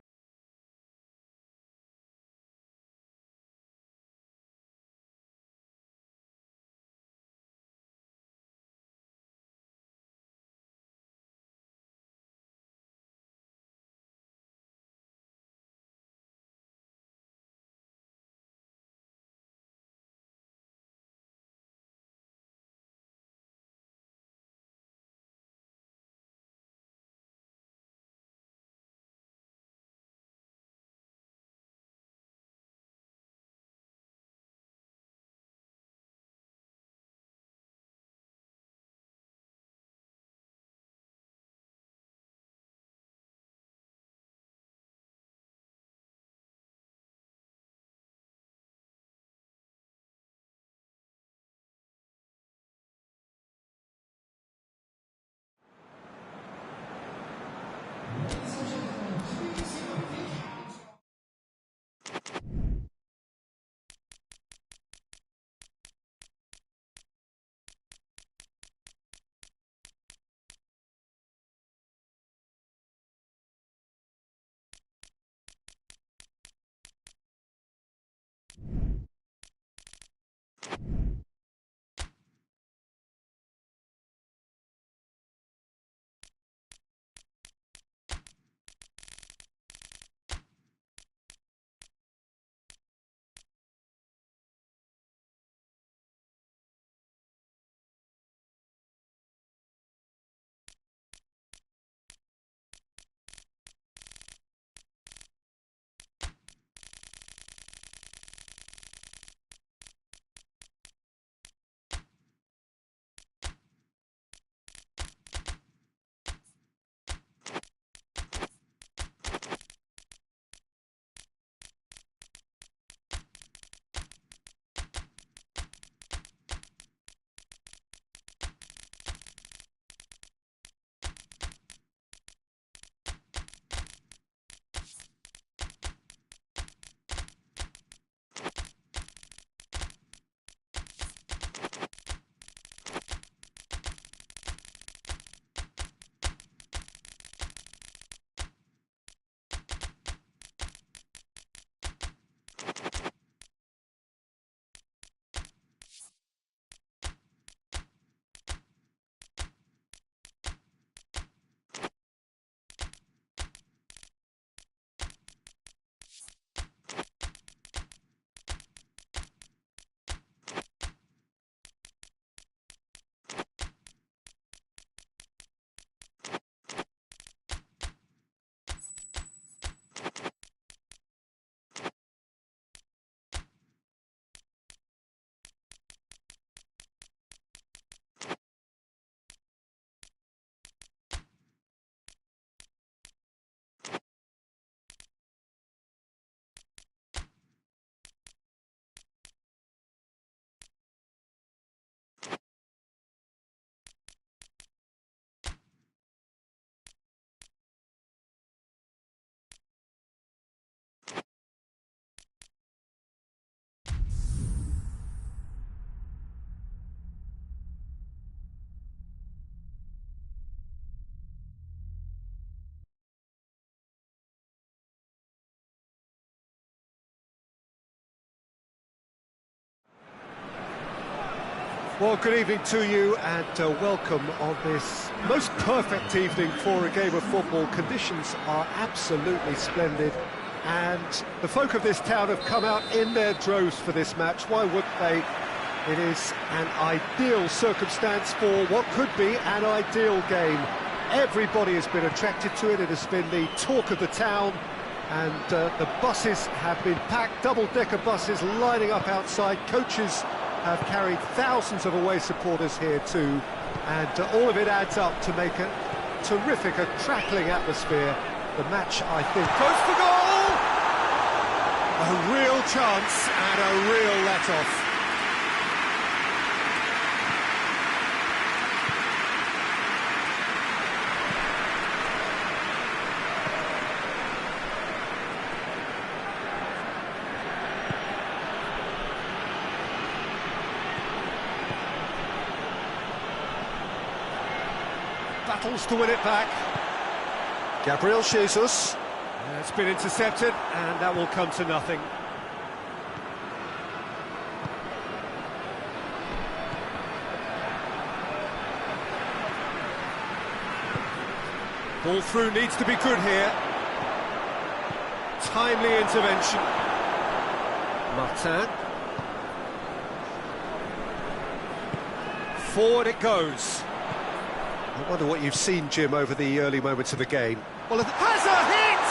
Well, good evening to you and welcome on this most perfect evening for a game of football. Conditions are absolutely splendid and the folk of this town have come out in their droves for this match. Why wouldn't they? It is an ideal circumstance for what could be an ideal game. Everybody has been attracted to it. It has been the talk of the town, and the buses have been packed, double-decker buses lining up outside. Coaches have carried thousands of away supporters here too, and all of it adds up to make a terrific, a crackling atmosphere. The match, I think, Goes for goal! A real chance and a real let-off. Battles to win it back. Gabriel Jesus. It's been intercepted, and that will come to nothing. Ball through needs to be good here. Timely intervention. Martin. Forward it goes. I wonder what you've seen, Jim, over the early moments of the game. Well, it has a hit!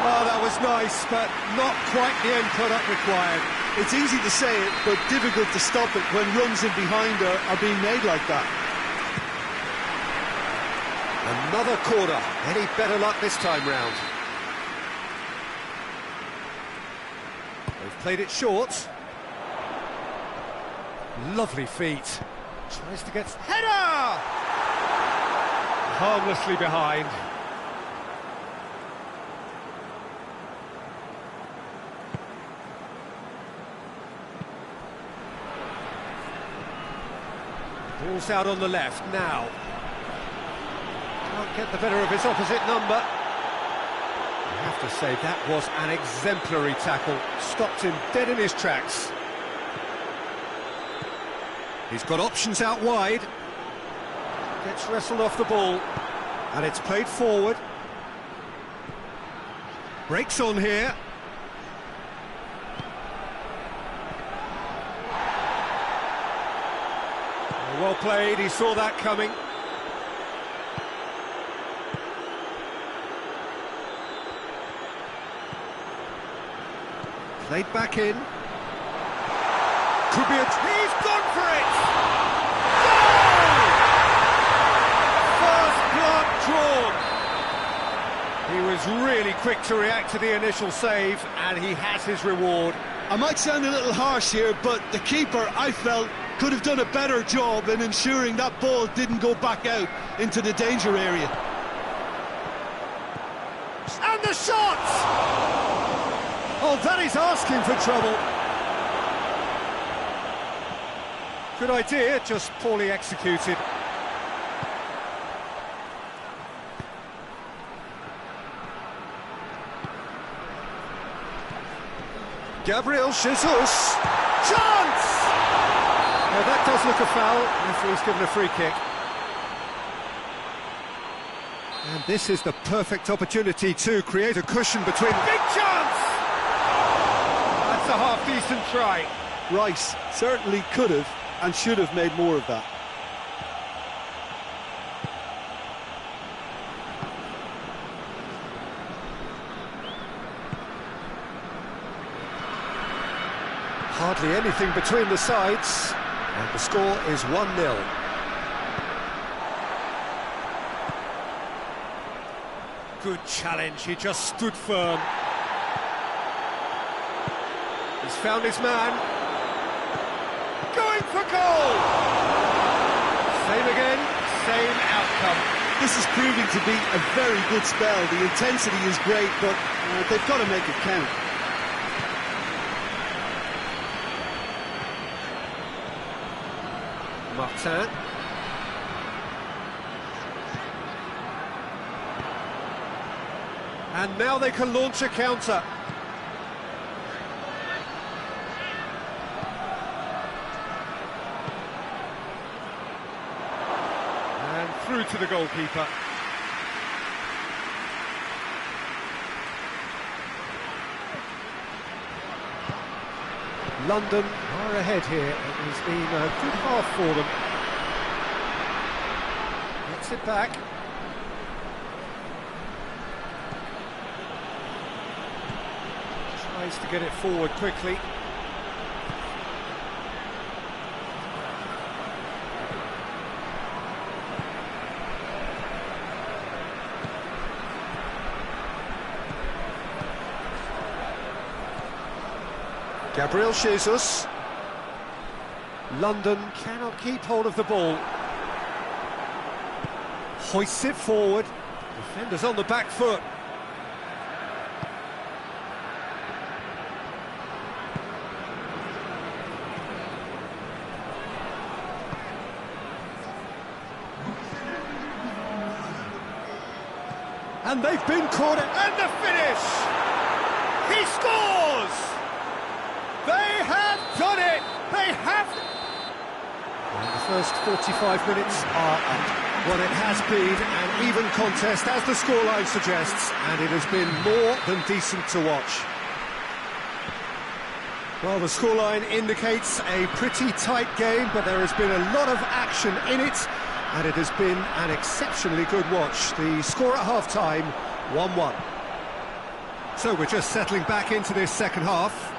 Oh, that was nice, but not quite the end product required. It's easy to say it, but difficult to stop it when runs in behind are being made like that. Another corner. Any better luck this time round? They've played it short. Lovely feet. Tries to get... Header! Harmlessly behind. Ball's out on the left now. Can't get the better of his opposite number. I have to say, that was an exemplary tackle. Stopped him dead in his tracks. He's got options out wide. Gets wrestled off the ball. And it's played forward. Breaks on here. Well played, he saw that coming. Played back in. Could be a... He's gone for it! Goal! First blood drawn. He was really quick to react to the initial save, and he has his reward. I might sound a little harsh here, but the keeper, I felt, could have done a better job in ensuring that ball didn't go back out into the danger area. And the shot! Oh, that is asking for trouble. Good idea, just poorly executed. Gabriel Jesus. Chance! Now that does look a foul. Referee's given a free kick. And this is the perfect opportunity to create a cushion between... Big chance! That's a half-decent try. Rice certainly could have and should have made more of that. Hardly anything between the sides, and the score is 1-0. Good challenge, he just stood firm. He's found his man. Going for goal! Same again, same outcome. This is proving to be a very good spell. The intensity is great, but they've got to make it count. Martin. And now they can launch a counter. through to the goalkeeper. London are ahead here. It has been a good half for them. Gets it back. Tries to get it forward quickly. Gabriel Jesus. London cannot keep hold of the ball. Hoists it forward. Defenders on the back foot. And they've been caught, and the finish! He scores! They have done it! They have... And the first 45 minutes are up. Well, it has been an even contest, as the scoreline suggests, and it has been more than decent to watch. Well, the scoreline indicates a pretty tight game, but there has been a lot of action in it, and it has been an exceptionally good watch. The score at half-time, 1-1. So we're just settling back into this second half.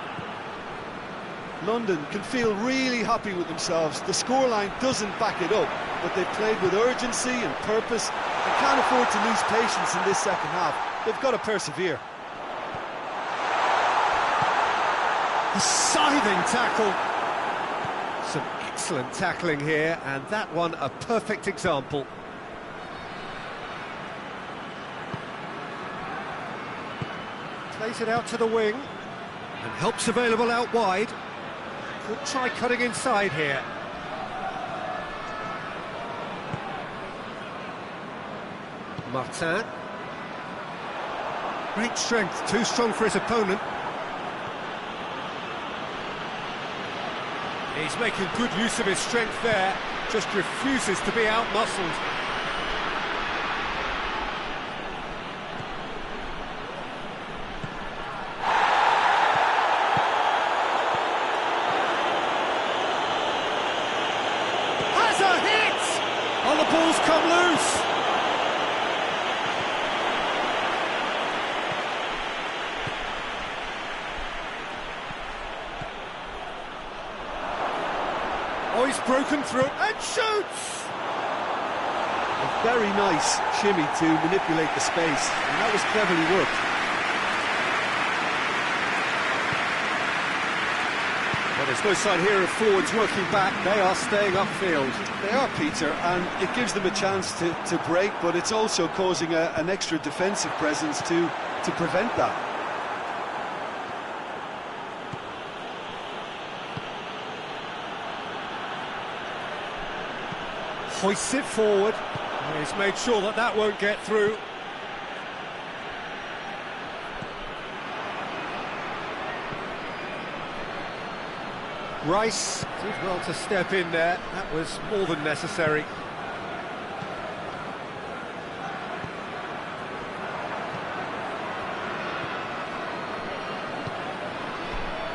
London can feel really happy with themselves. The scoreline doesn't back it up, but they've played with urgency and purpose and can't afford to lose patience in this second half. They've got to persevere. A scything tackle. Some excellent tackling here, and that one a perfect example. Plays it out to the wing. And help's available out wide. Could try cutting inside here. Martin. Great strength, too strong for his opponent. He's making good use of his strength there, just refuses to be out-muscled. Has a hit! Oh, the ball's come loose! Oh, he's broken through and shoots! A very nice shimmy to manipulate the space, and that was cleverly worked. Well, there's no sign here of forwards working back. They are staying upfield. They are, Peter, and it gives them a chance to break, but it's also causing an extra defensive presence to prevent that. Hoists it forward. He's made sure that that won't get through. Rice did well to step in there. That was more than necessary.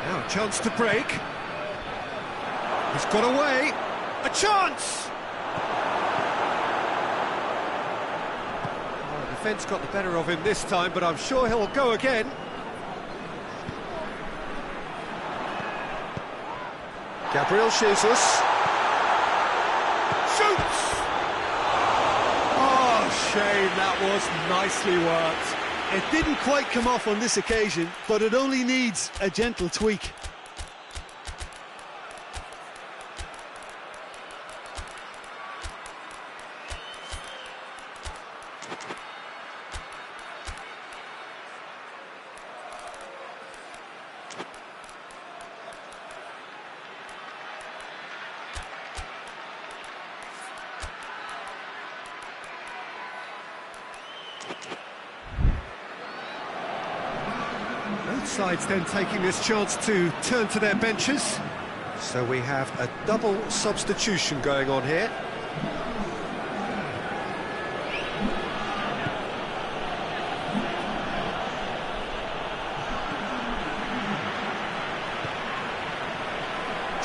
Now a chance to break. He's got away. A chance! Defence got the better of him this time, but I'm sure he'll go again. Gabriel Jesus. Shoots! Oh, shame, that was nicely worked. It didn't quite come off on this occasion, but it only needs a gentle tweak. Both sides then taking this chance to turn to their benches. So we have a double substitution going on here.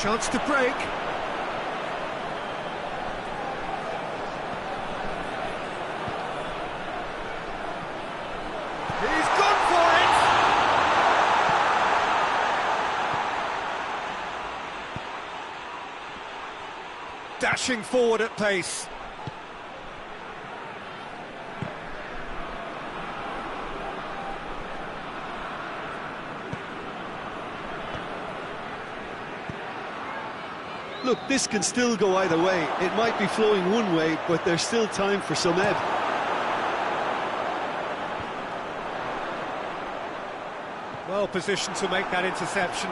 Chance to break. He's gone for it! Dashing forward at pace. Look, this can still go either way. It might be flowing one way, but there's still time for some ebb. Well positioned to make that interception.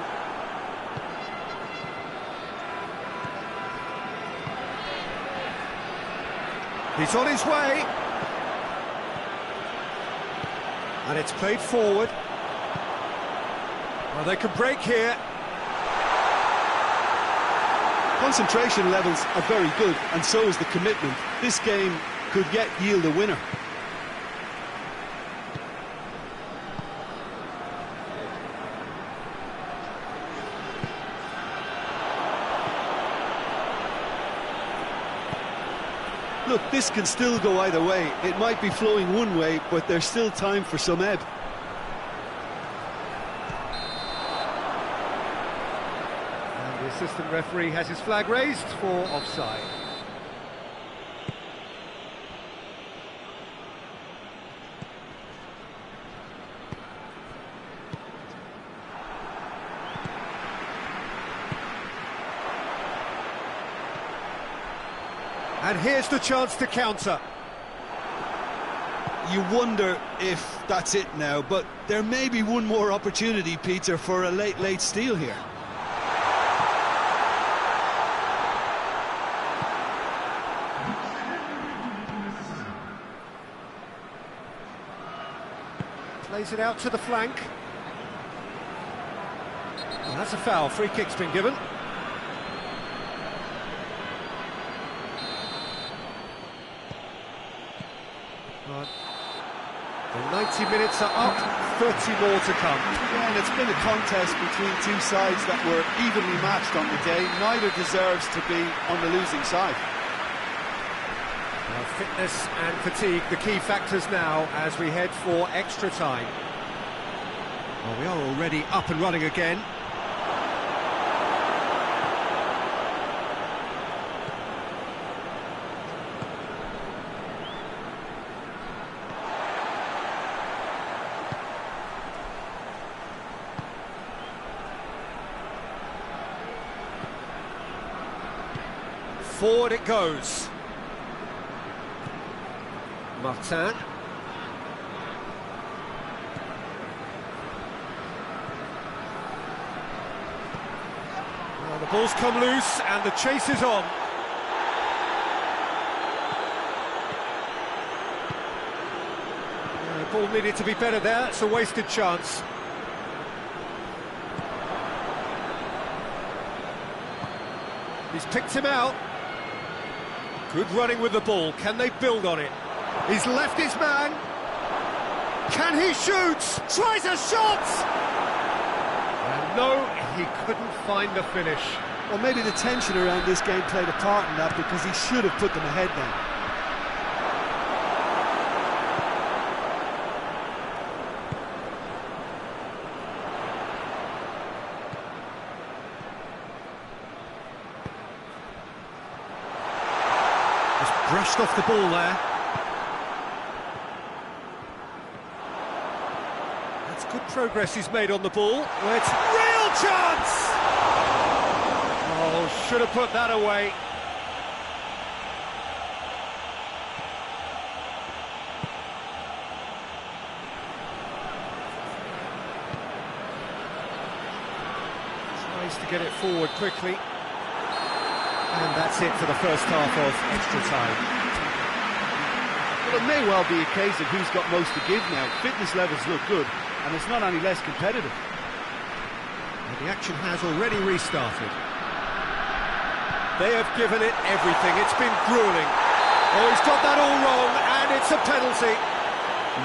He's on his way. And it's played forward. Well, they can break here. Concentration levels are very good, and so is the commitment. This game could yet yield a winner. Look, this can still go either way. It might be flowing one way, but there's still time for some ebb. And the assistant referee has his flag raised for offside. And here's the chance to counter. You wonder if that's it now, but there may be one more opportunity, Peter, for a late steal here. Plays it out to the flank. Well, that's a foul. Free kick's been given. The 90 minutes are up, 30 more to come. Yeah, and it's been a contest between two sides that were evenly matched on the day. Neither deserves to be on the losing side. Well, fitness and fatigue, the key factors now as we head for extra time. Well, we are already up and running again. Forward it goes. Martin. Well, the ball's come loose and the chase is on. The ball needed to be better there, it's a wasted chance. He's picked him out. Good running with the ball. Can they build on it? He's left his man. Can he shoot? Tries a shot! And no, he couldn't find the finish. Well, maybe the tension around this game played a part in that, because he should have put them ahead then. Brushed off the ball there. That's good progress he's made on the ball. Well, it's real chance! Oh, should have put that away. Tries to get it forward quickly. And that's it for the first half of extra time. Well, it may well be a case of who's got most to give now. Fitness levels look good, and it's not any less competitive. And the action has already restarted. They have given it everything. It's been gruelling. Oh, he's got that all wrong, and it's a penalty.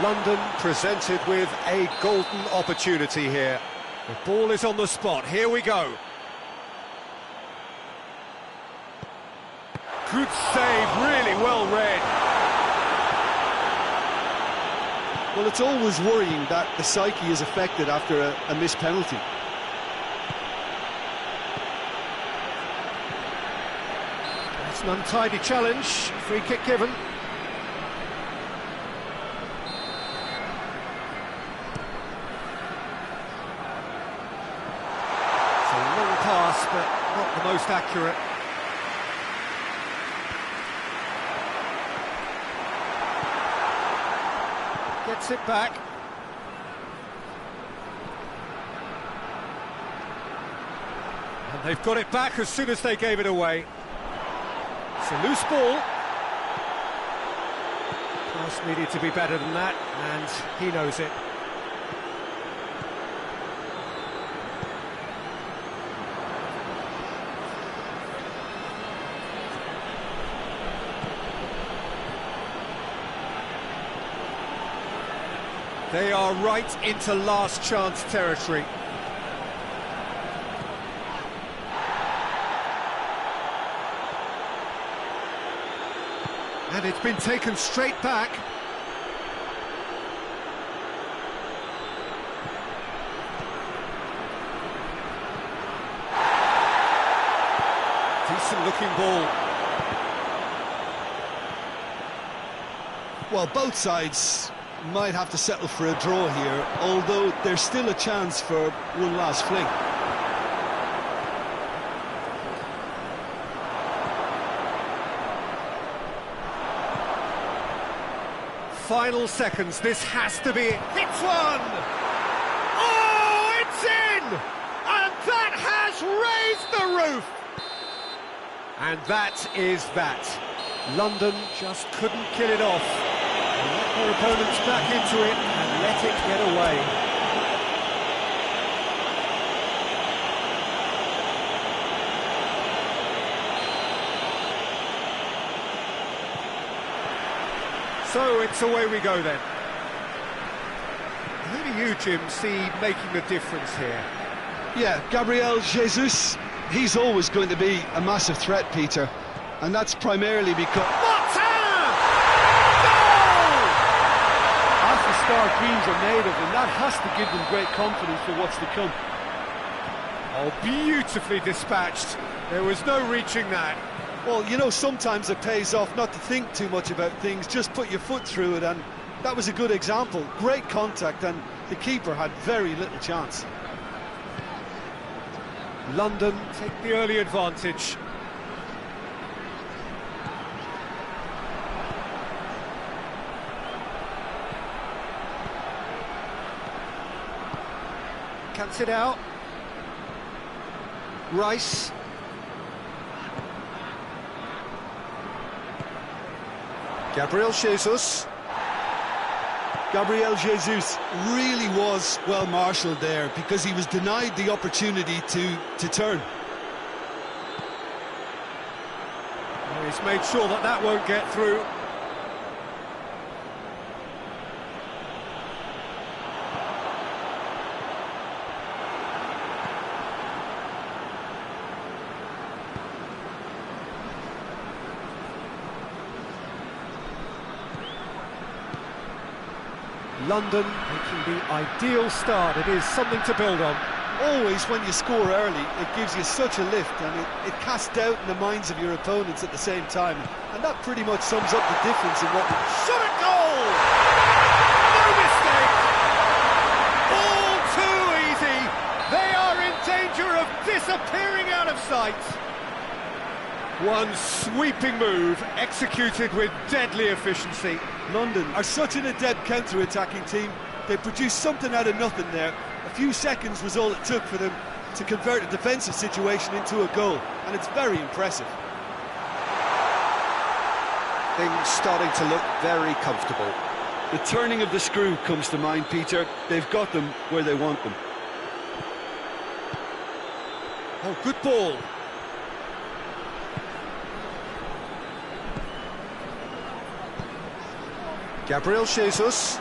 London presented with a golden opportunity here. The ball is on the spot. Here we go. Good save, really well read. Well, it's always worrying that the psyche is affected after a missed penalty. It's an untidy challenge, free kick given. It's a long pass, but not the most accurate. Gets it back. And they've got it back as soon as they gave it away. It's a loose ball. Pass needed to be better than that, and he knows it. They are right into last chance territory. And it's been taken straight back. Decent looking ball. Well, both sides might have to settle for a draw here, although there's still a chance for one last fling. Final seconds, this has to be it. Hits one! Oh, it's in! And that has raised the roof! And that is that. London just couldn't kill it off. They let their opponents back into it and let it get away. So it's away we go then. Who do you, Jim, see making the difference here? Yeah, Gabriel Jesus, he's always going to be a massive threat, Peter, and that's primarily because... Ma Hoang! That's the start dreams are made of, and that has to give them great confidence for what's to come. Oh, beautifully dispatched. There was no reaching that. Well, you know, sometimes it pays off not to think too much about things, just put your foot through it, and that was a good example. Great contact, and the keeper had very little chance. London take the early advantage. Cuts it out. Rice. Gabriel Jesus. Gabriel Jesus really was well marshalled there because he was denied the opportunity to turn. He's made sure that that won't get through. London making the ideal start. It is something to build on. Always when you score early, it gives you such a lift, and it casts doubt in the minds of your opponents at the same time. And that pretty much sums up the difference in what... Shot at goal! No mistake! All too easy! They are in danger of disappearing out of sight! One sweeping move, executed with deadly efficiency. London are such an adept counter-attacking team. They produced something out of nothing there. A few seconds was all it took for them to convert a defensive situation into a goal, and it's very impressive. Things starting to look very comfortable. The turning of the screw comes to mind, Peter. They've got them where they want them. Oh, good ball. Gabriel Jesus.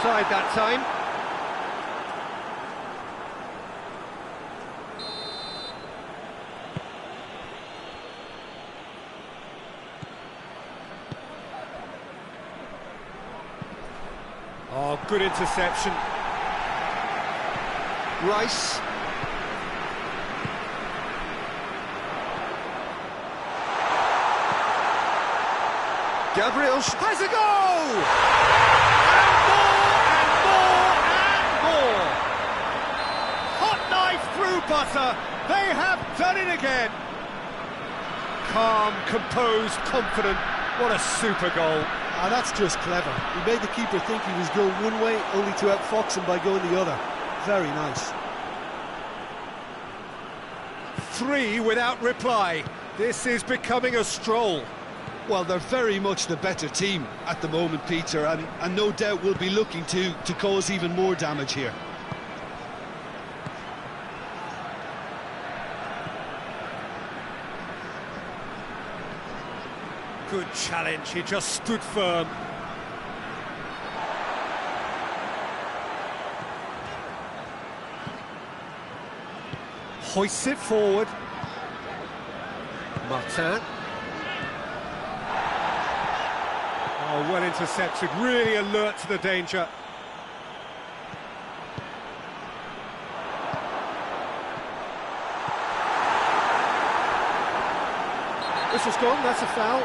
offside that time. Oh, good interception. Rice. Gabriel has a goal! And more! Hot knife through butter. They have done it again. Calm, composed, confident. What a super goal. Ah, that's just clever. He made the keeper think he was going one way, only to outfox him by going the other. Very nice. 3 without reply. This is becoming a stroll. Well, they're very much the better team at the moment, Peter, and no doubt will be looking to cause even more damage here. Good challenge, he just stood firm. Hoists it forward. Martin. Oh, well intercepted, really alert to the danger. Whistle's gone, that's a foul.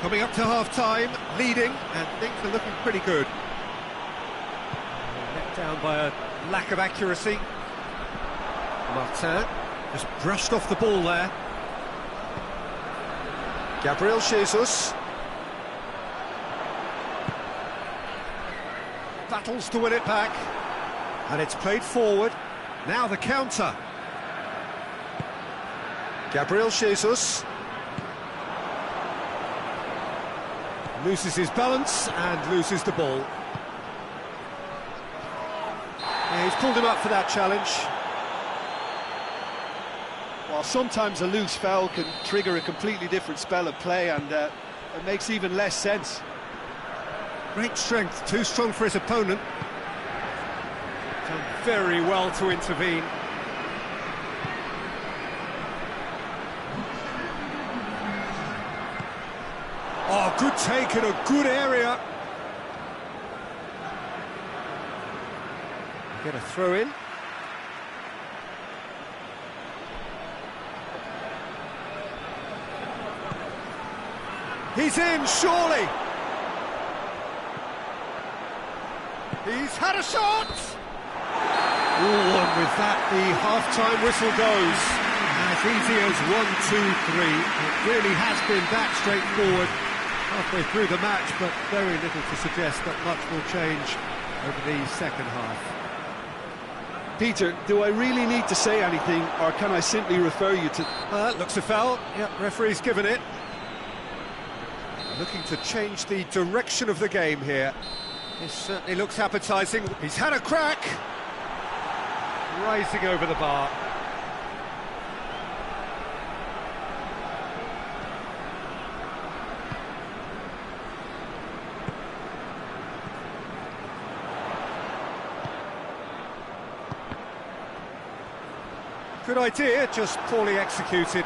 Coming up to half-time, leading, and things are looking pretty good. Let down by a lack of accuracy. Martin just brushed off the ball there. Gabriel Jesus. Battles to win it back. And it's played forward. Now the counter. Gabriel Jesus. Loses his balance and loses the ball. Yeah, he's pulled him up for that challenge. Well, sometimes a loose foul can trigger a completely different spell of play, and it makes even less sense. Great strength, too strong for his opponent. Done very well to intervene. Oh, good take in a good area. Get a throw in. He's in, surely. He's had a shot. Oh, and with that, the half-time whistle goes. As easy as 1, 2, 3. It really has been that straightforward. Halfway through the match, but very little to suggest that much will change over the second half. Peter, do I really need to say anything, or can I simply refer you to... Looks a foul. Yep, referee's given it. Looking to change the direction of the game here. This certainly looks appetising. He's had a crack. Rising over the bar. Good idea, just poorly executed.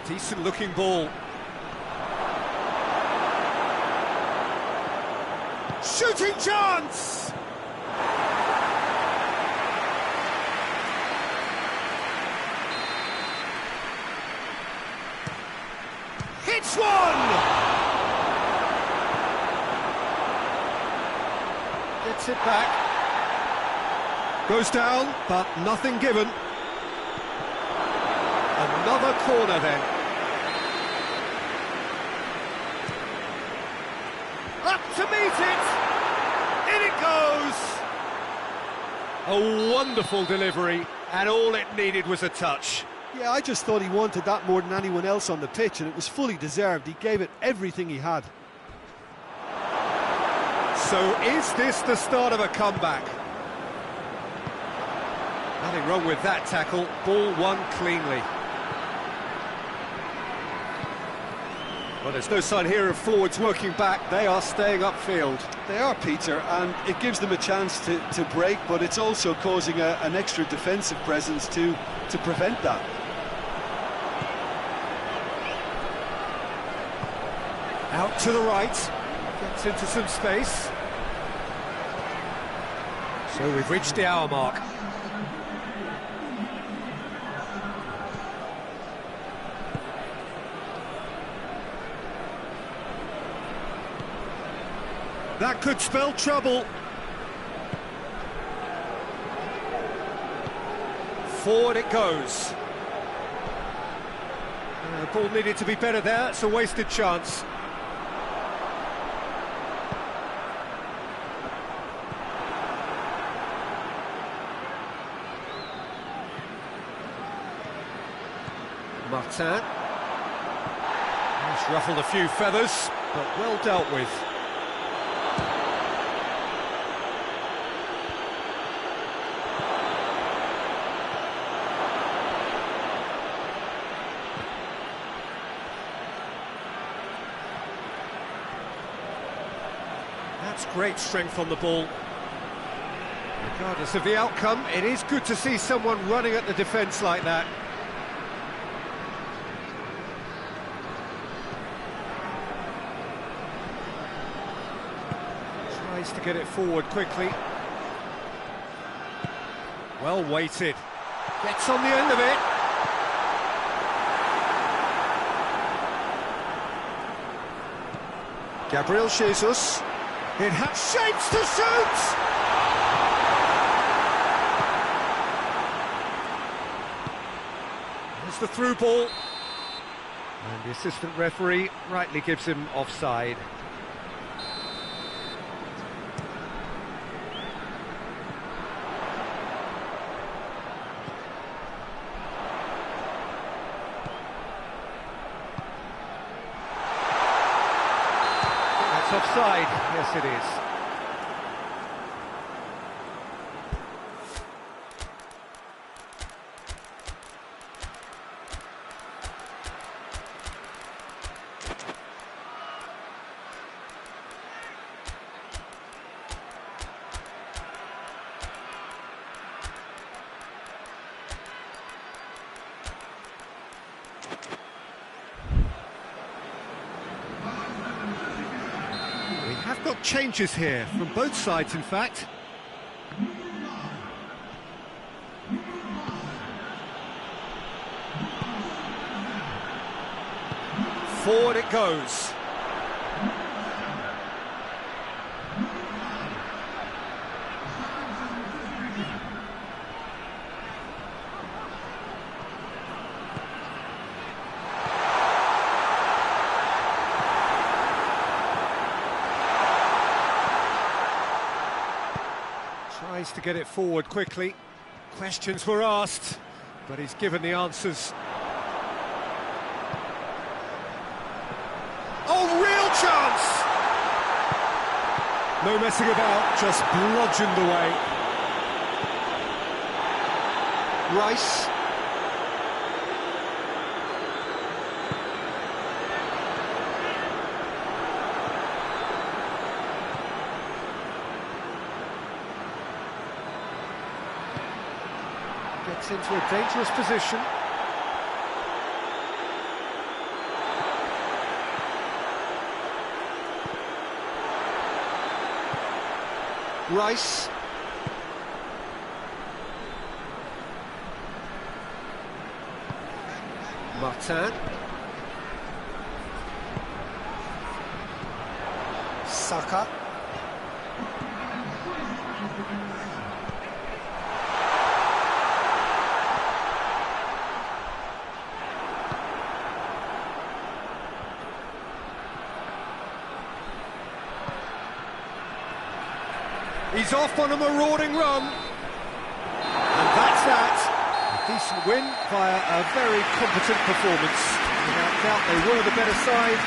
Decent looking ball. Shooting chance! Hits one! Gets it back. Goes down, but nothing given. Another corner then. Up to meet it! In it goes! A wonderful delivery, and all it needed was a touch. Yeah, I just thought he wanted that more than anyone else on the pitch, and it was fully deserved. He gave it everything he had. So is this the start of a comeback? Nothing wrong with that tackle, ball won cleanly. Well, there's no sign here of forwards working back, they are staying upfield. They are, Peter, and it gives them a chance to break, but it's also causing an extra defensive presence to prevent that. Out to the right, gets into some space. So we've reached the hour mark. That could spell trouble. Forward it goes. The ball needed to be better there, it's a wasted chance. Martin. He's ruffled a few feathers, but well dealt with. That's great strength on the ball. Regardless of the outcome, it is good to see someone running at the defence like that. Tries to get it forward quickly. Well weighted. Gets on the end of it. Gabriel Jesus. It has shapes to shoot! There's the through ball. And the assistant referee rightly gives him offside. Offside, yes it is. Have got changes here from both sides, in fact. Forward it goes. Tries to get it forward quickly. Questions were asked, but he's given the answers. Oh, real chance! No messing about, just bludgeoned away. Rice. Gets into a dangerous position. Rice. Martin. Saka. He's off on a marauding run. that. A decent win via a very competent performance. Without doubt, they were the better side.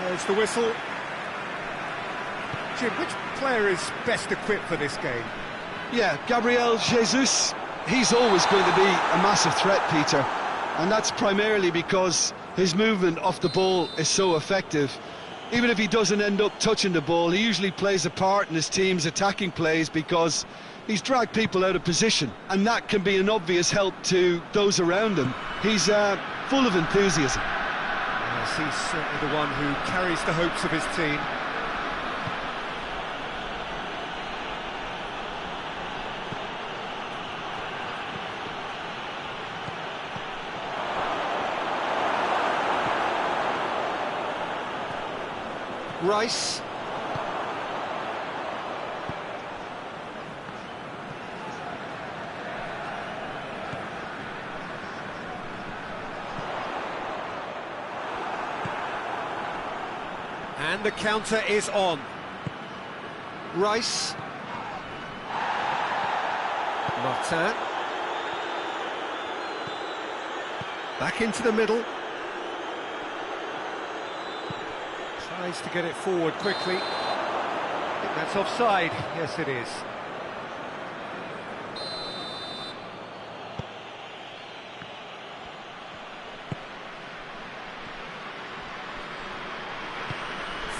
There's the whistle. Jim, which player is best equipped for this game? Yeah, Gabriel Jesus, he's always going to be a massive threat, Peter. And that's primarily because his movement off the ball is so effective. Even if he doesn't end up touching the ball, he usually plays a part in his team's attacking plays because he's dragged people out of position. And that can be an obvious help to those around him. He's full of enthusiasm. Yes, he's certainly the one who carries the hopes of his team. Rice. And the counter is on. Rice. Martin. Back into the middle. Tries to get it forward quickly. I think that's offside. Yes, it is.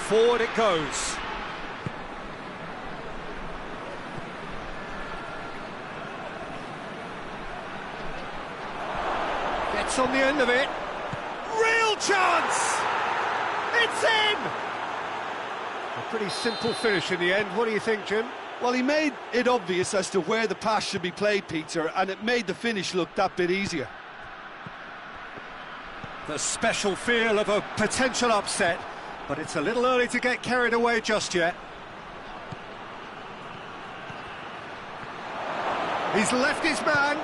Forward it goes. Gets on the end of it. Real chance! It's in! A pretty simple finish in the end. What do you think, Jim? Well, he made it obvious as to where the pass should be played, Peter, and it made the finish look that bit easier. The special feel of a potential upset, but it's a little early to get carried away just yet. He's left his man.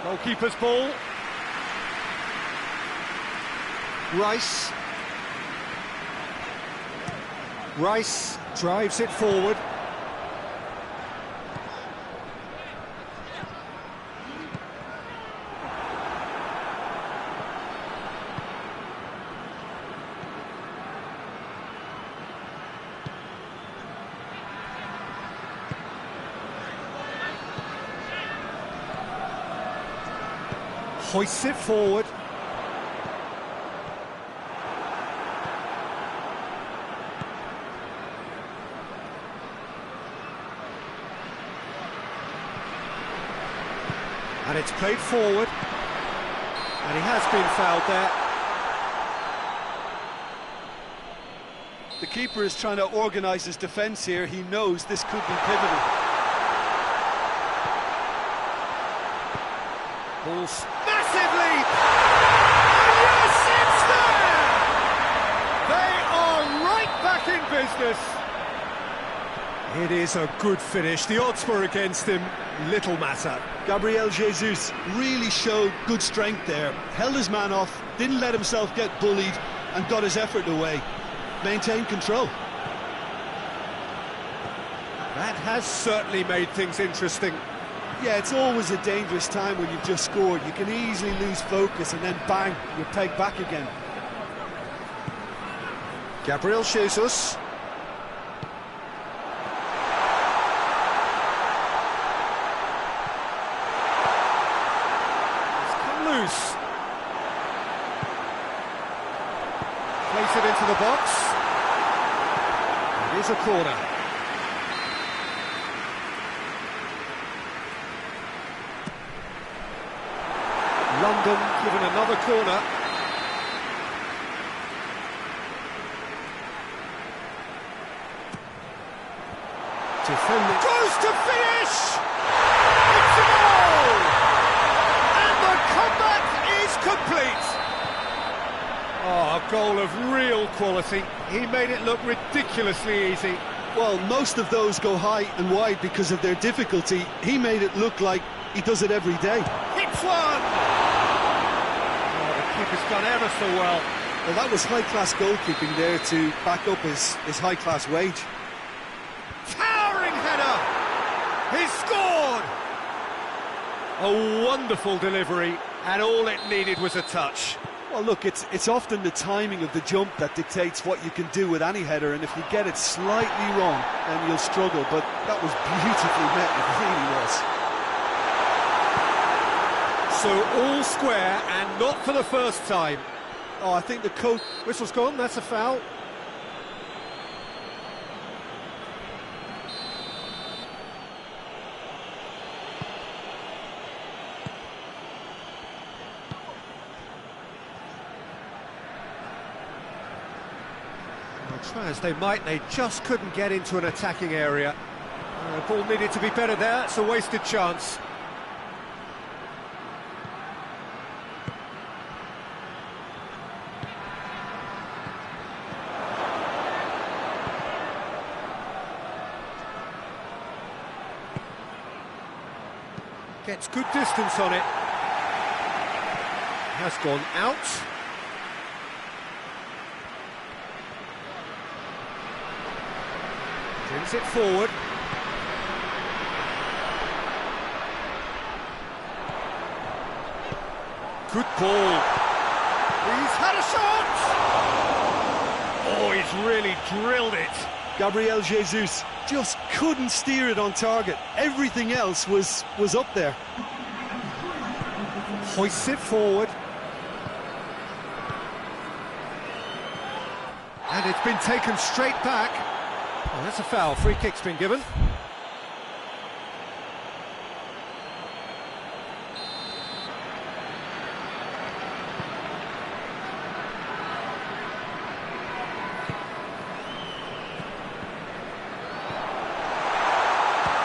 Goalkeeper's ball. Rice. Rice drives it forward. Hoists it forward. And it's played forward. And he has been fouled there. The keeper is trying to organise his defence here. He knows this could be pivotal. Ball's massive lead! And yes, it's there! They are right back in business. It is a good finish. The odds were against him. Little matter. Gabriel Jesus really showed good strength there. Held his man off, didn't let himself get bullied, and got his effort away. Maintained control. That has certainly made things interesting. Yeah, it's always a dangerous time when you've just scored. You can easily lose focus and then bang, you're pegged back again. Gabriel Jesus. Jesus! Place it into the box. It is a corner. London given another corner. Defending. Goes to finish! It's a goal! And the comeback is complete! Oh, a goal of real quality. He made it look ridiculously easy. Well, most of those go high and wide because of their difficulty. He made it look like he does it every day. Hits one! Oh, the keeper's done ever so well. Well, that was high-class goalkeeping there to back up his high-class wage. Towering header! He's scored! A wonderful delivery, and all it needed was a touch. Well, look, it's often the timing of the jump that dictates what you can do with any header, and if you get it slightly wrong, then you'll struggle, but that was beautifully met, it really was. So all square, and not for the first time. Oh, I think the coach... Whistle's gone, that's a foul. Try as they might, they just couldn't get into an attacking area. The ball needed to be better there, it's a wasted chance. Gets good distance on it. Has gone out. Brings it forward. Good ball. He's had a shot! Oh, he's really drilled it. Gabriel Jesus just couldn't steer it on target. Everything else was up there. Hoists it forward. And it's been taken straight back. Oh, that's a foul. Free kick's been given.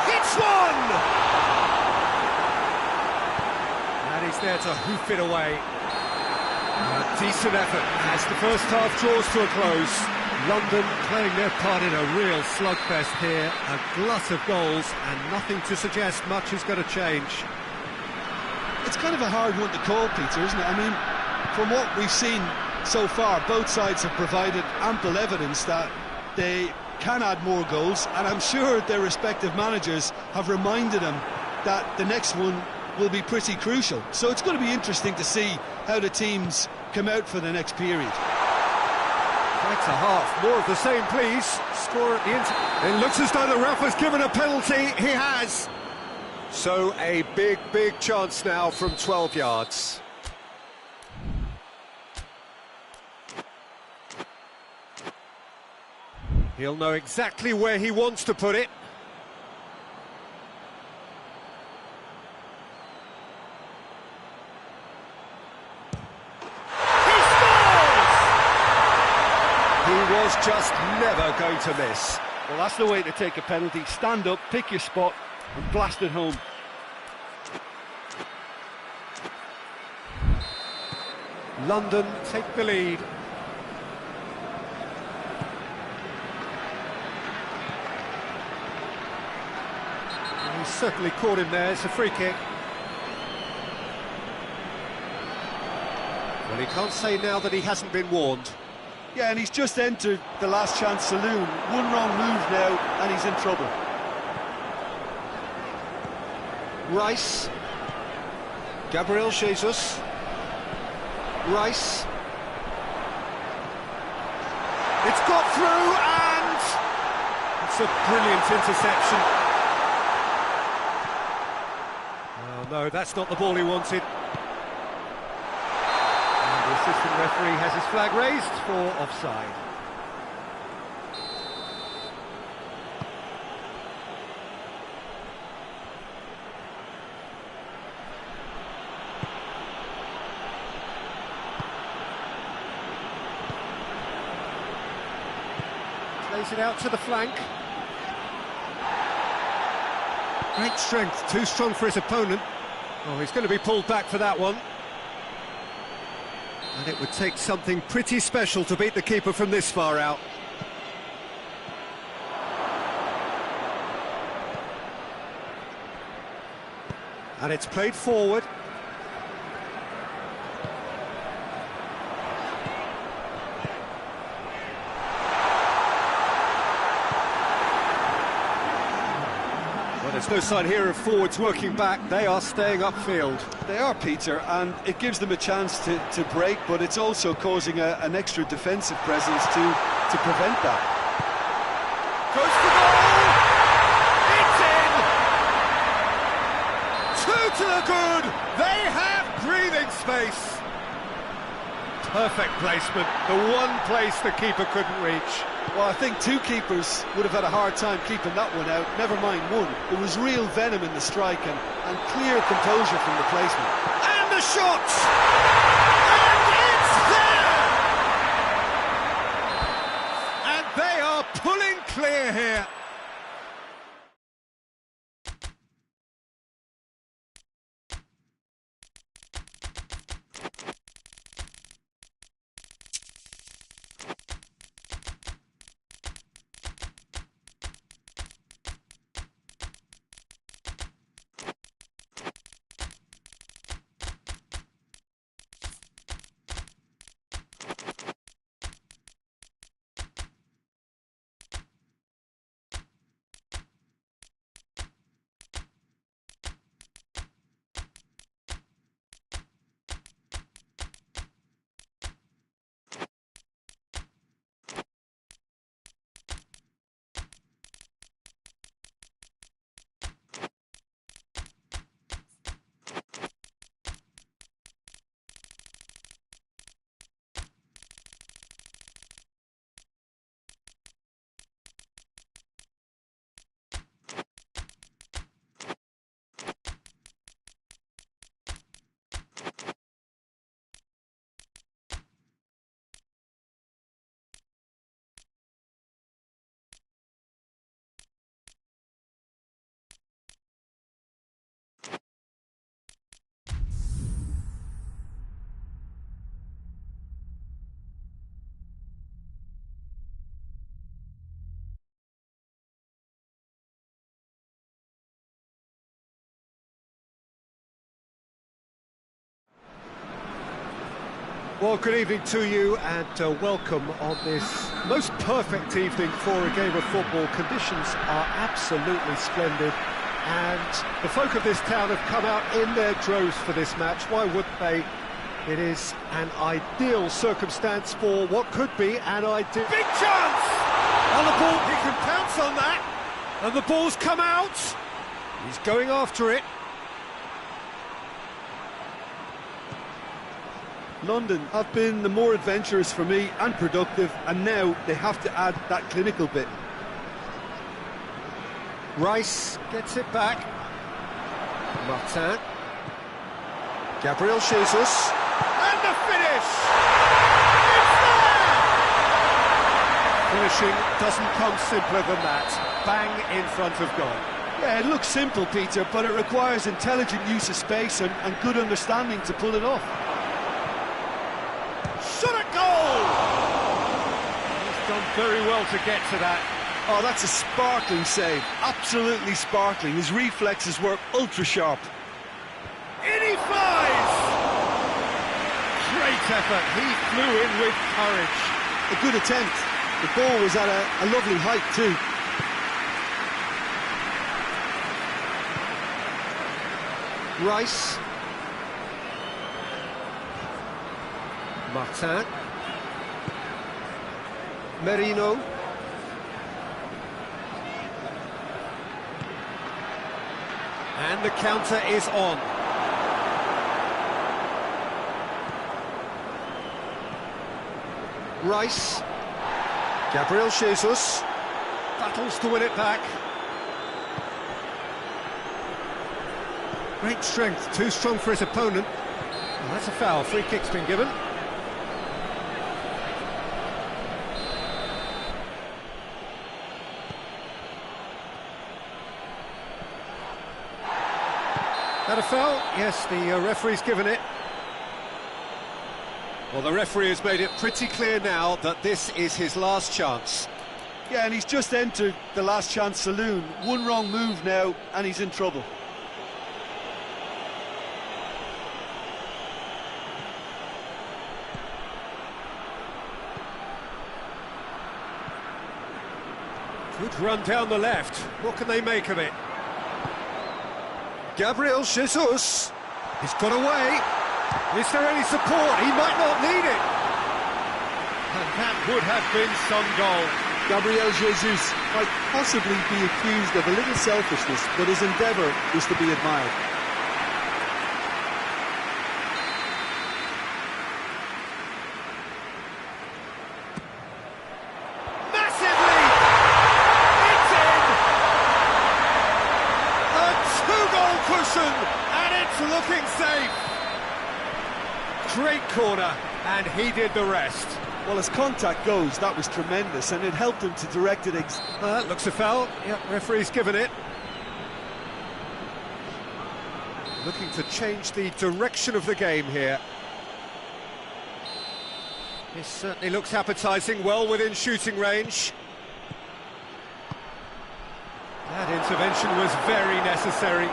Hits one! And he's there to hoof it away. A decent effort as the first half draws to a close. London playing their part in a real slugfest here, a glut of goals, and nothing to suggest much is going to change. It's kind of a hard one to call, Peter, isn't it? I mean, from what we've seen so far, both sides have provided ample evidence that they can add more goals, and I'm sure their respective managers have reminded them that the next one will be pretty crucial. So it's going to be interesting to see how the teams come out for the next period. That's a half. More of the same, please. Score at the end. It looks as though the ref has given a penalty. He has. So a big chance now from 12 yards. He'll know exactly where he wants to put it. He was just never going to miss. Well, that's the way to take a penalty. Stand up, pick your spot, and blast it home. London take the lead. He's certainly caught him there. It's a free kick. Well, he can't say now that he hasn't been warned. Yeah, and he's just entered the last chance saloon. One wrong move now, and he's in trouble. Rice. Gabriel Jesus. Rice. It's got through, and it's a brilliant interception. Oh no, that's not the ball he wanted. assistant referee has his flag raised for offside. Plays it out to the flank. Great strength, too strong for his opponent. Oh, he's going to be pulled back for that one. And it would take something pretty special to beat the keeper from this far out. And it's played forward. Well, there's no sign here of forwards working back. They are staying upfield. They are, Peter, and it gives them a chance to break, but it's also causing an extra defensive presence to prevent that. Goes for goal! It's in! Two to the good! They have breathing space! Perfect placement, the one place the keeper couldn't reach. Well, I think two keepers would have had a hard time keeping that one out, never mind one. There was real venom in the strike and clear composure from the placement. And the shot! And it's there! And they are pulling clear here. Well, good evening to you and welcome on this most perfect evening for a game of football. Conditions are absolutely splendid and the folk of this town have come out in their droves for this match. Why wouldn't they? It is an ideal circumstance for what could be an ideal... Big chance! On the ball, he can pounce on that. And the ball's come out. He's going after it. London have been the more adventurous for me and productive, and now they have to add that clinical bit. Rice gets it back. Martin. Gabriel Jesus. And the finish! It's there! Finishing doesn't come simpler than that. Bang in front of goal. Yeah, it looks simple, Peter, but it requires intelligent use of space and good understanding to pull it off. Shot at goal! He's done very well to get to that. Oh, that's a sparkling save. Absolutely sparkling. His reflexes work ultra sharp. In he flies! Great effort. He flew in with courage. A good attempt. The ball was at a lovely height too. Rice. Martin. Merino. And the counter is on. Rice. Gabriel Jesus. Battles to win it back. Great strength, too strong for his opponent. And that's a foul. Free kick's been given. That a foul? Yes, the referee's given it. Well, the referee has made it pretty clear now that this is his last chance. Yeah, and he's just entered the last chance saloon. One wrong move now, and he's in trouble. Good run down the left. What can they make of it? Gabriel Jesus. He's got away. Is there any support? He might not need it. And that would have been some goal. Gabriel Jesus might possibly be accused of a little selfishness, but his endeavour is to be admired. Massive lead! It's in! A two-goal cushion, and it's looking safe. Great corner, and he did the rest. Well, as contact goes, that was tremendous, and it helped him to direct it. Looks a foul. Yep, referee's given it. Looking to change the direction of the game here. This certainly looks appetising, well within shooting range. That intervention was very necessary.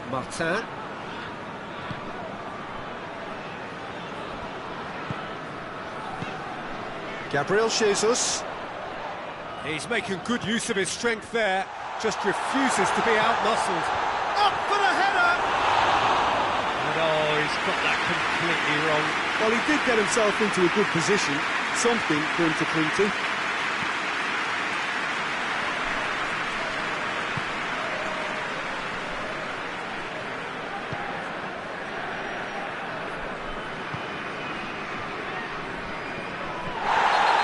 Martin. Gabriel Jesus. He's making good use of his strength there, just refuses to be out-muscled. Up for the header! And he's got that completely wrong. Well, he did get himself into a good position, something for him to cling to.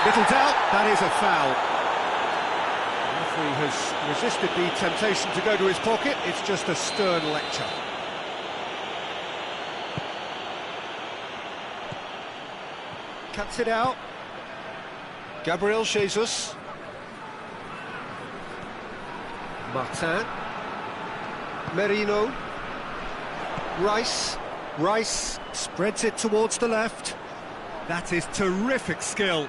Little doubt, that is a foul. The referee has resisted the temptation to go to his pocket. It's just a stern lecture. Cuts it out. Gabriel Jesus. Martin. Merino. Rice. Rice spreads it towards the left. That is terrific skill.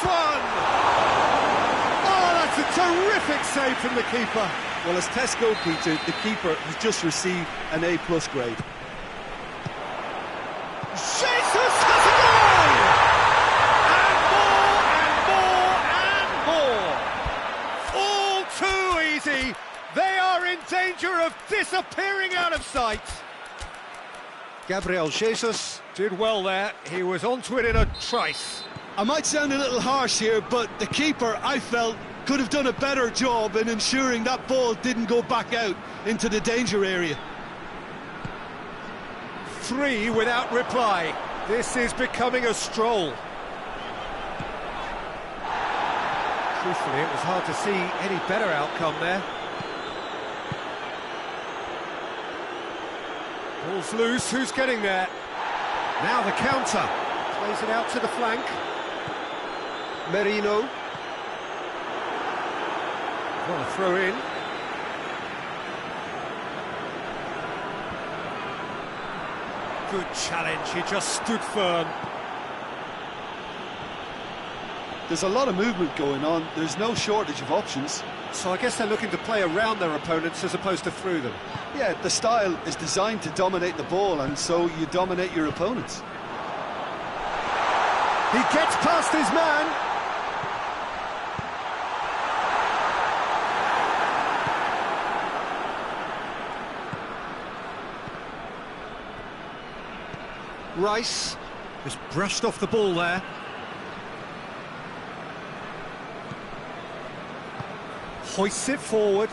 One! Oh, that's a terrific save from the keeper. Well, as test goalkeeper, the keeper has just received an A+ grade. Jesus has a goal! And more, and more, and more! All too easy. They are in danger of disappearing out of sight. Gabriel Jesus. Did well there. He was onto it in a trice. I might sound a little harsh here, but the keeper, I felt, could have done a better job in ensuring that ball didn't go back out into the danger area. 3 without reply. This is becoming a stroll. Truthfully, it was hard to see any better outcome there. Ball's loose, who's getting there? Now the counter. Plays it out to the flank. Merino. What a throw in. Good challenge, he just stood firm. There's a lot of movement going on, there's no shortage of options. So I guess they're looking to play around their opponents as opposed to through them. Yeah, the style is designed to dominate the ball, and so you dominate your opponents. He gets past his man. Rice. Just brushed off the ball there. hoists it forward.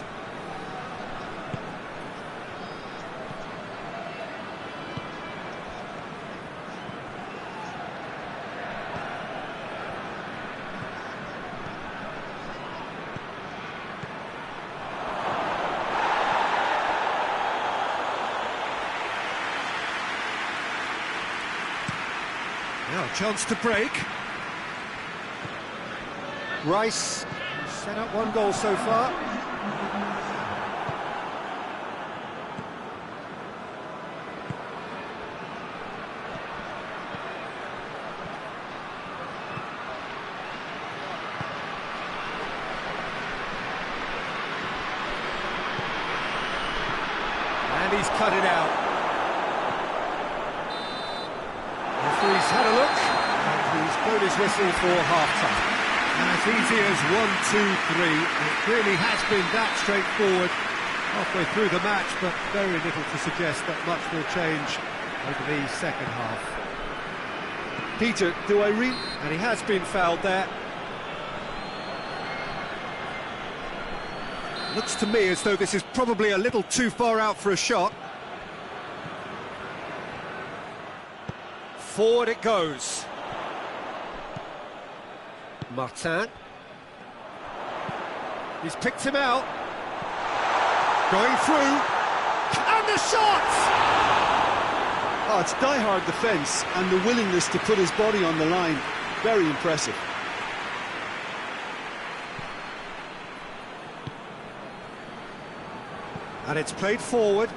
Now a chance to break. Rice set up one goal so far. And he's cut it out. Referee's had a look, and he's blown his whistle for half-time. As easy as 1, 2, 3. It really has been that straightforward halfway through the match, but very little to suggest that much will change over the second half. Peter, do I read? And he has been fouled there. Looks to me as though this is probably a little too far out for a shot. Forward it goes. Martin. He's picked him out. Going through. And the shot! Oh, it's die-hard defence and the willingness to put his body on the line. Very impressive. And it's played forward.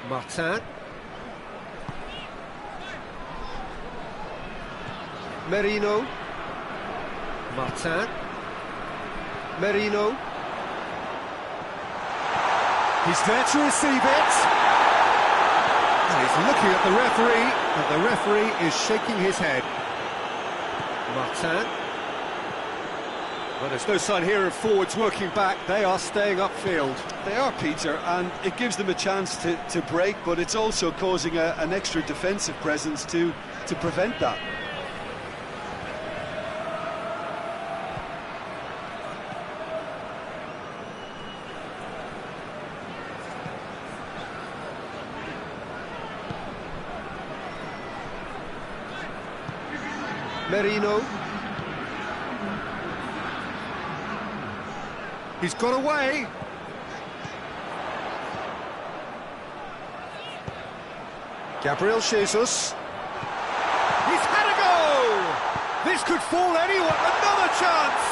Martin. Merino. Martin. Merino. He's there to receive it. And he's looking at the referee, and the referee is shaking his head. Martin. Well, there's no sign here of forwards working back. They are staying upfield. They are, Peter, and it gives them a chance to break, but it's also causing an extra defensive presence to prevent that. Merino. He's got away. Gabriel Jesus. He's had a go! This could fall anywhere. Another chance!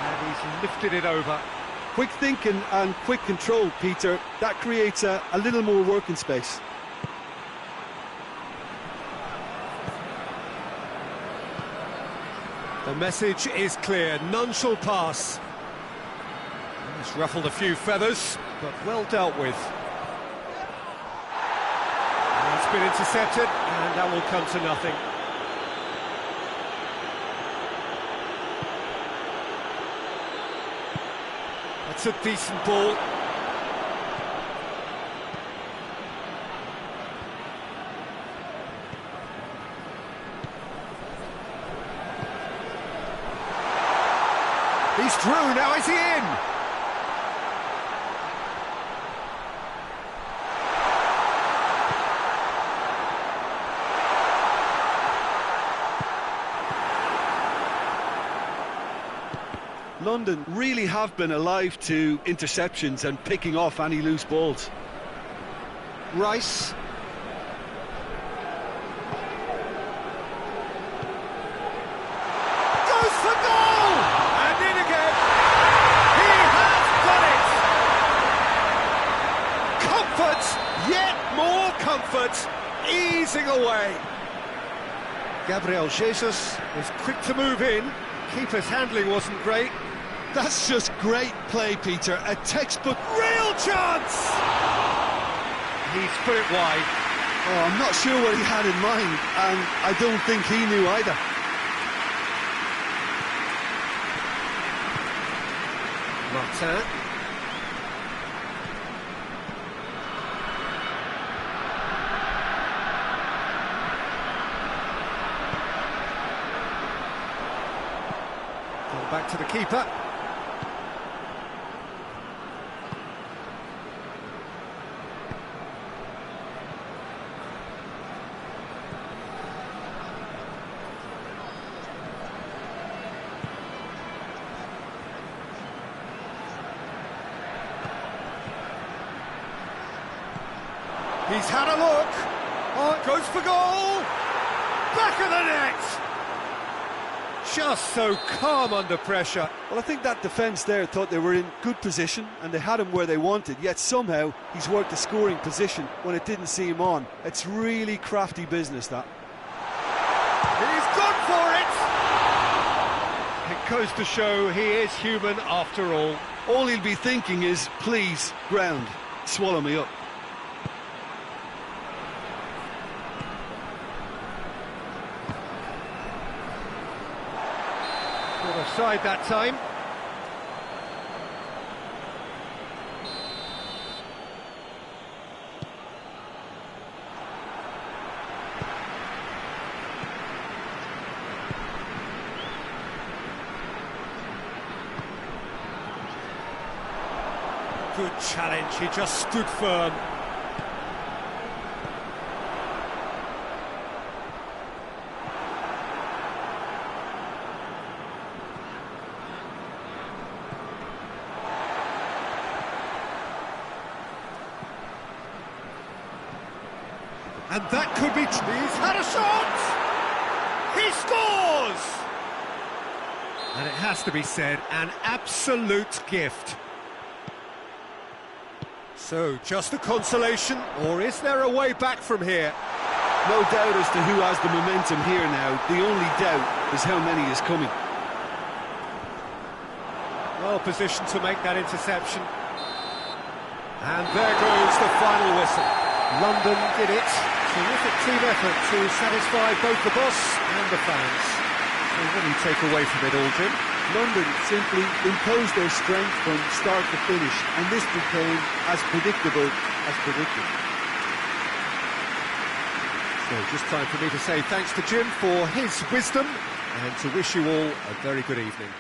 And he's lifted it over. Quick thinking and quick control, Peter. That creates a little more working space. The message is clear. None shall pass. He's ruffled a few feathers, but well dealt with. It's been intercepted, and that will come to nothing. That's a decent ball. He's through, now is he in? London really have been alive to interceptions and picking off any loose balls. Rice. Goes for goal! And in again. He has done it! Comfort, yet more comfort, easing away. Gabriel Jesus Was quick to move in. keeper's handling wasn't great. That's just great play, Peter. A textbook. Real chance! He's put it wide. Oh, I'm not sure what he had in mind, and I don't think he knew either. Martin. Ball back to the keeper. He's had a look. Oh, it goes for goal. Back of the net. Just so calm under pressure. Well, I think that defence there thought they were in good position and they had him where they wanted, yet somehow he's worked a scoring position when it didn't see him on. It's really crafty business, that. He's gone for it. It goes to show he is human after all. All he'll be thinking is, please, ground, swallow me up. Not offside that time. Good challenge, he just stood firm. And that could be... He's had a shot! He scores! And it has to be said, an absolute gift. So, just a consolation, or is there a way back from here? No doubt as to who has the momentum here now. The only doubt is how many is coming. Well positioned to make that interception. And there goes the final whistle. London did it. Terrific team effort to satisfy both the boss and the fans. So what do you take away from it all, Jim? London simply imposed their strength from start to finish, and this became as predictable as predicted. So just time for me to say thanks to Jim for his wisdom and to wish you all a very good evening.